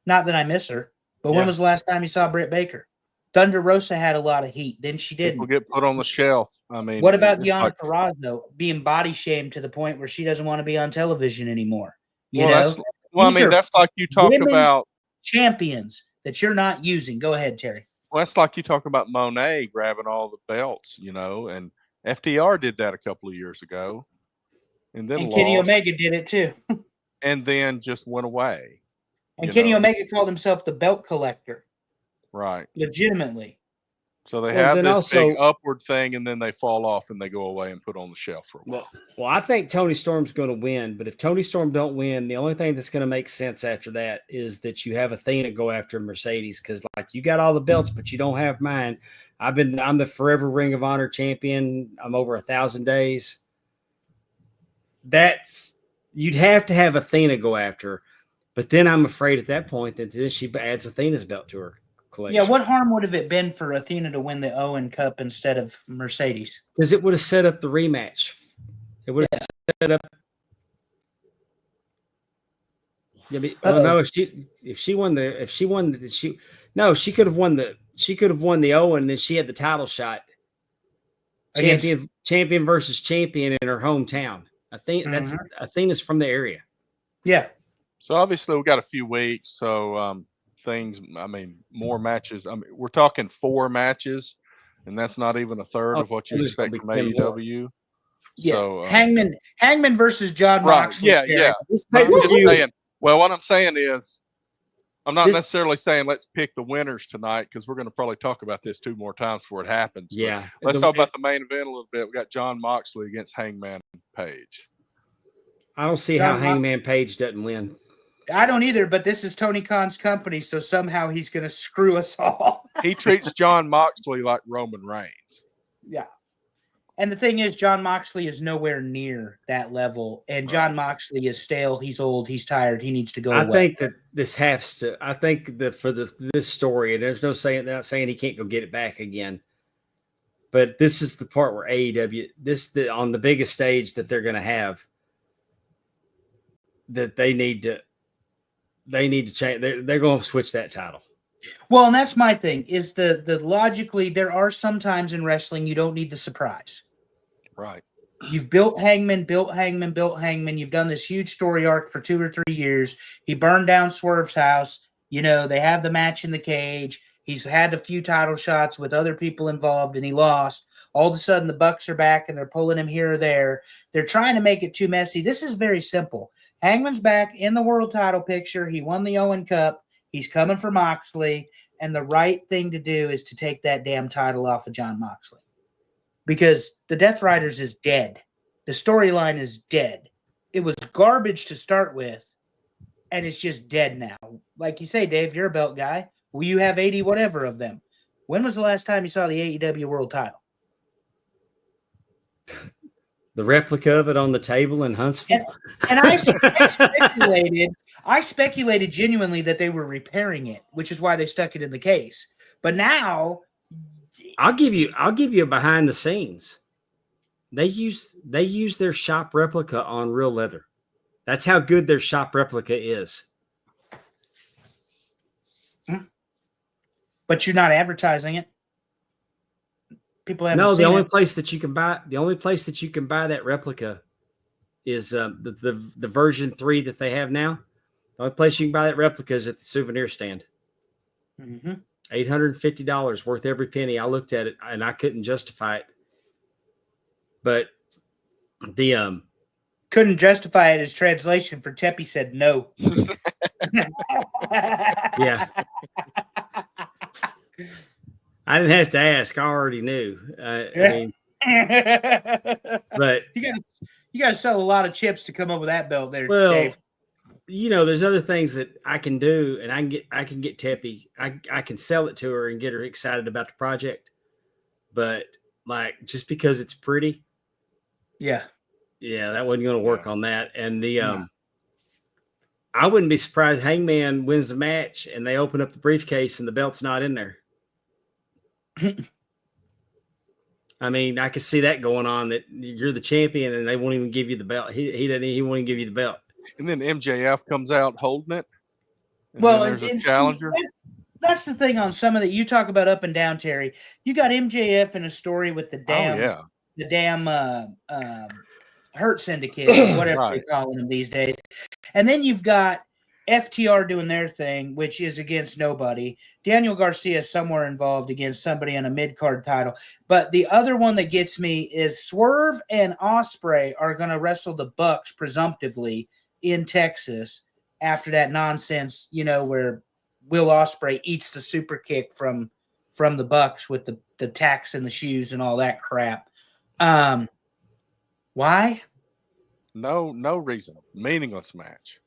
Speaker 2: Not that I miss her, but when was the last time you saw Britt Baker? Thunder Rosa had a lot of heat. Then she didn't.
Speaker 1: People get put on the shelf. I mean,
Speaker 2: what about Deonna Purrazzo being body shamed to the point where she doesn't want to be on television anymore? That's
Speaker 1: like you talk about
Speaker 2: champions that you're not using. Go ahead, Terry.
Speaker 1: Well, that's like you talk about Monet grabbing all the belts, and FTR did that a couple of years ago, and then
Speaker 2: Kenny Omega did it too,
Speaker 1: and then just went away.
Speaker 2: And Kenny Omega called himself the belt collector,
Speaker 1: right?
Speaker 2: Legitimately.
Speaker 1: So they have this big upward thing, and then they fall off and they go away and put on the shelf for a while.
Speaker 3: Well, I think Toni Storm's going to win, but if Toni Storm don't win, the only thing that's going to make sense after that is that you have Athena go after Mercedes, because like you got all the belts, but you don't have mine. I'm the forever Ring of Honor champion. I'm over 1,000 days. You'd have to have Athena go after her. But then I'm afraid at that point that then she adds Athena's belt to her collection.
Speaker 2: Yeah, what harm would have it been for Athena to win the Owen Cup instead of Mercedes?
Speaker 3: Because it would have set up the rematch. It would have set up. Yeah, but, no, if she won she could have won the Owen, and then she had the title shot. Champion versus champion in her hometown. I think Athena's from the area.
Speaker 2: Yeah.
Speaker 1: So obviously we've got a few weeks. So more matches. I mean, we're talking 4 matches, and that's not even a third of what you expect from AEW.
Speaker 2: Yeah.
Speaker 1: So
Speaker 2: Hangman versus John Moxley.
Speaker 1: Yeah. I'm just saying. Well, what I'm saying is, I'm not necessarily saying let's pick the winners tonight, because we're going to probably talk about this 2 more times before it happens.
Speaker 3: Yeah.
Speaker 1: Let's talk about the main event a little bit. We got John Moxley against Hangman Page.
Speaker 3: I don't see how Hangman Page doesn't win.
Speaker 2: I don't either, but this is Tony Khan's company, so somehow he's going to screw us all.
Speaker 1: He treats John Moxley like Roman Reigns.
Speaker 2: Yeah. And the thing is, John Moxley is nowhere near that level. And John Moxley is stale. He's old. He's tired. He needs to go away.
Speaker 3: I think that this has to. I think that for this story, and there's not saying he can't go get it back again. But this is the part where AEW, on the biggest stage that they're going to have, that they need to change. They're going to switch that title.
Speaker 2: Well, and that's my thing. Is the logically, there are some times in wrestling you don't need the surprise.
Speaker 1: Right.
Speaker 2: You've built Hangman. You've done this huge story arc for 2 or 3 years. He burned down Swerve's house. You know, they have the match in the cage. He's had a few title shots with other people involved, and he lost. All of a sudden, the Bucks are back, and they're pulling him here or there. They're trying to make it too messy. This is very simple. Hangman's back in the world title picture. He won the Owen Cup. He's coming for Moxley, and the right thing to do is to take that damn title off of John Moxley. Because the Death Riders is dead. The storyline is dead. It was garbage to start with, and it's just dead now. Like you say, Dave, you're a belt guy. Well, you have 80 whatever of them. When was the last time you saw the AEW World title?
Speaker 3: The replica of it on the table in Huntsville.
Speaker 2: And I speculated genuinely that they were repairing it, which is why they stuck it in the case. But now,
Speaker 3: I'll give you a behind the scenes. They use their shop replica on real leather. That's how good their shop replica is.
Speaker 2: But you're not advertising it. People haven't seen
Speaker 3: the only
Speaker 2: it.
Speaker 3: place that you can buy that replica is the version 3 that they have now. The only place you can buy that replica is at the souvenir stand.
Speaker 2: Mm-hmm.
Speaker 3: $850 worth every penny. I looked at it and I couldn't justify it. But the
Speaker 2: couldn't justify it as translation for Teppy said no.
Speaker 3: Yeah. I didn't have to ask. I already knew. I mean, but
Speaker 2: you got to sell a lot of chips to come up with that belt there,
Speaker 3: well,
Speaker 2: Dave.
Speaker 3: You know, there's other things that I can do, and I can get Teppy. I can sell it to her and get her excited about the project. But like, just because it's pretty,
Speaker 2: yeah,
Speaker 3: that wasn't going to work on that. And I wouldn't be surprised Hangman wins the match and they open up the briefcase and the belt's not in there. I mean, I could see that going on, that you're the champion and they won't even give you the belt. He won't even give you the belt.
Speaker 1: And then MJF comes out holding it.
Speaker 2: Well,
Speaker 1: there's a challenger.
Speaker 2: That's the thing on some of that you talk about up and down, Terry. You got MJF in a story with the damn Hurt Syndicate, whatever they're calling them these days. And then you've got FTR doing their thing, which is against nobody. Daniel Garcia is somewhere involved against somebody on a mid-card title. But the other one that gets me is Swerve and Ospreay are going to wrestle the Bucks presumptively in Texas after that nonsense, where Will Ospreay eats the super kick from the Bucks with the tacks in the shoes and all that crap. Why?
Speaker 1: No reason. Meaningless match.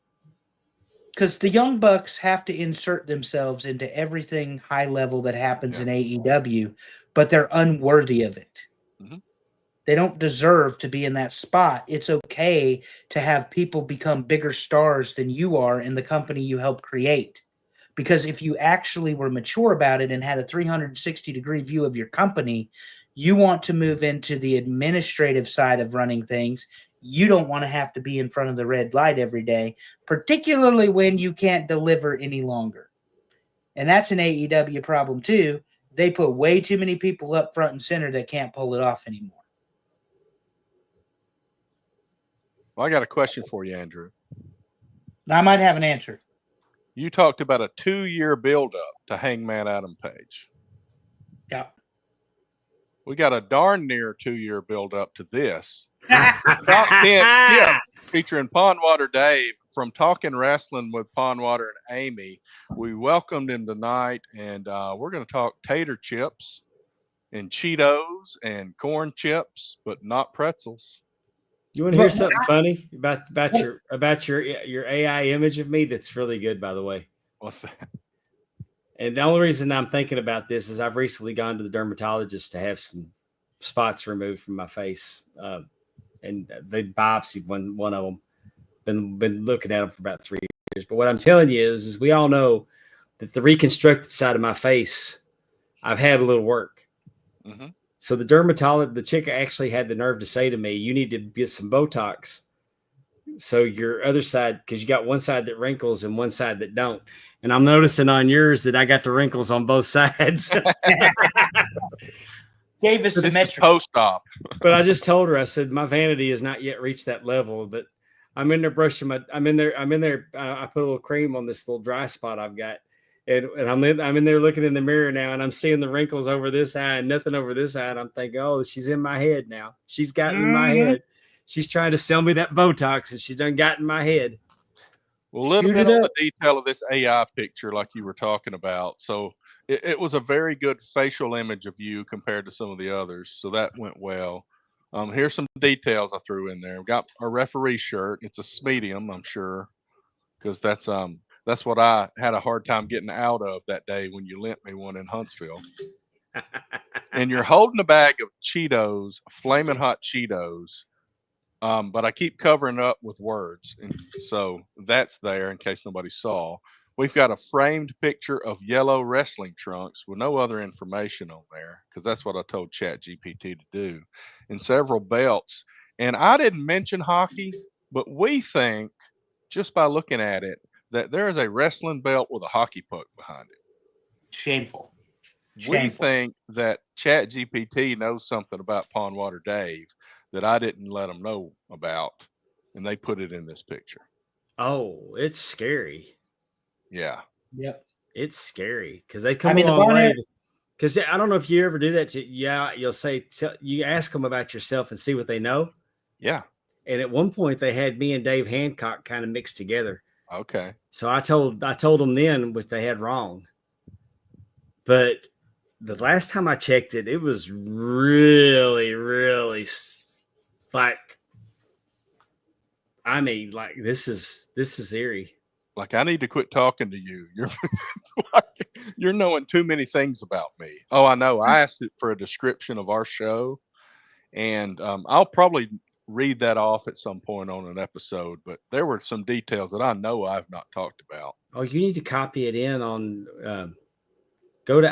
Speaker 2: Because the Young Bucks have to insert themselves into everything high level that happens in AEW, but they're unworthy of it. Mm-hmm. They don't deserve to be in that spot. It's okay to have people become bigger stars than you are in the company you helped create. Because if you actually were mature about it and had a 360-degree view of your company, you want to move into the administrative side of running things. You don't want to have to be in front of the red light every day, particularly when you can't deliver any longer. And that's an AEW problem too. They put way too many people up front and center that can't pull it off anymore.
Speaker 1: Well, I got a question for you, Andrew.
Speaker 2: Now, I might have an answer.
Speaker 1: You talked about a 2-year build-up to Hangman Adam Page.
Speaker 2: Yeah.
Speaker 1: We got a darn near 2-year build-up to this. Top 10 chip featuring Pondwater Dave from Talking Rasslin with Pondwater and Amy. We welcomed him tonight, and we're going to talk tater chips and Cheetos and corn chips, but not pretzels.
Speaker 3: You want to hear something funny about your AI image of me? That's really good, by the way.
Speaker 1: What's that?
Speaker 3: And the only reason I'm thinking about this is I've recently gone to the dermatologist to have some spots removed from my face, and they biopsied one of them. Been looking at them for about 3 years. But what I'm telling you is we all know that the reconstructed side of my face, I've had a little work.
Speaker 1: Mm-hmm.
Speaker 3: So the dermatologist, the chick actually had the nerve to say to me, "You need to get some Botox. So your other side, because you got one side that wrinkles and one side that don't." And I'm noticing on yours that I got the wrinkles on both sides.
Speaker 2: Gave us symmetric
Speaker 1: post-op.
Speaker 3: But I just told her, I said, my vanity has not yet reached that level, but I'm in there brushing I'm in there. I put a little cream on this little dry spot I've got. And I'm in there looking in the mirror now, and I'm seeing the wrinkles over this eye and nothing over this eye. And I'm thinking, oh, she's in my head now. She's gotten in my head. She's trying to sell me that Botox, and she's done got in my head.
Speaker 1: Well, a little bit on the detail of this AI picture, like you were talking about. So it was a very good facial image of you compared to some of the others. So that went well. Here's some details I threw in there. We've got a referee shirt. It's a medium, I'm sure, because that's what I had a hard time getting out of that day when you lent me one in Huntsville. And you're holding a bag of Cheetos, flaming hot Cheetos. But I keep covering up with words. And so that's there in case nobody saw. We've got a framed picture of yellow wrestling trunks with no other information on there, because that's what I told ChatGPT to do, and several belts. And I didn't mention hockey, but we think, just by looking at it, that there is a wrestling belt with a hockey puck behind it.
Speaker 2: Shameful.
Speaker 1: We think that ChatGPT knows something about Pondwater Dave that I didn't let them know about, and they put it in this picture.
Speaker 3: Oh, it's scary.
Speaker 1: Yeah.
Speaker 2: Yep.
Speaker 3: It's scary because they come a long way. Because I don't know if you ever do that. You'll say, you ask them about yourself and see what they know.
Speaker 1: Yeah.
Speaker 3: And at one point they had me and Dave Hancock kind of mixed together.
Speaker 1: Okay.
Speaker 3: So I told them then what they had wrong. But the last time I checked it, it was really, really like, I mean, like this is eerie. Like,
Speaker 1: I need to quit talking to you. You're knowing too many things about me. Oh, I know. I asked it for a description of our show, and I'll probably read that off at some point on an episode. But there were some details that I know I've not talked about.
Speaker 3: Oh, you need to copy it in on. Go to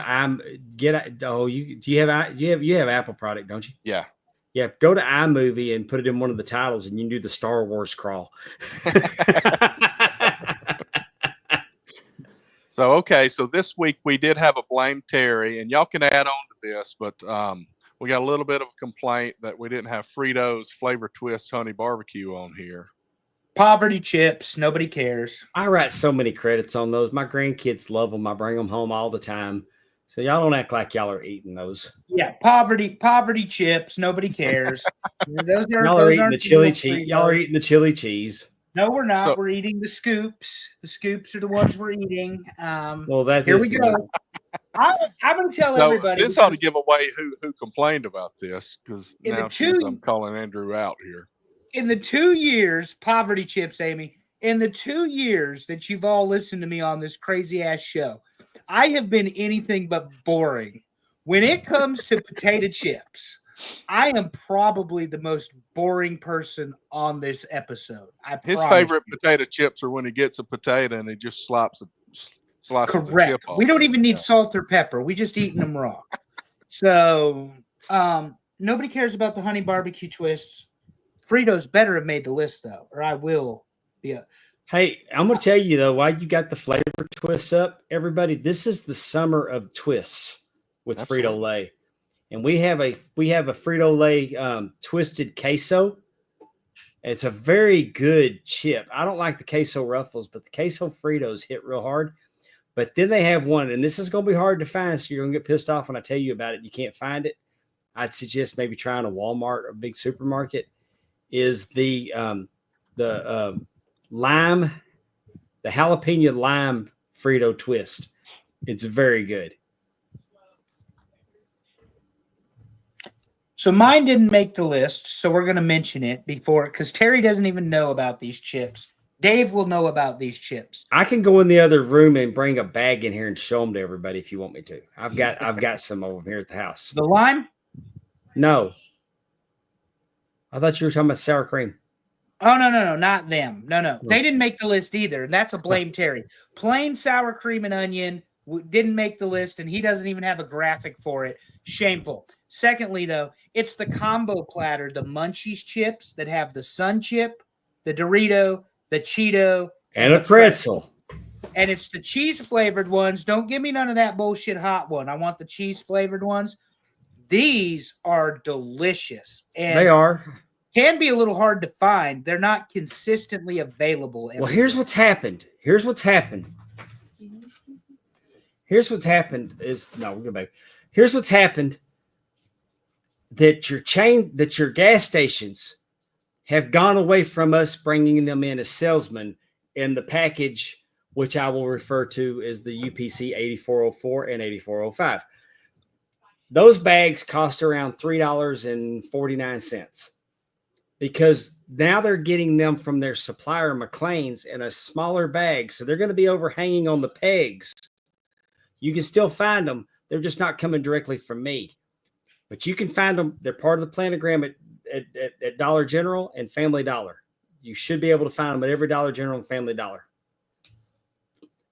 Speaker 3: you have Apple product, don't you?
Speaker 1: Yeah.
Speaker 3: Yeah, go to iMovie and put it in one of the titles, and you can do the Star Wars crawl.
Speaker 1: So, okay, so this week we did have a Blame Terry, and y'all can add on to this, but we got a little bit of a complaint that we didn't have Fritos Flavor Twist Honey Barbecue on here.
Speaker 2: Poverty chips, nobody cares.
Speaker 3: I write so many credits on those. My grandkids love them. I bring them home all the time. So y'all don't act like y'all are eating those.
Speaker 2: Yeah, poverty chips, nobody cares.
Speaker 3: Y'all are eating the chili cheese. Y'all are eating the chili cheese.
Speaker 2: No, we're not. We're eating the scoops. The scoops are the ones we're eating.
Speaker 3: Well,
Speaker 2: here we go. I'm going to tell everybody.
Speaker 1: This ought to give away who complained about this, because now I'm calling Andrew out here.
Speaker 2: In the 2 years, poverty chips, Amy, in the 2 years that you've all listened to me on this crazy ass show, I have been anything but boring. When it comes to potato chips, I am probably the most boring person on this episode.
Speaker 1: His favorite potato chips are when he gets a potato and he just slices of chip
Speaker 2: Correct.
Speaker 1: off.
Speaker 2: We don't even need salt or pepper. We just eating them raw. So nobody cares about the honey barbecue twists. Fritos better have made the list though, or I will be.
Speaker 3: Hey, I'm gonna tell you though, why you got the flavor twists up, everybody. This is the summer of twists with Frito Lay, and we have a Frito Lay twisted queso. It's a very good chip. I don't like the queso ruffles, but the queso Fritos hit real hard. But then they have one, and this is gonna be hard to find, so you're gonna get pissed off when I tell you about it. You can't find it. I'd suggest maybe trying a Walmart or a big supermarket. Is the lime, the jalapeno lime Frito twist. It's very good.
Speaker 2: So mine didn't make the list, so we're going to mention it before, because Terry doesn't even know about these chips. Dave will know about these chips.
Speaker 3: I can go in the other room and bring a bag in here and show them to everybody if you want me to. I've got some over here at the house.
Speaker 2: The lime?
Speaker 3: No. I thought you were talking about sour cream.
Speaker 2: Oh, no, not them. No. They didn't make the list either, and that's a blame Terry. Plain sour cream and onion didn't make the list, and he doesn't even have a graphic for it. Shameful. Secondly, though, it's the combo platter, the Munchies chips that have the Sun Chip, the Dorito, the Cheeto,
Speaker 3: and a pretzel.
Speaker 2: And it's the cheese-flavored ones. Don't give me none of that bullshit hot one. I want the cheese-flavored ones. These are delicious. And
Speaker 3: they are.
Speaker 2: Can be a little hard to find. They're not consistently available.
Speaker 3: Well, here's what's happened. Here's what's happened that your gas stations have gone away from us bringing them in as salesmen in the package, which I will refer to as the UPC 8404 and 8405. Those bags cost around $3.49 because now they're getting them from their supplier McLean's in a smaller bag. So they're going to be overhanging on the pegs. You can still find them. They're just not coming directly from me. But you can find them. They're part of the planogram at Dollar General and Family Dollar. You should be able to find them at every Dollar General and Family Dollar.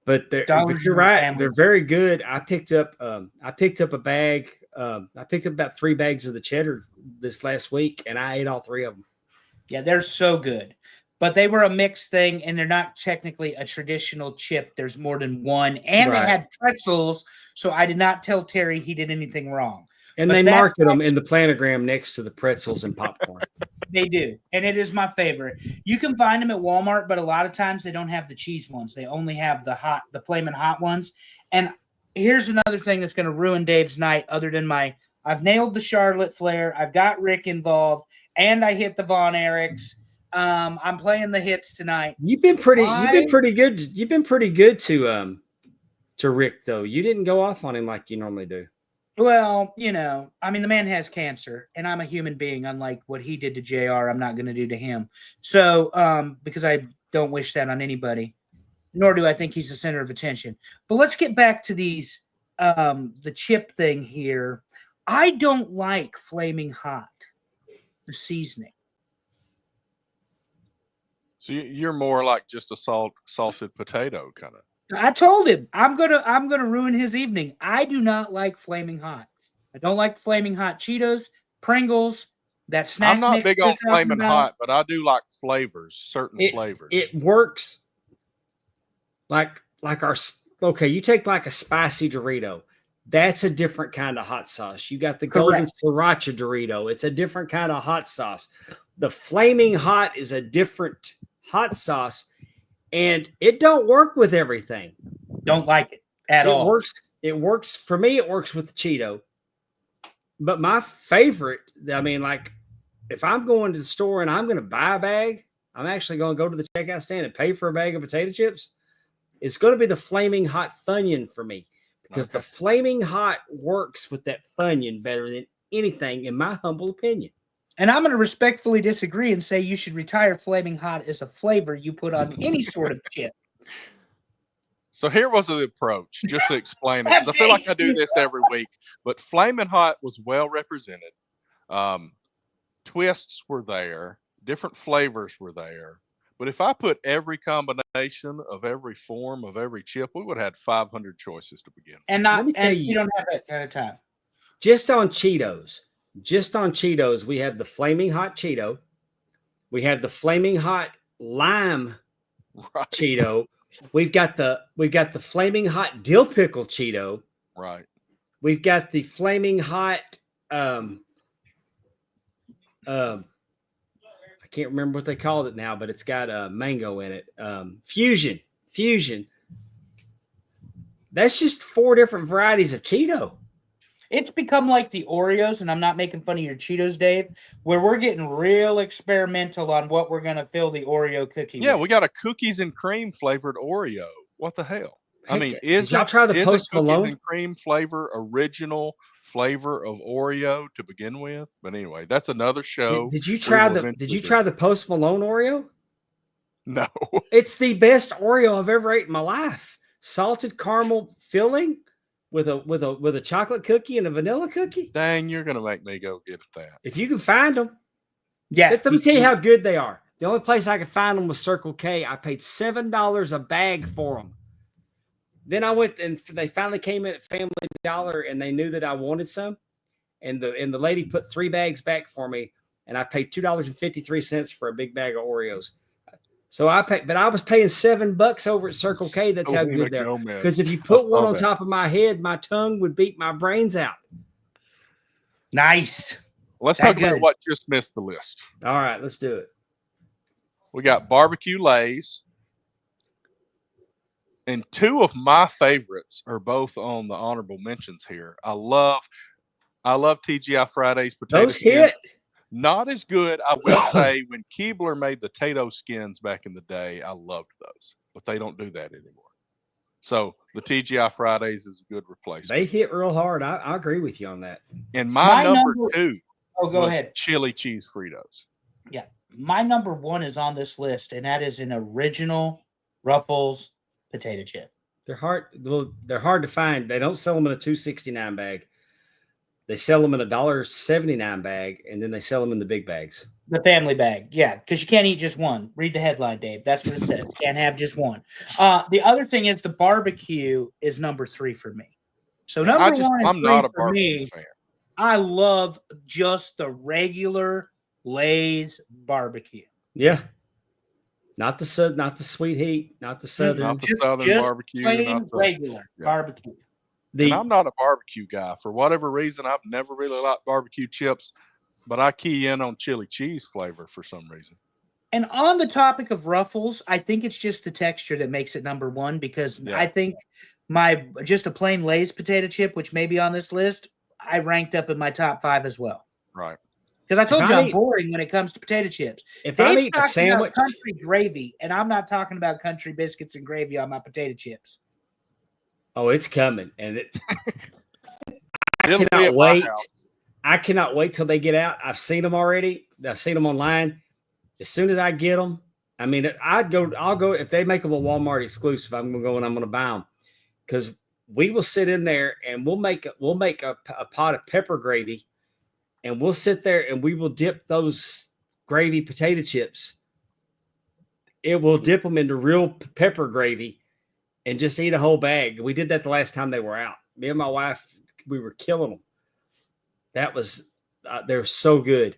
Speaker 3: But you're right. They're very good. I picked up a bag. I picked up about 3 bags of the cheddar this last week, and I ate all 3 of them.
Speaker 2: Yeah, they're so good. But they were a mixed thing, and they're not technically a traditional chip. There's more than one. And They had pretzels, so I did not tell Terry he did anything wrong.
Speaker 3: And they market them in the planogram next to the pretzels and popcorn.
Speaker 2: They do, and it is my favorite. You can find them at Walmart, but a lot of times they don't have the cheese ones. They only have the flaming hot ones. And here's another thing that's going to ruin Dave's night other than I've nailed the Charlotte Flair. I've got Rick involved, and I hit the Von Erichs. I'm playing the hits tonight.
Speaker 3: You've been pretty good. You've been pretty good to Rick, though. You didn't go off on him like you normally do.
Speaker 2: Well, the man has cancer, and I'm a human being. Unlike what he did to JR, I'm not going to do to him. So, because I don't wish that on anybody, nor do I think he's the center of attention. But let's get back to these, the chip thing here. I don't like flaming hot, the seasoning.
Speaker 1: So you're more like just a salted potato kind of.
Speaker 2: I told him I'm gonna ruin his evening. I do not like flaming hot. I don't like flaming hot Cheetos, Pringles, that snack.
Speaker 1: I'm not big on flaming hot, but I do like flavors, certain flavors.
Speaker 3: It works like you take like a spicy Dorito. That's a different kind of hot sauce. You got the golden sriracha Dorito. It's a different kind of hot sauce. The flaming hot is a different hot sauce. And it don't work with everything.
Speaker 2: Don't like it at all.
Speaker 3: It works for me. It works with the Cheeto. But my favorite, if I'm going to the store and I'm going to buy a bag, I'm actually going to go to the checkout stand and pay for a bag of potato chips. It's going to be the flaming hot Funyun for me because the flaming hot works with that Funyun better than anything, in my humble opinion.
Speaker 2: And I'm going to respectfully disagree and say you should retire flaming hot as a flavor you put on any sort of chip.
Speaker 1: So here was the approach, just to explain it. I feel like I do this every week, but flaming hot was well represented. Twists were there, different flavors were there, But if I put every combination of every form of every chip, we would have had 500 choices to begin with.
Speaker 2: And
Speaker 3: Let me tell
Speaker 2: you
Speaker 3: you,
Speaker 2: don't have that kind of time.
Speaker 3: just on Cheetos, we have the Flaming Hot Cheeto. We have the Flaming Hot Lime
Speaker 1: Right.
Speaker 3: Cheeto. We've got the Flaming Hot Dill Pickle Cheeto.
Speaker 1: Right.
Speaker 3: We've got the Flaming Hot I can't remember what they called it now, but it's got mango in it. Fusion. That's just 4 different varieties of Cheeto.
Speaker 2: It's become like the Oreos, and I'm not making fun of your Cheetos, Dave, where we're getting real experimental on what we're going to fill the Oreo cookie
Speaker 1: Yeah,
Speaker 2: with.
Speaker 1: we got a cookies and cream flavored Oreo. What the hell? I mean,
Speaker 3: did y'all try the Post
Speaker 1: cookies
Speaker 3: Malone?
Speaker 1: and cream flavor original flavor of Oreo to begin with? But anyway, that's another show.
Speaker 3: Did you try the Post Malone Oreo?
Speaker 1: No.
Speaker 3: It's the best Oreo I've ever ate in my life. Salted caramel filling with a chocolate cookie and a vanilla cookie.
Speaker 1: Dang, you're gonna make me go get that.
Speaker 3: If you can find them,
Speaker 2: Yeah.
Speaker 3: let me tell you how good they are. The only place I could find them was Circle K. I paid $7 a bag for them. Then I went and they finally came in at Family Dollar and they knew that I wanted some. And the lady put 3 bags back for me, and I paid $2.53 for a big bag of Oreos. So I was paying $7 over at Circle K. That's how good they are. Because if you put one on top of my head, my tongue would beat my brains out.
Speaker 2: Nice.
Speaker 1: Let's talk about what just missed the list.
Speaker 3: All right, let's do it.
Speaker 1: We got barbecue Lays. And 2 of my favorites are both on the honorable mentions here. I love TGI Fridays potato
Speaker 3: Those
Speaker 1: skins.
Speaker 3: hit.
Speaker 1: Not as good, I will say, when Keebler made the Tato skins back in the day, I loved those. But they don't do that anymore. So the TGI Fridays is a good replacement.
Speaker 3: They hit real hard. I agree with you on that.
Speaker 1: And my number 2
Speaker 2: go ahead.
Speaker 1: chili cheese Fritos.
Speaker 2: Yeah. My number 1 is on this list, and that is an original Ruffles potato chip.
Speaker 3: They're hard to find. They don't sell them in a $2.69 bag. They sell them in a $1.79 bag, and then they sell them in the big bags.
Speaker 2: The family bag, yeah, because you can't eat just one. Read the headline, Dave. That's what it says. Can't have just one. The other thing is the barbecue is number 3 for me. So number 1
Speaker 1: I'm not a barbecue fan.
Speaker 2: I love just the regular Lay's barbecue.
Speaker 3: Yeah. Not the sweet heat, not the southern.
Speaker 1: Not the southern
Speaker 2: just
Speaker 1: barbecue.
Speaker 2: Plain regular barbecue.
Speaker 1: And I'm not a barbecue guy. For whatever reason, I've never really liked barbecue chips, but I key in on chili cheese flavor for some reason.
Speaker 2: And on the topic of Ruffles, I think it's just the texture that makes it number 1 because I think just a plain Lay's potato chip, which may be on this list, I ranked up in my top 5 as well.
Speaker 1: Right.
Speaker 2: Because I told you I'm boring when it comes to potato chips.
Speaker 3: If I eat a sandwich,
Speaker 2: country gravy, and I'm not talking about country biscuits and gravy on my potato chips.
Speaker 3: Oh, it's coming, and I cannot wait. I cannot wait till they get out. I've seen them already. I've seen them online. As soon as I get them, I mean, I'll go if they make them a Walmart exclusive. I'm gonna go and I'm gonna buy them because we will sit in there and we'll make a pot of pepper gravy, and we'll sit there and we will dip those gravy potato chips. It will dip them into real pepper gravy and just eat a whole bag. We did that the last time they were out. Me and my wife, we were killing them. That was, they're so good.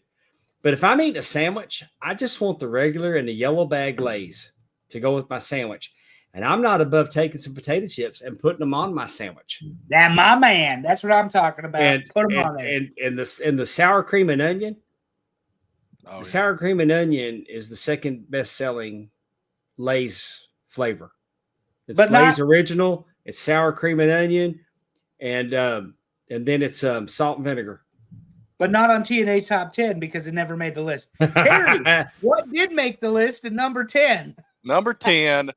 Speaker 3: But if I'm eating a sandwich, I just want the regular and the yellow bag Lay's to go with my sandwich. And I'm not above taking some potato chips and putting them on my sandwich.
Speaker 2: That my man. That's what I'm talking about. Put them on there.
Speaker 3: And the sour cream and onion. Oh, sour cream and onion is the second best selling Lay's flavor. It's Lay's original. It's sour cream and onion, and then it's salt and vinegar.
Speaker 2: But not on TNA top 10 because it never made the list. Terry, what did make the list at number 10?
Speaker 1: Number 10,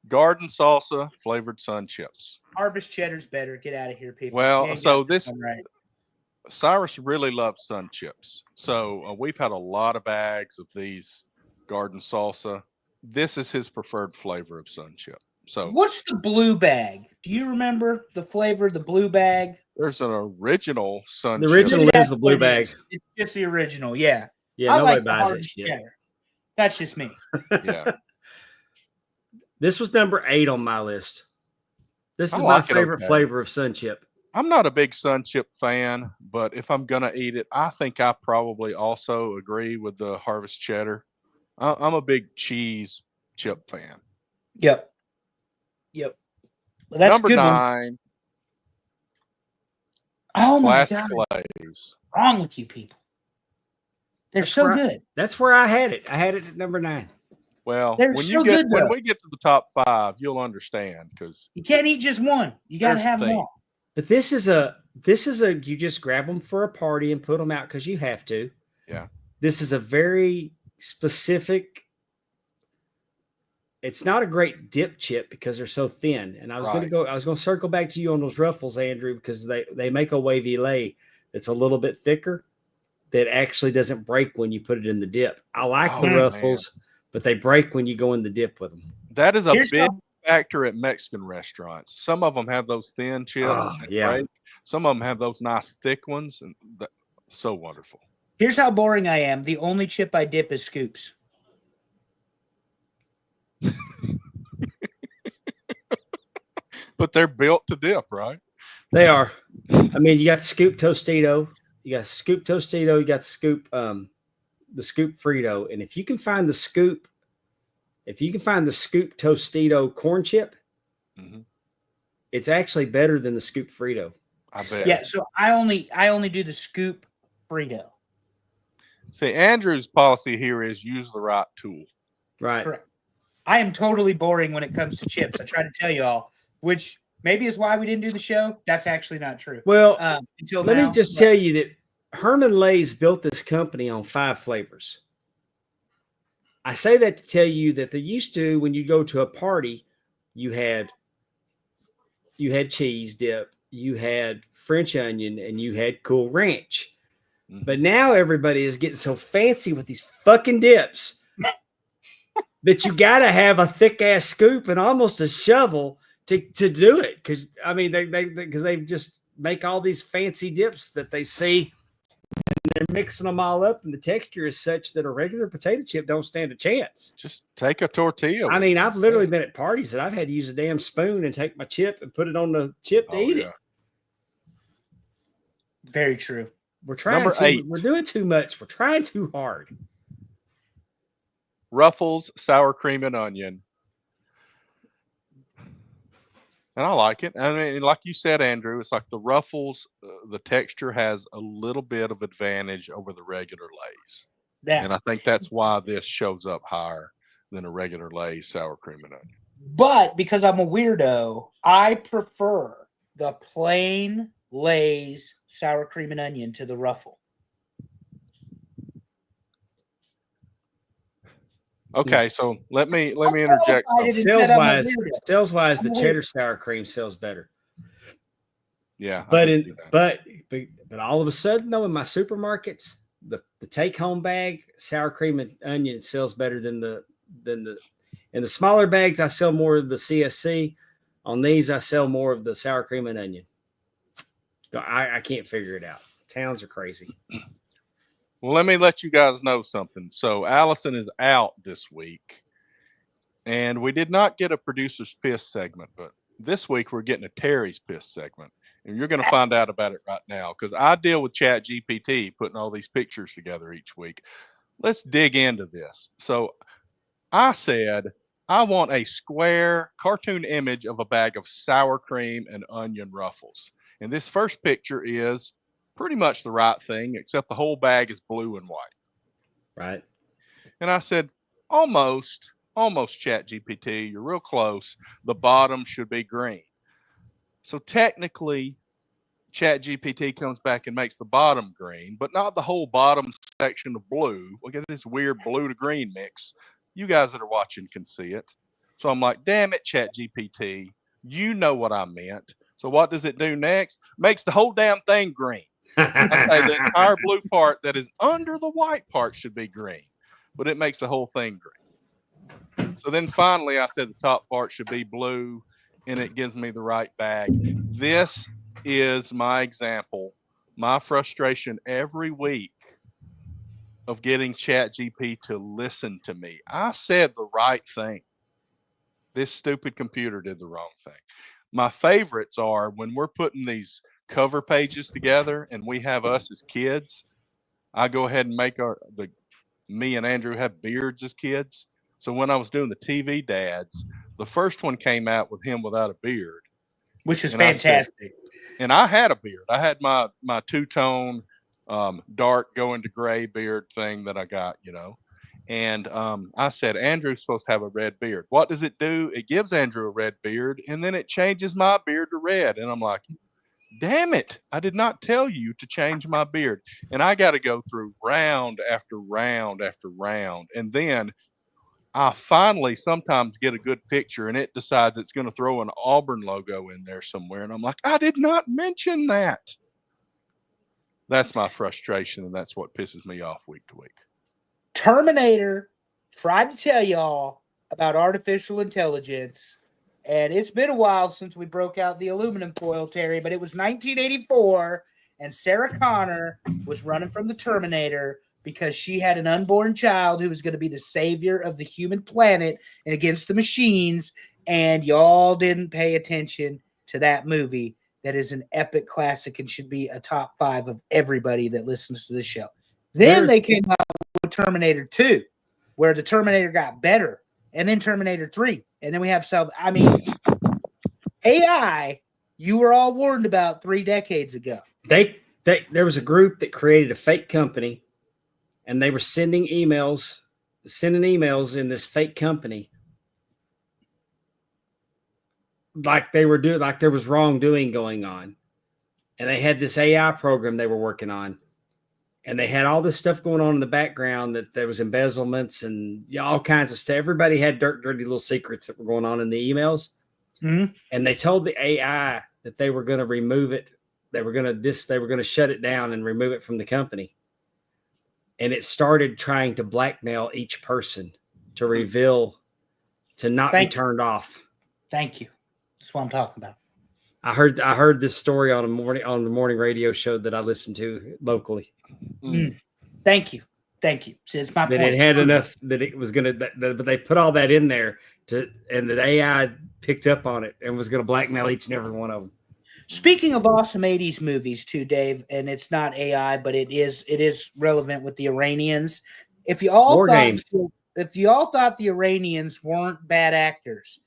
Speaker 1: garden salsa flavored sun chips.
Speaker 2: Harvest cheddar's better. Get out of here, people.
Speaker 1: Well, so this Cyrus really loves sun chips. So we've had a lot of bags of these garden salsa. This is his preferred flavor of sun chip. So
Speaker 2: what's the blue bag? Do you remember the flavor of the blue bag?
Speaker 1: There's an original sun
Speaker 3: chip. The original is the blue bag.
Speaker 2: It's just the original, yeah.
Speaker 3: Yeah, nobody buys it.
Speaker 2: That's just me.
Speaker 1: Yeah.
Speaker 3: This was number 8 on my list. This
Speaker 1: I
Speaker 3: is my
Speaker 1: like it
Speaker 3: favorite
Speaker 1: okay.
Speaker 3: flavor of Sun Chip.
Speaker 1: I'm not a big Sun Chip fan, but if I'm gonna eat it, I think I probably also agree with the Harvest Cheddar. I'm a big cheese chip fan.
Speaker 2: Yep. Well, that's
Speaker 1: Number
Speaker 2: a good one.
Speaker 1: 9,
Speaker 2: Oh my
Speaker 1: Plastic
Speaker 2: God.
Speaker 1: Lays.
Speaker 2: What's wrong with you people? They're so good.
Speaker 3: That's where I had it. I had it at number 9.
Speaker 1: Well,
Speaker 2: They're
Speaker 1: when
Speaker 2: so good,
Speaker 1: when
Speaker 2: though.
Speaker 1: we get to the top 5, you'll understand because
Speaker 2: You can't eat just one. You got to have them all.
Speaker 3: But this is a you just grab them for a party and put them out because you have to.
Speaker 1: Yeah.
Speaker 3: This is a very specific. It's not a great dip chip because they're so thin. And I was going to circle back to you on those Ruffles, Andrew, because they make a wavy lay that's a little bit thicker that actually doesn't break when you put it in the dip. I like the Ruffles, but they break when you go in the dip with them.
Speaker 1: That is a big factor at Mexican restaurants. Some of them have those thin chips. Break. Some of them have those nice thick ones, and so wonderful.
Speaker 2: Here's how boring I am. The only chip I dip is Scoops.
Speaker 1: But they're built to dip, right?
Speaker 3: They are. I mean, you got Scoop Tostito, you got Scoop Tostito, you got Scoop the Scoop Frito, and if you can find the Scoop Tostito corn chip, it's actually better than the Scoop Frito.
Speaker 1: I bet.
Speaker 2: Yeah, so I only do the Scoop Frito.
Speaker 1: See, Andrew's policy here is use the right tool.
Speaker 3: Right.
Speaker 2: Correct. I am totally boring when it comes to chips. I try to tell you all, which maybe is why we didn't do the show. That's actually not true.
Speaker 3: Well,
Speaker 2: until
Speaker 3: let
Speaker 2: now,
Speaker 3: me just tell you that Herman Lay's built this company on 5 flavors. I say that to tell you that they used to, when you go to a party, you had cheese dip, you had French onion, and you had Cool Ranch. But now everybody is getting so fancy with these fucking dips that you got to have a thick ass scoop and almost a shovel to do it. Because I mean, they just make all these fancy dips that they see, and they're mixing them all up, and the texture is such that a regular potato chip don't stand a chance.
Speaker 1: Just take a tortilla.
Speaker 3: I mean, I've literally been at parties that I've had to use a damn spoon and take my chip and put it on the chip to eat it.
Speaker 2: Very true.
Speaker 3: We're trying we're doing too much. We're trying too hard.
Speaker 1: Ruffles, sour cream and onion. And I like it. I mean, like you said, Andrew, it's like the Ruffles, the texture has a little bit of advantage over the regular Lay's. Yeah. And I think that's why this shows up higher than a regular Lay's sour cream and onion.
Speaker 2: But because I'm a weirdo, I prefer the plain Lay's sour cream and onion to the Ruffle.
Speaker 1: Okay, so let me interject.
Speaker 3: Sales wise, the cheddar sour cream sells better.
Speaker 1: Yeah,
Speaker 3: but all of a sudden though, in my supermarkets, the take home bag sour cream and onion sells better than the in the smaller bags. I sell more of the CSC. On these, I sell more of the sour cream and onion. I can't figure it out. Towns are crazy.
Speaker 1: Well, let me let you guys know something. So Alison is out this week, and we did not get a producer's piss segment, but this week we're getting a Terry's piss segment, and you're going to find out about it right now because I deal with Chat GPT putting all these pictures together each week. Let's dig into this. So I said I want a square cartoon image of a bag of sour cream and onion Ruffles. And this first picture is pretty much the right thing, except the whole bag is blue and white.
Speaker 3: Right.
Speaker 1: And I said, almost Chat GPT, you're real close. The bottom should be green. So technically, Chat GPT comes back and makes the bottom green, but not the whole bottom section of blue. We get this weird blue to green mix. You guys that are watching can see it. So I'm like, damn it, Chat GPT, you know what I meant. So what does it do next? Makes the whole damn thing green. I say the entire blue part that is under the white part should be green, but it makes the whole thing green. So then finally I said the top part should be blue, and it gives me the right bag. This is my example, my frustration every week of getting ChatGPT to listen to me. I said the right thing. This stupid computer did the wrong thing. My favorites are when we're putting these cover pages together and we have us as kids. I go ahead and make me and Andrew have beards as kids. So when I was doing the TV dads, the first one came out with him without a beard,
Speaker 2: which is
Speaker 1: and I said,
Speaker 2: fantastic.
Speaker 1: and I had a beard. I had my two-tone dark going to gray beard thing that I got, And I said, Andrew's supposed to have a red beard. What does it do? It gives Andrew a red beard, and then it changes my beard to red. And I'm like, damn it, I did not tell you to change my beard. And I got to go through round after round after round. And then I finally sometimes get a good picture, and it decides it's going to throw an Auburn logo in there somewhere. And I'm like, I did not mention that. That's my frustration, and that's what pisses me off week to week.
Speaker 2: Terminator tried to tell y'all about artificial intelligence, and it's been a while since we broke out the aluminum foil, Terry, but it was 1984, and Sarah Connor was running from the Terminator because she had an unborn child who was going to be the savior of the human planet against the machines, and y'all didn't pay attention to that movie. That is an epic classic and should be a top 5 of everybody that listens to this show. Then they came out with Terminator 2, where the Terminator got better, and then Terminator 3, and then we have AI, you were all warned about 3 decades ago.
Speaker 3: There was a group that created a fake company, and they were sending emails in this fake company, like there was wrongdoing going on, and they had this AI program they were working on. And they had all this stuff going on in the background, that there was embezzlements and all kinds of stuff. Everybody had dirty little secrets that were going on in the emails.
Speaker 2: Mm-hmm.
Speaker 3: And they told the AI that they were going to remove it. They were going to shut it down and remove it from the company. And it started trying to blackmail each person to not be turned off.
Speaker 2: Thank you. That's what I'm talking about.
Speaker 3: I heard this story on the morning radio show that I listened to locally.
Speaker 2: Thank you. See, it's my point.
Speaker 3: It had enough that it was going to, but they put all that in there and the AI picked up on it and was going to blackmail each and every one of them.
Speaker 2: Speaking of awesome 80s movies too, Dave, and it's not AI, but it is relevant with the Iranians. If you all thought the Iranians weren't bad actors,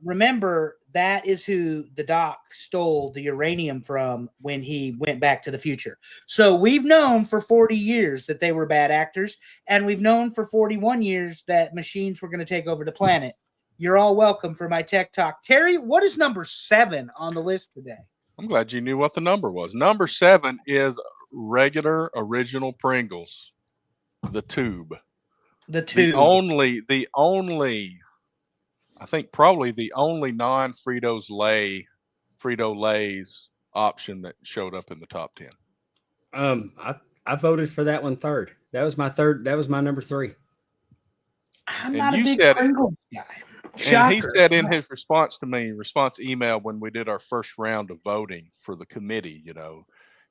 Speaker 2: remember that is who the doc stole the uranium from when he went back to the future. So we've known for 40 years that they were bad actors, and we've known for 41 years that machines were going to take over the planet. You're all welcome for my tech talk. Terry, what is number 7 on the list today?
Speaker 1: I'm glad you knew what the number was. Number 7 is regular original Pringles, the tube. The only I think probably the only non-Frito Lay's option that showed up in the top 10.
Speaker 3: I voted for that one third. That was my third. That was my number 3.
Speaker 2: I'm not a big Pringles guy.
Speaker 1: And he said in his response email when we did our first round of voting for the committee,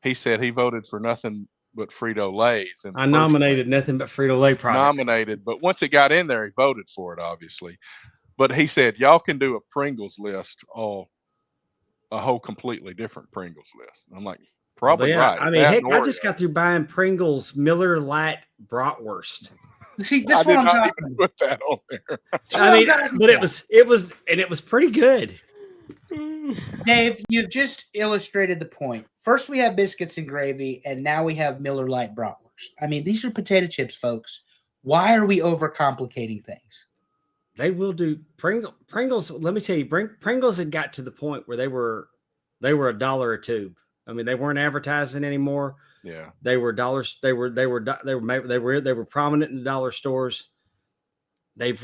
Speaker 1: he said he voted for nothing but Frito Lay's.
Speaker 3: I nominated nothing but Frito Lay products.
Speaker 1: But once it got in there, he voted for it, obviously. But he said, y'all can do a Pringles list, a whole completely different Pringles list. I'm like, probably right.
Speaker 3: I mean, heck, I just got through buying Pringles Miller Lite Bratwurst.
Speaker 2: See, this is what I'm talking about.
Speaker 1: Put that on there.
Speaker 3: I mean, but it was pretty good.
Speaker 2: Dave, you've just illustrated the point. First, we have biscuits and gravy, and now we have Miller Lite Bratwurst. I mean, these are potato chips, folks. Why are we overcomplicating things?
Speaker 3: They will do Pringles. Let me tell you, Pringles had got to the point where they were $1 a tube. I mean, they weren't advertising anymore.
Speaker 1: Yeah,
Speaker 3: they were dollars. They were prominent in the dollar stores. They're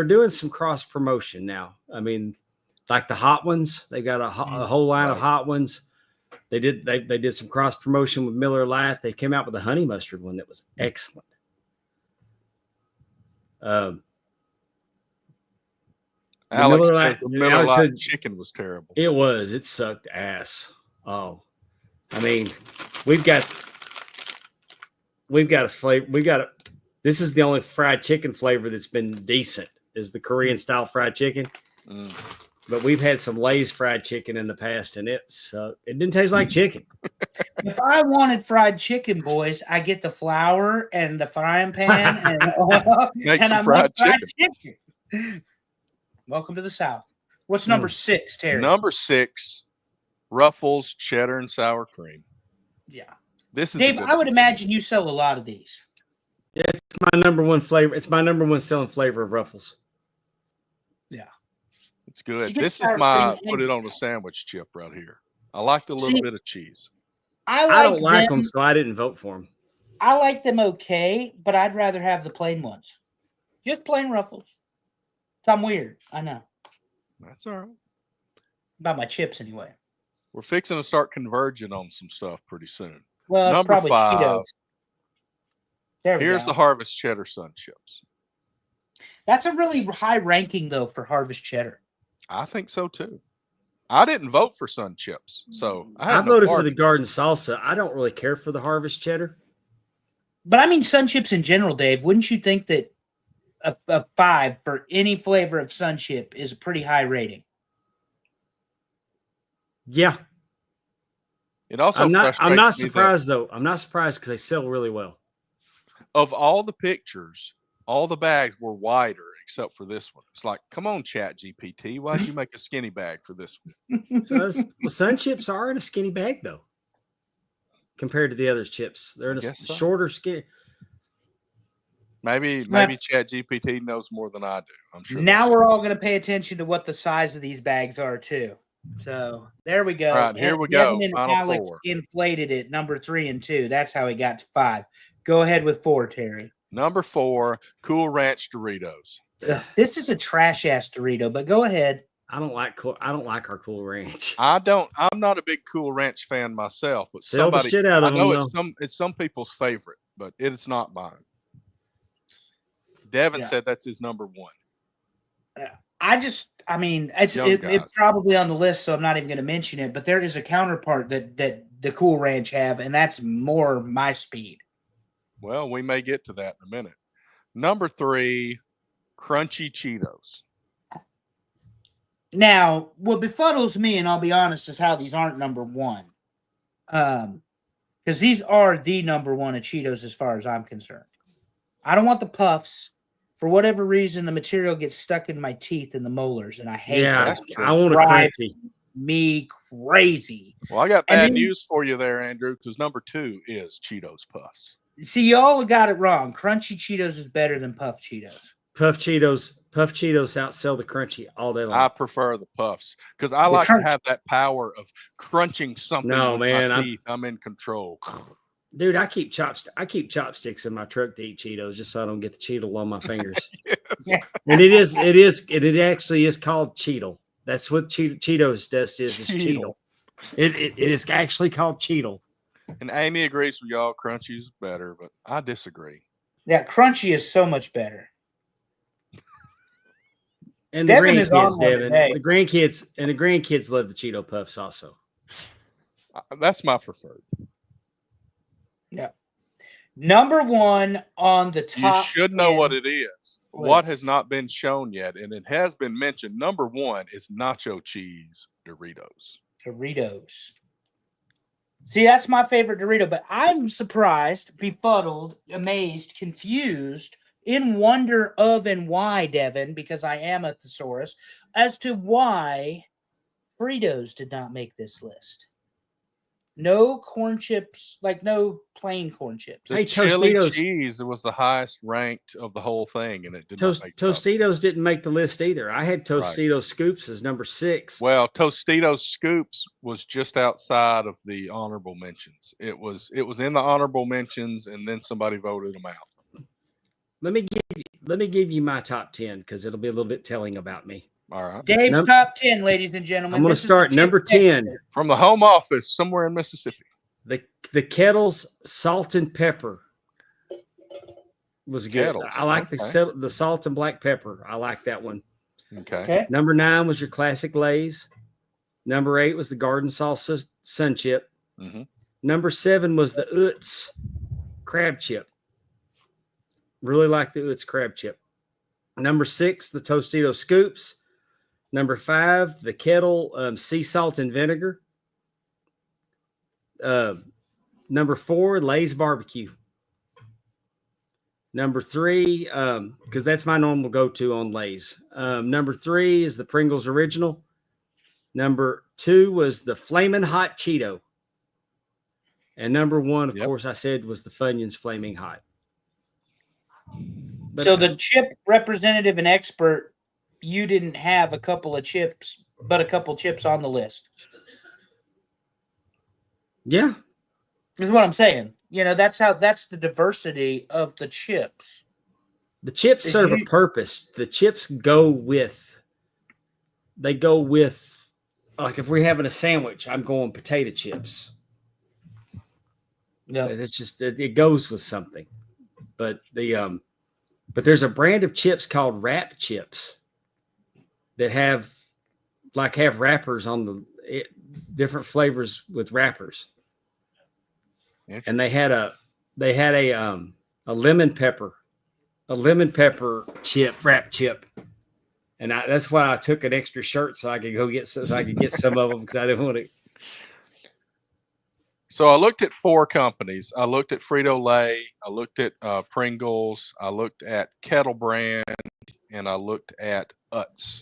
Speaker 3: doing some cross promotion now. I mean, like the hot ones, they got a whole line of hot ones. They did some cross promotion with Miller Lite. They came out with a honey mustard one that was excellent.
Speaker 1: Alex says the Miller Lite chicken was terrible.
Speaker 3: It was. It sucked ass. Oh, I mean, we've got we've got a flavor. This is the only fried chicken flavor that's been decent. Is the Korean style fried chicken. But we've had some Lay's fried chicken in the past, and it didn't taste like chicken.
Speaker 2: If I wanted fried chicken, boys, I get the flour and the frying pan and oil, and I make fried chicken. Welcome to the South. What's number 6, Terry?
Speaker 1: Number 6, Ruffles cheddar and sour cream.
Speaker 2: Yeah.
Speaker 1: This is
Speaker 2: Dave, I would imagine you sell a lot of these.
Speaker 3: Yeah, it's my number one flavor. It's my number one selling flavor of Ruffles.
Speaker 2: Yeah.
Speaker 1: It's good. This is my put it on a sandwich chip right here. I like the little bit of cheese.
Speaker 2: I
Speaker 3: don't like them, so I didn't vote for them.
Speaker 2: I like them okay, but I'd rather have the plain ones. Just plain Ruffles. I'm weird. I know.
Speaker 1: That's all right.
Speaker 2: About my chips, anyway.
Speaker 1: We're fixing to start converging on some stuff pretty soon.
Speaker 2: Well, it's probably
Speaker 1: 5.
Speaker 2: Cheetos.
Speaker 1: Here's the Harvest Cheddar Sun Chips.
Speaker 2: That's a really high ranking, though, for Harvest Cheddar.
Speaker 1: I think so, too. I didn't vote for Sun Chips, so
Speaker 3: I voted for the Garden Salsa. I don't really care for the Harvest Cheddar.
Speaker 2: But I mean Sun Chips in general, Dave. Wouldn't you think that a 5 for any flavor of Sun Chip is a pretty high rating?
Speaker 3: Yeah.
Speaker 1: It also
Speaker 3: I'm not surprised, though. I'm not surprised because they sell really well.
Speaker 1: Of all the pictures, all the bags were wider except for this one. It's like, come on, Chat GPT. Why'd you make a skinny bag for this one?
Speaker 3: So Sun Chips are in a skinny bag, though, compared to the other chips. They're in a shorter, skinny.
Speaker 1: Maybe Chat GPT knows more than I do. I'm sure.
Speaker 2: Now we're all going to pay attention to what the size of these bags are, too. So there we go.
Speaker 1: All right, here we go.
Speaker 2: Devin and
Speaker 1: Final
Speaker 2: Alex
Speaker 1: 4.
Speaker 2: inflated it, number 3 and 2. That's how he got to 5. Go ahead with 4, Terry.
Speaker 1: Number 4, Cool Ranch Doritos.
Speaker 2: Ugh, this is a trash ass Dorito, but go ahead.
Speaker 3: I don't like our Cool Ranch.
Speaker 1: I'm not a big Cool Ranch fan myself, but
Speaker 3: sell the shit out of them.
Speaker 1: I know it's some people's favorite, but it's not mine. Devin said that's his number 1.
Speaker 2: I mean, it's probably on the list, so I'm not even going to mention it. But there is a counterpart that the Cool Ranch have, and that's more my speed.
Speaker 1: Well, we may get to that in a minute. Number 3, Crunchy Cheetos.
Speaker 2: Now, what befuddles me, and I'll be honest, is how these aren't number 1. Because these are the number 1 of Cheetos as far as I'm concerned. I don't want the puffs. For whatever reason, the material gets stuck in my teeth and the molars, and I hate that.
Speaker 3: I want to crunchy.
Speaker 2: Me crazy.
Speaker 1: Well, I got bad news for you there, Andrew, because number 2 is Cheetos Puffs.
Speaker 2: See, y'all got it wrong. Crunchy Cheetos is better than Puff Cheetos.
Speaker 3: Puff Cheetos outsell the crunchy all day long.
Speaker 1: I prefer the puffs because I like to have that power of crunching something.
Speaker 3: No,
Speaker 1: with
Speaker 3: man,
Speaker 1: my teeth. I'm in control.
Speaker 3: Dude, I keep chopsticks in my truck to eat Cheetos just so I don't get the Cheetle on my fingers.
Speaker 2: Yes.
Speaker 3: And it actually is called Cheetle. That's what Cheetos dust is Cheetle. It is actually called Cheetle.
Speaker 1: And Amy agrees with y'all. Crunchy is better, but I disagree.
Speaker 2: Yeah, Crunchy is so much better.
Speaker 3: And the grandkids, Devin, the grandkids love the Cheeto Puffs also.
Speaker 1: That's my preferred.
Speaker 2: Yeah. Number 1 on the top.
Speaker 1: You should know what it is. What has not been shown yet, and it has been mentioned. Number 1 is nacho cheese Doritos.
Speaker 2: See, that's my favorite Dorito, but I'm surprised, befuddled, amazed, confused, in wonder of and why, Devin, because I am a thesaurus, as to why Fritos did not make this list. No corn chips, like no plain corn chips.
Speaker 1: The chili cheese was the highest ranked of the whole thing, and it did not make
Speaker 3: Tostitos didn't make the list either. I had Tostitos Scoops as number 6.
Speaker 1: Well, Tostitos Scoops was just outside of the honorable mentions. It was in the honorable mentions, and then somebody voted them out.
Speaker 3: Let me give you my top 10 because it'll be a little bit telling about me.
Speaker 1: All right.
Speaker 2: Dave's top 10, ladies and gentlemen.
Speaker 3: I'm going to start number 10.
Speaker 1: From the home office somewhere in Mississippi.
Speaker 3: The Kettles Salt and Pepper was good.
Speaker 1: Kettles.
Speaker 3: I like the salt and black pepper. I like that one.
Speaker 1: Okay.
Speaker 3: Number 9 was your classic Lay's. Number 8 was the Garden Salsa Sun Chip.
Speaker 1: Mm-hmm.
Speaker 3: Number 7 was the Utz crab chip. Really like the Utz crab chip. Number 6, the Tostito Scoops. Number 5, the Kettle sea salt and vinegar. Number 4, Lay's barbecue. Number 3, because that's my normal go-to on Lay's. Number 3 is the Pringles Original. Number 2 was the Flamin' Hot Cheeto. And number 1, of course, I said was the Funyuns Flaming Hot. But,
Speaker 2: so the chip representative and expert, you didn't have a couple of chips, but a couple chips on the list.
Speaker 3: Yeah.
Speaker 2: Is what I'm saying. You know, that's the diversity of the chips.
Speaker 3: The chips serve a purpose. The chips go with, like if we're having a sandwich, I'm going potato chips.
Speaker 2: Yeah.
Speaker 3: It's just, it goes with something. But there's a brand of chips called wrap chips that have wrappers on different flavors with wrappers. And they had a lemon pepper wrap chip, and that's why I took an extra shirt so I could get some of them because I didn't want to.
Speaker 1: So I looked at 4 companies. I looked at Frito-Lay, I looked at Pringles, I looked at Kettle Brand, and I looked at Utz.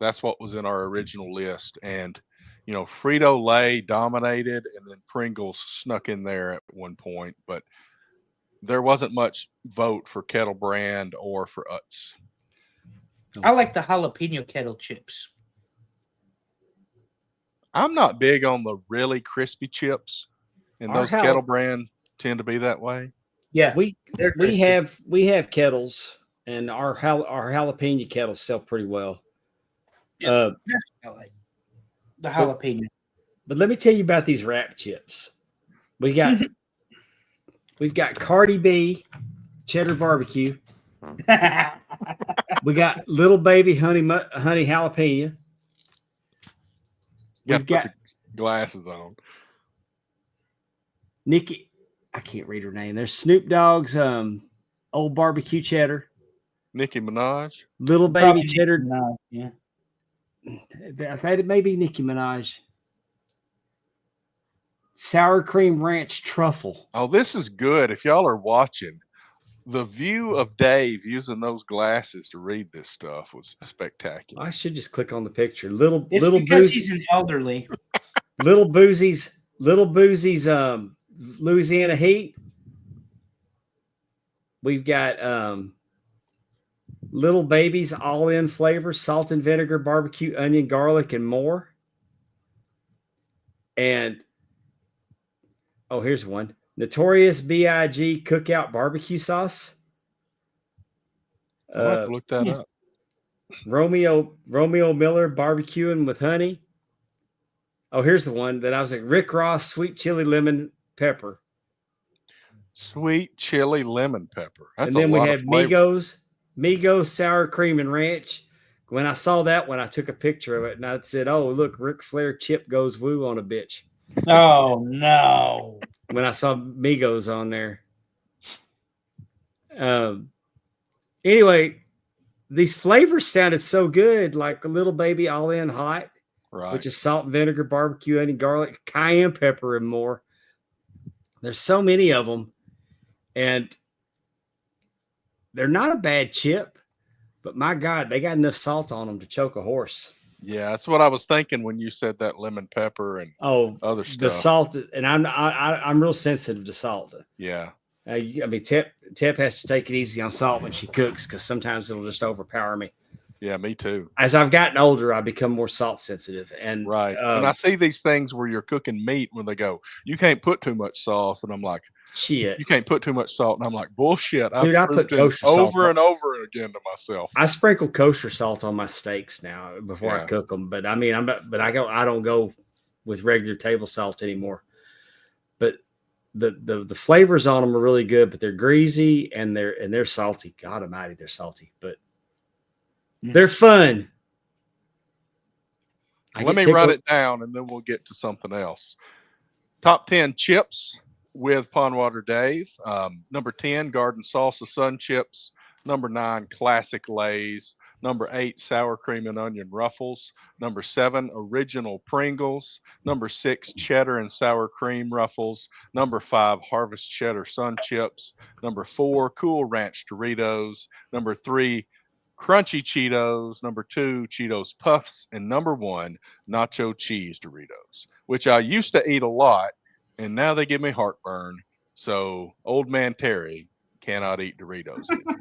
Speaker 1: That's what was in our original list. And you know, Frito-Lay dominated, and then Pringles snuck in there at one point, but there wasn't much vote for Kettle Brand or for Utz.
Speaker 2: I like the jalapeno kettle chips.
Speaker 1: I'm not big on the really crispy chips, and those Kettle Brand tend to be that way.
Speaker 2: Yeah,
Speaker 3: we have kettles, and our jalapeno kettles sell pretty well.
Speaker 2: Yeah, I like the jalapeno.
Speaker 3: But let me tell you about these wrap chips. We've got Cardi B cheddar barbecue. We got Little Baby honey jalapeno. We've got
Speaker 1: glasses on.
Speaker 3: Nikki, I can't read her name. There's Snoop Dogg's old barbecue cheddar.
Speaker 1: Nicki Minaj.
Speaker 3: Little Baby cheddar.
Speaker 2: Yeah.
Speaker 3: I thought it may be Nicki Minaj. Sour cream ranch truffle.
Speaker 1: Oh, this is good. If y'all are watching, the view of Dave using those glasses to read this stuff was spectacular.
Speaker 3: I should just click on the picture. Little
Speaker 2: because he's an elderly.
Speaker 3: Little Boozy's Louisiana Heat. We've got Little Baby's all-in flavor, salt and vinegar, barbecue, onion, garlic, and more. And here's one. Notorious B.I.G. cookout barbecue sauce.
Speaker 1: I'll have to look that up.
Speaker 3: Romeo Miller barbecuing with honey. Oh, here's the one that I was like, Rick Ross sweet chili lemon pepper.
Speaker 1: Sweet chili lemon pepper. That's
Speaker 3: and then we had
Speaker 1: Migos
Speaker 3: sour cream and ranch. When I saw that one, I took a picture of it and I said, "Oh, look, Ric Flair chip goes woo on a bitch."
Speaker 2: Oh no!
Speaker 3: When I saw Migos on there. Anyway, these flavors sounded so good, like a Little Baby all-in hot,
Speaker 1: right,
Speaker 3: which is salt and vinegar, barbecue, onion, garlic, cayenne pepper, and more. There's so many of them, and they're not a bad chip, but my God, they got enough salt on them to choke a horse.
Speaker 1: Yeah, that's what I was thinking when you said that lemon pepper and other stuff.
Speaker 3: The salt, and I'm real sensitive to salt.
Speaker 1: Yeah.
Speaker 3: I mean, Tep has to take it easy on salt when she cooks because sometimes it'll just overpower me.
Speaker 1: Yeah, me too.
Speaker 3: As I've gotten older, I become more salt sensitive. And
Speaker 1: right. And I see these things where you're cooking meat when they go, you can't put too much sauce, and I'm like,
Speaker 3: shit,
Speaker 1: you can't put too much salt, and I'm like, bullshit.
Speaker 3: Dude, I put kosher salt
Speaker 1: over and over again to myself.
Speaker 3: I sprinkle kosher salt on my steaks now before I cook them, but I mean, I don't go with regular table salt anymore. But the flavors on them are really good, but they're greasy and they're salty. God Almighty, they're salty, but they're fun.
Speaker 1: Let me write it down, and then we'll get to something else. Top 10 chips with Pondwater Dave. Number 10, Garden Salsa Sun Chips. Number 9, Classic Lay's. Number 8, Sour Cream and Onion Ruffles. Number 7, Original Pringles. Number 6, Cheddar and Sour Cream Ruffles. Number 5, Harvest Cheddar Sun Chips. Number 4, Cool Ranch Doritos. Number 3, Crunchy Cheetos. Number 2, Cheetos Puffs. And number 1, Nacho Cheese Doritos, which I used to eat a lot, and now they give me heartburn. So old man Terry cannot eat Doritos anymore.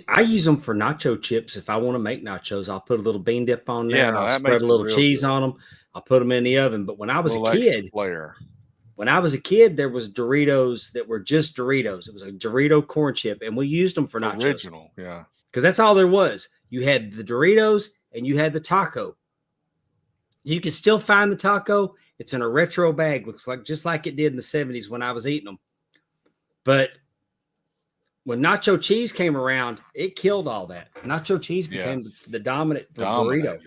Speaker 3: I use them for nacho chips. If I want to make nachos, I'll put a little bean dip on there.
Speaker 1: Yeah, no,
Speaker 3: I'll
Speaker 1: that
Speaker 3: spread
Speaker 1: makes
Speaker 3: a
Speaker 1: it
Speaker 3: little
Speaker 1: real
Speaker 3: cheese
Speaker 1: good.
Speaker 3: on them. I'll put them in the oven. But when I was a
Speaker 1: Little extra
Speaker 3: kid,
Speaker 1: flair.
Speaker 3: there was Doritos that were just Doritos. It was a Dorito corn chip, and we used them for nachos.
Speaker 1: Original, yeah.
Speaker 3: Because that's all there was. You had the Doritos and you had the taco. You can still find the taco. It's in a retro bag. Looks like just like it did in the 70s when I was eating them. But when nacho cheese came around, it killed all that. Nacho cheese became the dominant Dorito.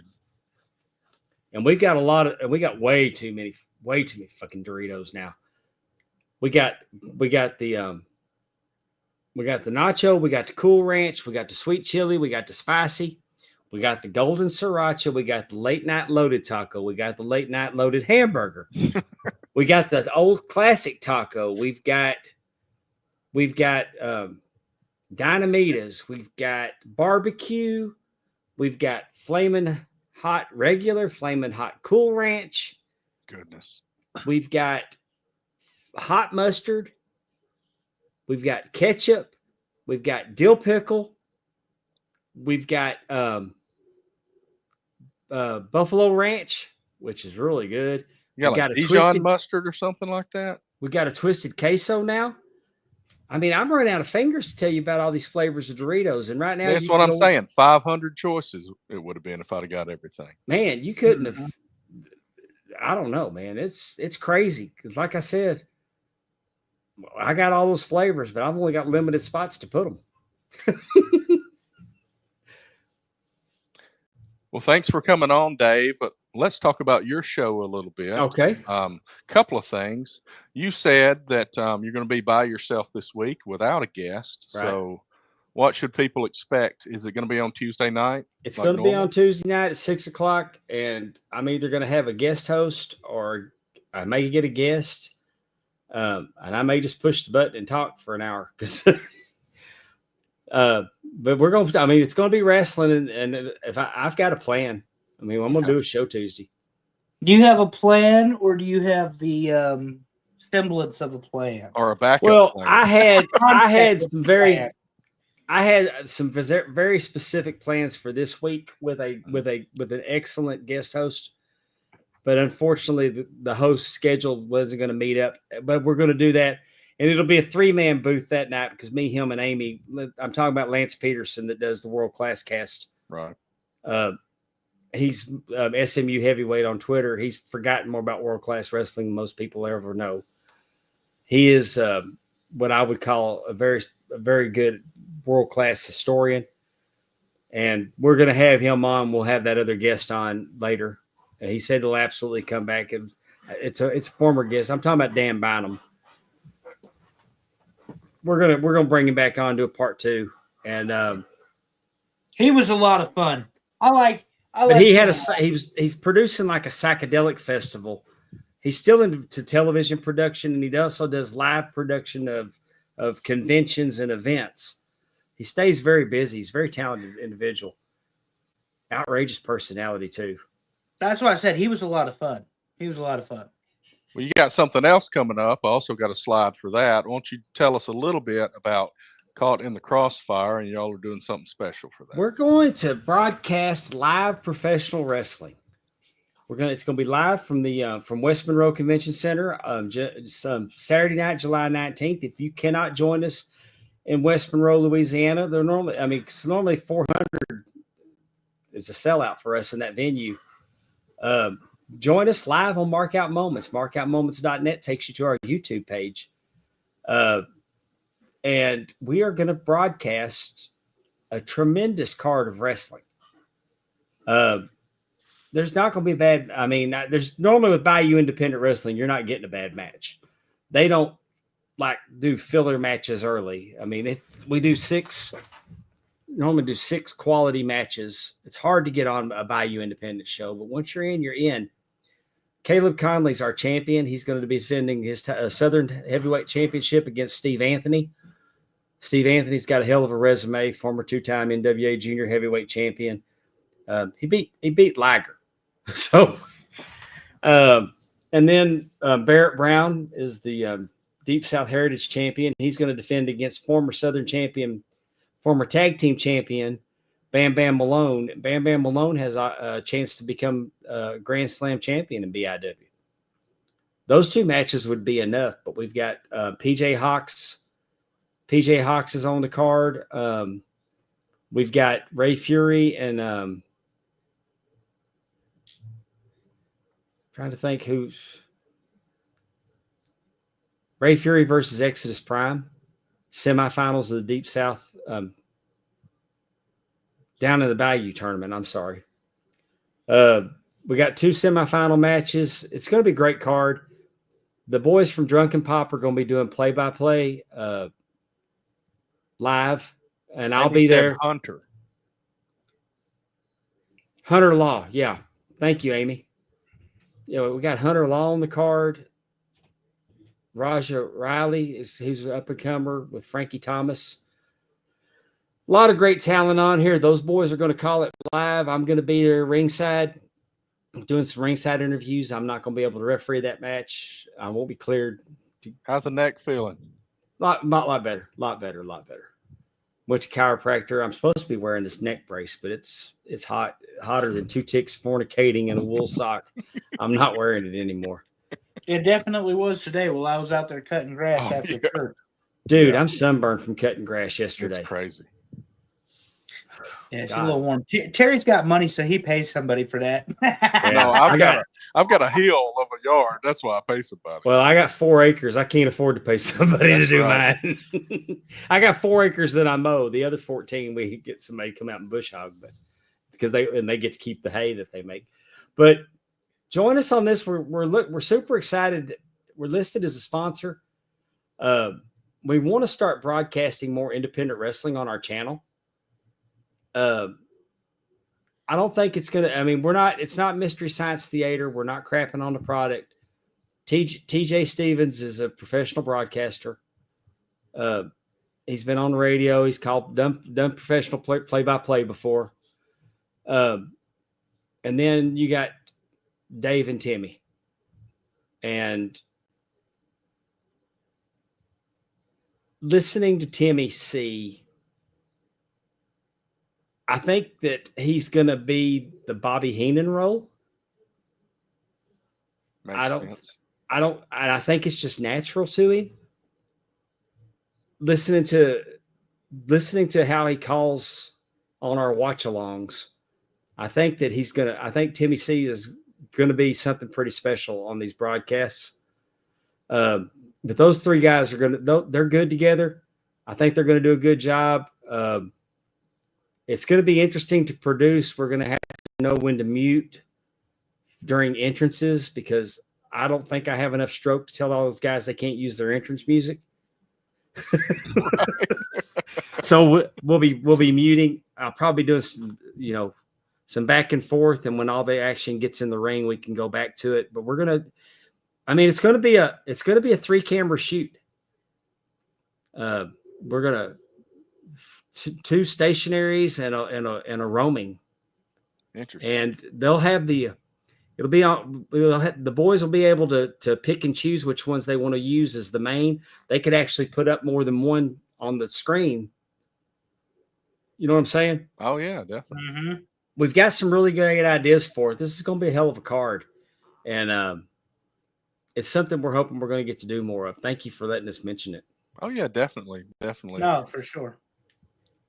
Speaker 3: And we got way too many fucking Doritos now. We got the nacho, we got the Cool Ranch, we got the sweet chili, we got the spicy, we got the golden sriracha, we got the late night loaded taco, we got the late night loaded hamburger, we got the old classic taco, we've got Dynamitas, we've got barbecue, we've got flaming hot regular, flaming hot Cool Ranch.
Speaker 1: Goodness.
Speaker 3: We've got hot mustard. We've got ketchup. We've got dill pickle. We've got Buffalo Ranch, which is really good.
Speaker 1: You got like Dijon mustard or something like that?
Speaker 3: We got a twisted queso now. I mean, I'm running out of fingers to tell you about all these flavors of Doritos. And right now,
Speaker 1: that's what I'm saying. 500 choices it would have been if I'd have got everything.
Speaker 3: Man, you couldn't have. I don't know, man. It's crazy. Because like I said, I got all those flavors, but I've only got limited spots to put them.
Speaker 1: Well, thanks for coming on, Dave. But let's talk about your show a little bit.
Speaker 3: Okay.
Speaker 1: Couple of things. You said that you're going to be by yourself this week without a guest. Right. So what should people expect? Is it going to be on Tuesday night?
Speaker 3: It's going to be on Tuesday night at 6:00. And I'm either going to have a guest host or I may get a guest. And I may just push the button and talk for an hour because but we're going to, I mean, it's going to be wrestling. And if I've got a plan, I mean, I'm going to do a show Tuesday.
Speaker 2: Do you have a plan or do you have the semblance of a plan
Speaker 1: or a backup?
Speaker 3: Well,
Speaker 1: plan?
Speaker 3: I had some very specific plans for this week with an excellent guest host. But unfortunately, the host schedule wasn't going to meet up. But we're going to do that. And it'll be a 3-man booth that night because me, him, and Amy, I'm talking about Lance Peterson that does the World Class Cast.
Speaker 1: Right.
Speaker 3: He's SMU heavyweight on Twitter. He's forgotten more about World Class Wrestling than most people ever know. He is what I would call a very good World Class historian. And we're going to have him on. We'll have that other guest on later. He said he'll absolutely come back, and it's a former guest. I'm talking about Dan Bynum. We're gonna bring him back on to a part 2, and
Speaker 2: he was a lot of fun.
Speaker 3: But he's producing like a psychedelic festival. He's still into television production, and he also does live production of conventions and events. He stays very busy. He's a very talented individual. Outrageous personality too.
Speaker 2: That's why I said he was a lot of fun.
Speaker 1: Well, you got something else coming up. I also got a slide for that. Why don't you tell us a little bit about Caught in the Crossfire, and y'all are doing something special for that.
Speaker 3: We're going to broadcast live professional wrestling. It's going to be live from West Monroe Convention Center Saturday night, July 19th. If you cannot join us in West Monroe, Louisiana, normally 400 is a sellout for us in that venue. Join us live on Markout Moments. Markoutmoments.net takes you to our YouTube page. And we are going to broadcast a tremendous card of wrestling. there's not going to be bad. I mean, there's normally with Bayou Independent Wrestling, you're not getting a bad match. They don't like do filler matches early. I mean, we normally do 6 quality matches. It's hard to get on a Bayou Independent show, but once you're in, you're in. Caleb Conley's our champion. He's going to be defending his Southern Heavyweight Championship against Steve Anthony. Steve Anthony's got a hell of a resume, former 2-time NWA Junior Heavyweight Champion. He beat Liger. So, and then Barrett Brown is the Deep South Heritage Champion. He's going to defend against former Southern Champion, former Tag Team Champion, Bam Bam Malone. Bam Bam Malone has a chance to become Grand Slam Champion in BIW. Those 2 matches would be enough, but we've got PJ Hawks. PJ Hawks is on the card. We've got Ray Fury and trying to think who's Ray Fury versus Exodus Prime, semifinals of the Deep South, down in the Bayou tournament. I'm sorry. We got 2 semifinal matches. It's going to be a great card. The boys from Drunken Pop are going to be doing play-by-play live, and I'll be there.
Speaker 1: Hunter
Speaker 3: Law. Yeah. Thank you, Amy. We got Hunter Law on the card. Raja Riley who's an up-and-comer with Frankie Thomas. A lot of great talent on here. Those boys are going to call it live. I'm going to be there ringside, doing some ringside interviews. I'm not going to be able to referee that match. I won't be cleared.
Speaker 1: How's the neck feeling?
Speaker 3: Lot better. Went to chiropractor. I'm supposed to be wearing this neck brace, but it's hotter than 2 ticks fornicating in a wool sock. I'm not wearing it anymore.
Speaker 2: It definitely was today while I was out there cutting grass after church.
Speaker 3: Dude, I'm sunburned from cutting grass yesterday.
Speaker 1: It's crazy.
Speaker 2: Yeah, it's a little warm. Terry's got money, so he pays somebody for that.
Speaker 1: No, I've got a hill of a yard. That's why I pay somebody.
Speaker 3: Well, I got 4 acres. I can't afford to pay somebody to do mine. I got 4 acres that I mow. The other 14, we get somebody to come out and bush hog, but because they get to keep the hay that they make. But join us on this. We're super excited. We're listed as a sponsor. We want to start broadcasting more independent wrestling on our channel. I don't think it's going to, it's not Mystery Science Theater. We're not crapping on the product. TJ Stevens is a professional broadcaster. He's been on the radio. He's done professional play-by-play before. And then you got Dave and Timmy. And listening to Timmy C, I think that he's going to be the Bobby Heenan role. I think it's just natural to him. Listening to how he calls on our watch-alongs, I think Timmy C is going to be something pretty special on these broadcasts. But those 3 guys they're good together. I think they're going to do a good job. It's going to be interesting to produce. We're going to have to know when to mute during entrances because I don't think I have enough stroke to tell all those guys they can't use their entrance music. So we'll be muting. I'll probably do some back and forth, and when all the action gets in the ring, we can go back to it. But it's going to be a 3-camera shoot. We're gonna 2 stationaries and a roaming.
Speaker 1: Interesting.
Speaker 3: And the boys will be able to pick and choose which ones they want to use as the main. They could actually put up more than one on the screen. You know what I'm saying?
Speaker 1: Oh yeah, definitely.
Speaker 2: Mm-hmm.
Speaker 3: We've got some really great ideas for it. This is going to be a hell of a card. And it's something we're hoping we're going to get to do more of. Thank you for letting us mention it.
Speaker 1: Oh yeah, definitely.
Speaker 2: No, for sure.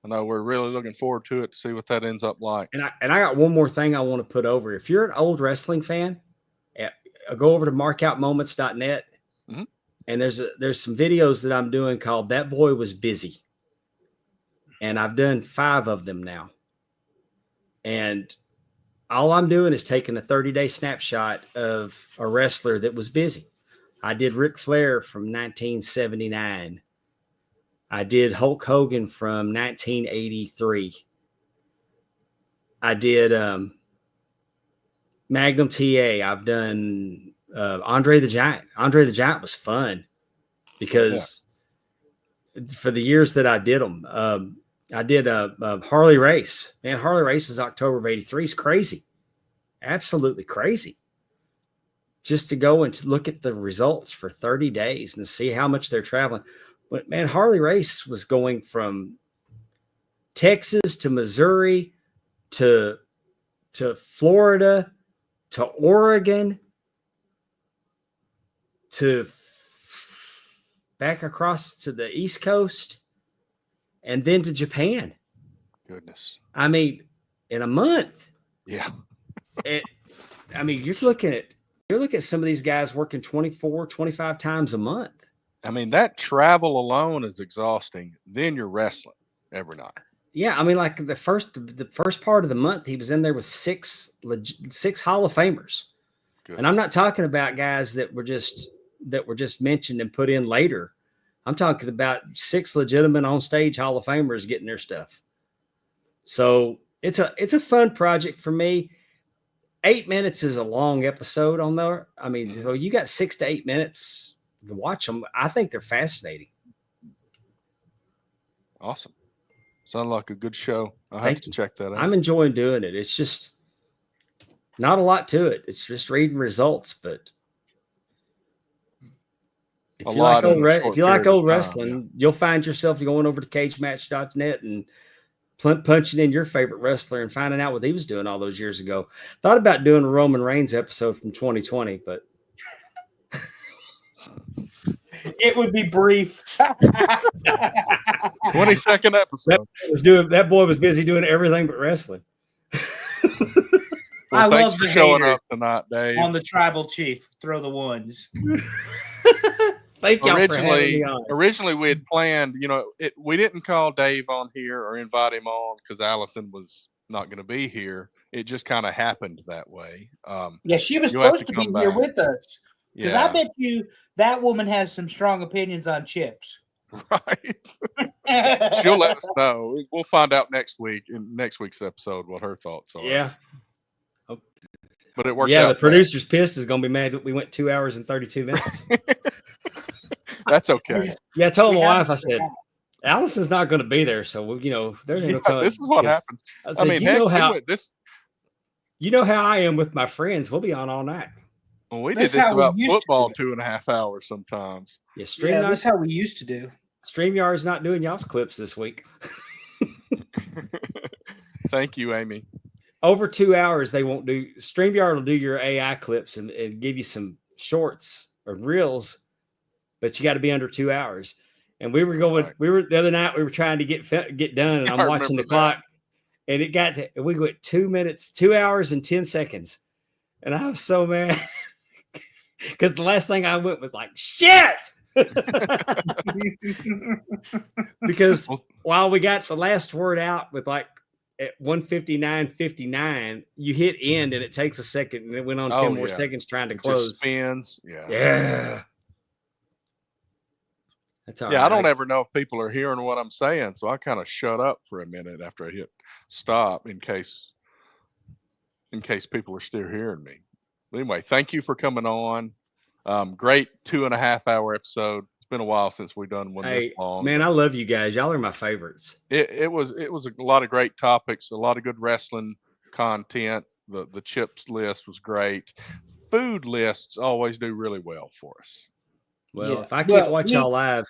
Speaker 1: I know we're really looking forward to it to see what that ends up like.
Speaker 3: And I got one more thing I want to put over. If you're an old wrestling fan, go over to markoutmoments.net.
Speaker 1: Mm-hmm.
Speaker 3: And there's some videos that I'm doing called That Boy Was Busy. And I've done 5 of them now. And all I'm doing is taking a 30-day snapshot of a wrestler that was busy. I did Ric Flair from 1979. I did Hulk Hogan from 1983. I did Magnum TA. I've done Andre the Giant. Andre the Giant was fun because for the years that I did them, I did a Harley Race. Man, Harley Race is October of 83 is crazy. Absolutely crazy. Just to go and to look at the results for 30 days and see how much they're traveling. But man, Harley Race was going from Texas to Missouri to Florida to Oregon to back across to the East Coast and then to Japan.
Speaker 1: Goodness.
Speaker 3: I mean, in a month.
Speaker 1: Yeah.
Speaker 3: I mean, you're looking at some of these guys working 24, 25 times a month.
Speaker 1: I mean, that travel alone is exhausting. Then you're wrestling every night.
Speaker 3: Yeah, I mean, like the first part of the month, he was in there with six Hall of Famers. Good. And I'm not talking about guys that were just mentioned and put in later. I'm talking about 6 legitimate on stage Hall of Famers getting their stuff. So it's a fun project for me. 8 minutes is a long episode on there. I mean, so you got 6 to 8 minutes to watch them. I think they're fascinating.
Speaker 1: Awesome. Sounds like a good show. I'll have to check that out.
Speaker 3: I'm enjoying doing it. It's just not a lot to it. It's just reading results. But if you like old wrestling, you'll find yourself going over to cagematch.net and punching in your favorite wrestler and finding out what he was doing all those years ago. Thought about doing a Roman Reigns episode from 2020, but
Speaker 2: it would be brief.
Speaker 1: 22nd episode.
Speaker 3: That boy was busy doing everything but wrestling.
Speaker 1: Well, thanks for showing up tonight, Dave.
Speaker 2: On the Tribal Chief, throw the ones.
Speaker 3: Thank y'all for having me on.
Speaker 1: Originally, we had planned, we didn't call Dave on here or invite him on because Alison was not going to be here. It just kind of happened that way.
Speaker 2: Yeah, she was supposed to be here with us. Because I bet you that woman has some strong opinions on chips.
Speaker 1: Right. She'll let us know. We'll find out next week in next week's episode what her thoughts are.
Speaker 3: Yeah.
Speaker 1: But it worked out.
Speaker 3: Yeah, the producer's pissed is going to be mad that we went 2 hours and 32 minutes.
Speaker 1: That's okay.
Speaker 3: Yeah, I told my wife, I said, Allison's not going to be there. So, there ain't no telling.
Speaker 1: This is what happens.
Speaker 3: I said, you know how I am with my friends. We'll be on all night.
Speaker 1: Well, we did this about football 2.5 hours sometimes.
Speaker 3: Yeah,
Speaker 2: that's how we used to do.
Speaker 3: StreamYard's not doing y'all's clips this week.
Speaker 1: Thank you, Amy.
Speaker 3: Over 2 hours, they won't do. StreamYard will do your AI clips and give you some shorts or reels, but you got to be under 2 hours. And we were going. Right. The other night we were trying to get done, and I'm watching the clock, and it got to. We went 2 minutes, 2 hours and 10 seconds, and I was so mad because the last thing I went was like shit. Because while we got the last word out with like at 1:59:59, you hit end and it takes a second, and it went on 10 more seconds trying to close.
Speaker 1: Just spins.
Speaker 3: Yeah. That's all right.
Speaker 1: I don't ever know if people are hearing what I'm saying, so I kind of shut up for a minute after I hit stop in case people are still hearing me. But anyway, thank you for coming on. Great 2.5 hour episode. It's been a while since we've done one this long.
Speaker 3: Man, I love you guys. Y'all are my favorites.
Speaker 1: It was a lot of great topics, a lot of good wrestling content. The chips list was great. Food lists always do really well for us.
Speaker 3: Well, if I can't watch y'all live,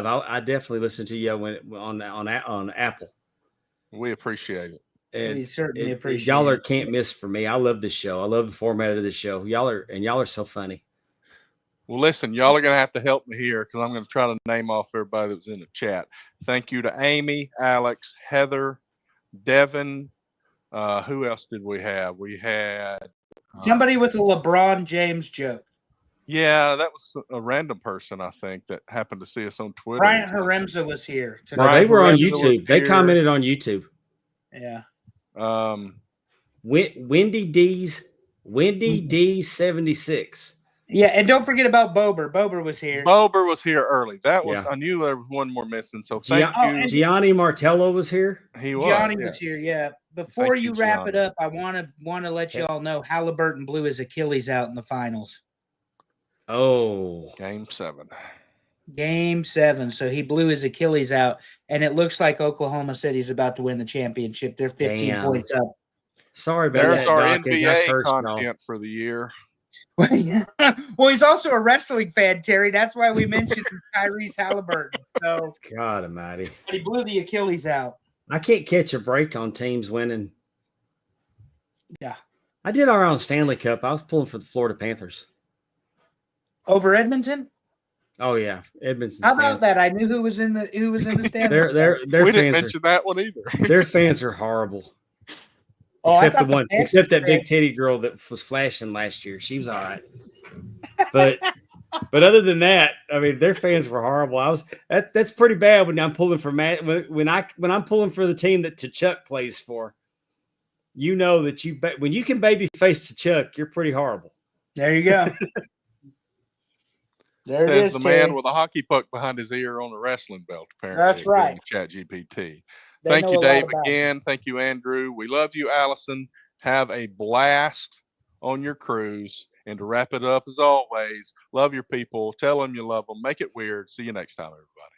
Speaker 3: I definitely listen to you on Apple.
Speaker 1: We appreciate it.
Speaker 3: And we certainly appreciate y'all can't miss for me. I love this show. I love the format of this show. Y'all are so funny.
Speaker 1: Well, listen, y'all are going to have to help me here because I'm going to try to name off everybody that was in the chat. Thank you to Amy, Alex, Heather, Devin. Who else did we have? We had
Speaker 2: somebody with a LeBron James joke.
Speaker 1: Yeah, that was a random person, I think, that happened to see us on Twitter.
Speaker 2: Brian Haremza was here.
Speaker 3: No, they were on YouTube. They commented on YouTube.
Speaker 2: Yeah.
Speaker 3: Wendy D's 76.
Speaker 2: Yeah, and don't forget about Bober. Bober was here.
Speaker 1: Bober was here early. That was
Speaker 3: Yeah.
Speaker 1: I knew there was one more missing. So thank you.
Speaker 3: Gianni Martello was here.
Speaker 1: He was.
Speaker 2: Gianni
Speaker 1: yeah.
Speaker 2: was here. Yeah. Before
Speaker 1: Thank
Speaker 2: you
Speaker 1: you,
Speaker 2: wrap it
Speaker 1: Gianni.
Speaker 2: up, I want to let you all know Halliburton blew his Achilles out in the finals.
Speaker 3: Oh,
Speaker 1: Game 7.
Speaker 2: Game 7. So he blew his Achilles out, and it looks like Oklahoma City's about to win the championship. They're 15
Speaker 3: Damn.
Speaker 2: points up.
Speaker 3: sorry about
Speaker 1: There's
Speaker 3: that,
Speaker 1: our
Speaker 3: Dawkins. I
Speaker 1: NBA
Speaker 3: cursed y'all.
Speaker 1: content for the year.
Speaker 2: Well, he's also a wrestling fan, Terry. That's why we mentioned Tyrese Halliburton. So
Speaker 3: God almighty.
Speaker 2: but he blew the Achilles out.
Speaker 3: I can't catch a break on teams winning.
Speaker 2: Yeah.
Speaker 3: I did our own Stanley Cup. I was pulling for the Florida Panthers.
Speaker 2: Over Edmonton?
Speaker 3: Oh yeah, Edmonton's
Speaker 2: How about
Speaker 3: fans.
Speaker 2: that? I knew who was in the Stanley.
Speaker 3: Their
Speaker 1: We didn't
Speaker 3: fans
Speaker 1: mention that one either.
Speaker 3: their fans are horrible.
Speaker 2: Oh, I
Speaker 3: Except the
Speaker 2: thought
Speaker 3: one,
Speaker 2: Panthers
Speaker 3: except that
Speaker 2: were-
Speaker 3: big titty girl that was flashing last year. She was all right. But other than that, I mean, their fans were horrible. That's pretty bad when I'm pulling for when I'm pulling for the team that Tkachuk plays for. You know that when you can baby face Tkachuk, you're pretty horrible.
Speaker 2: There you go. There it
Speaker 1: There's
Speaker 2: is,
Speaker 1: the
Speaker 2: Terry.
Speaker 1: man with a hockey puck behind his ear on a wrestling belt, apparently.
Speaker 2: That's right.
Speaker 1: Chat GPT.
Speaker 2: They
Speaker 1: Thank
Speaker 2: know
Speaker 1: you,
Speaker 2: a lot
Speaker 1: Dave,
Speaker 2: about it.
Speaker 1: again. Thank you, Andrew. We love you, Alison. Have a blast on your cruise. And to wrap it up, as always, love your people. Tell them you love them. Make it weird. See you next time, everybody.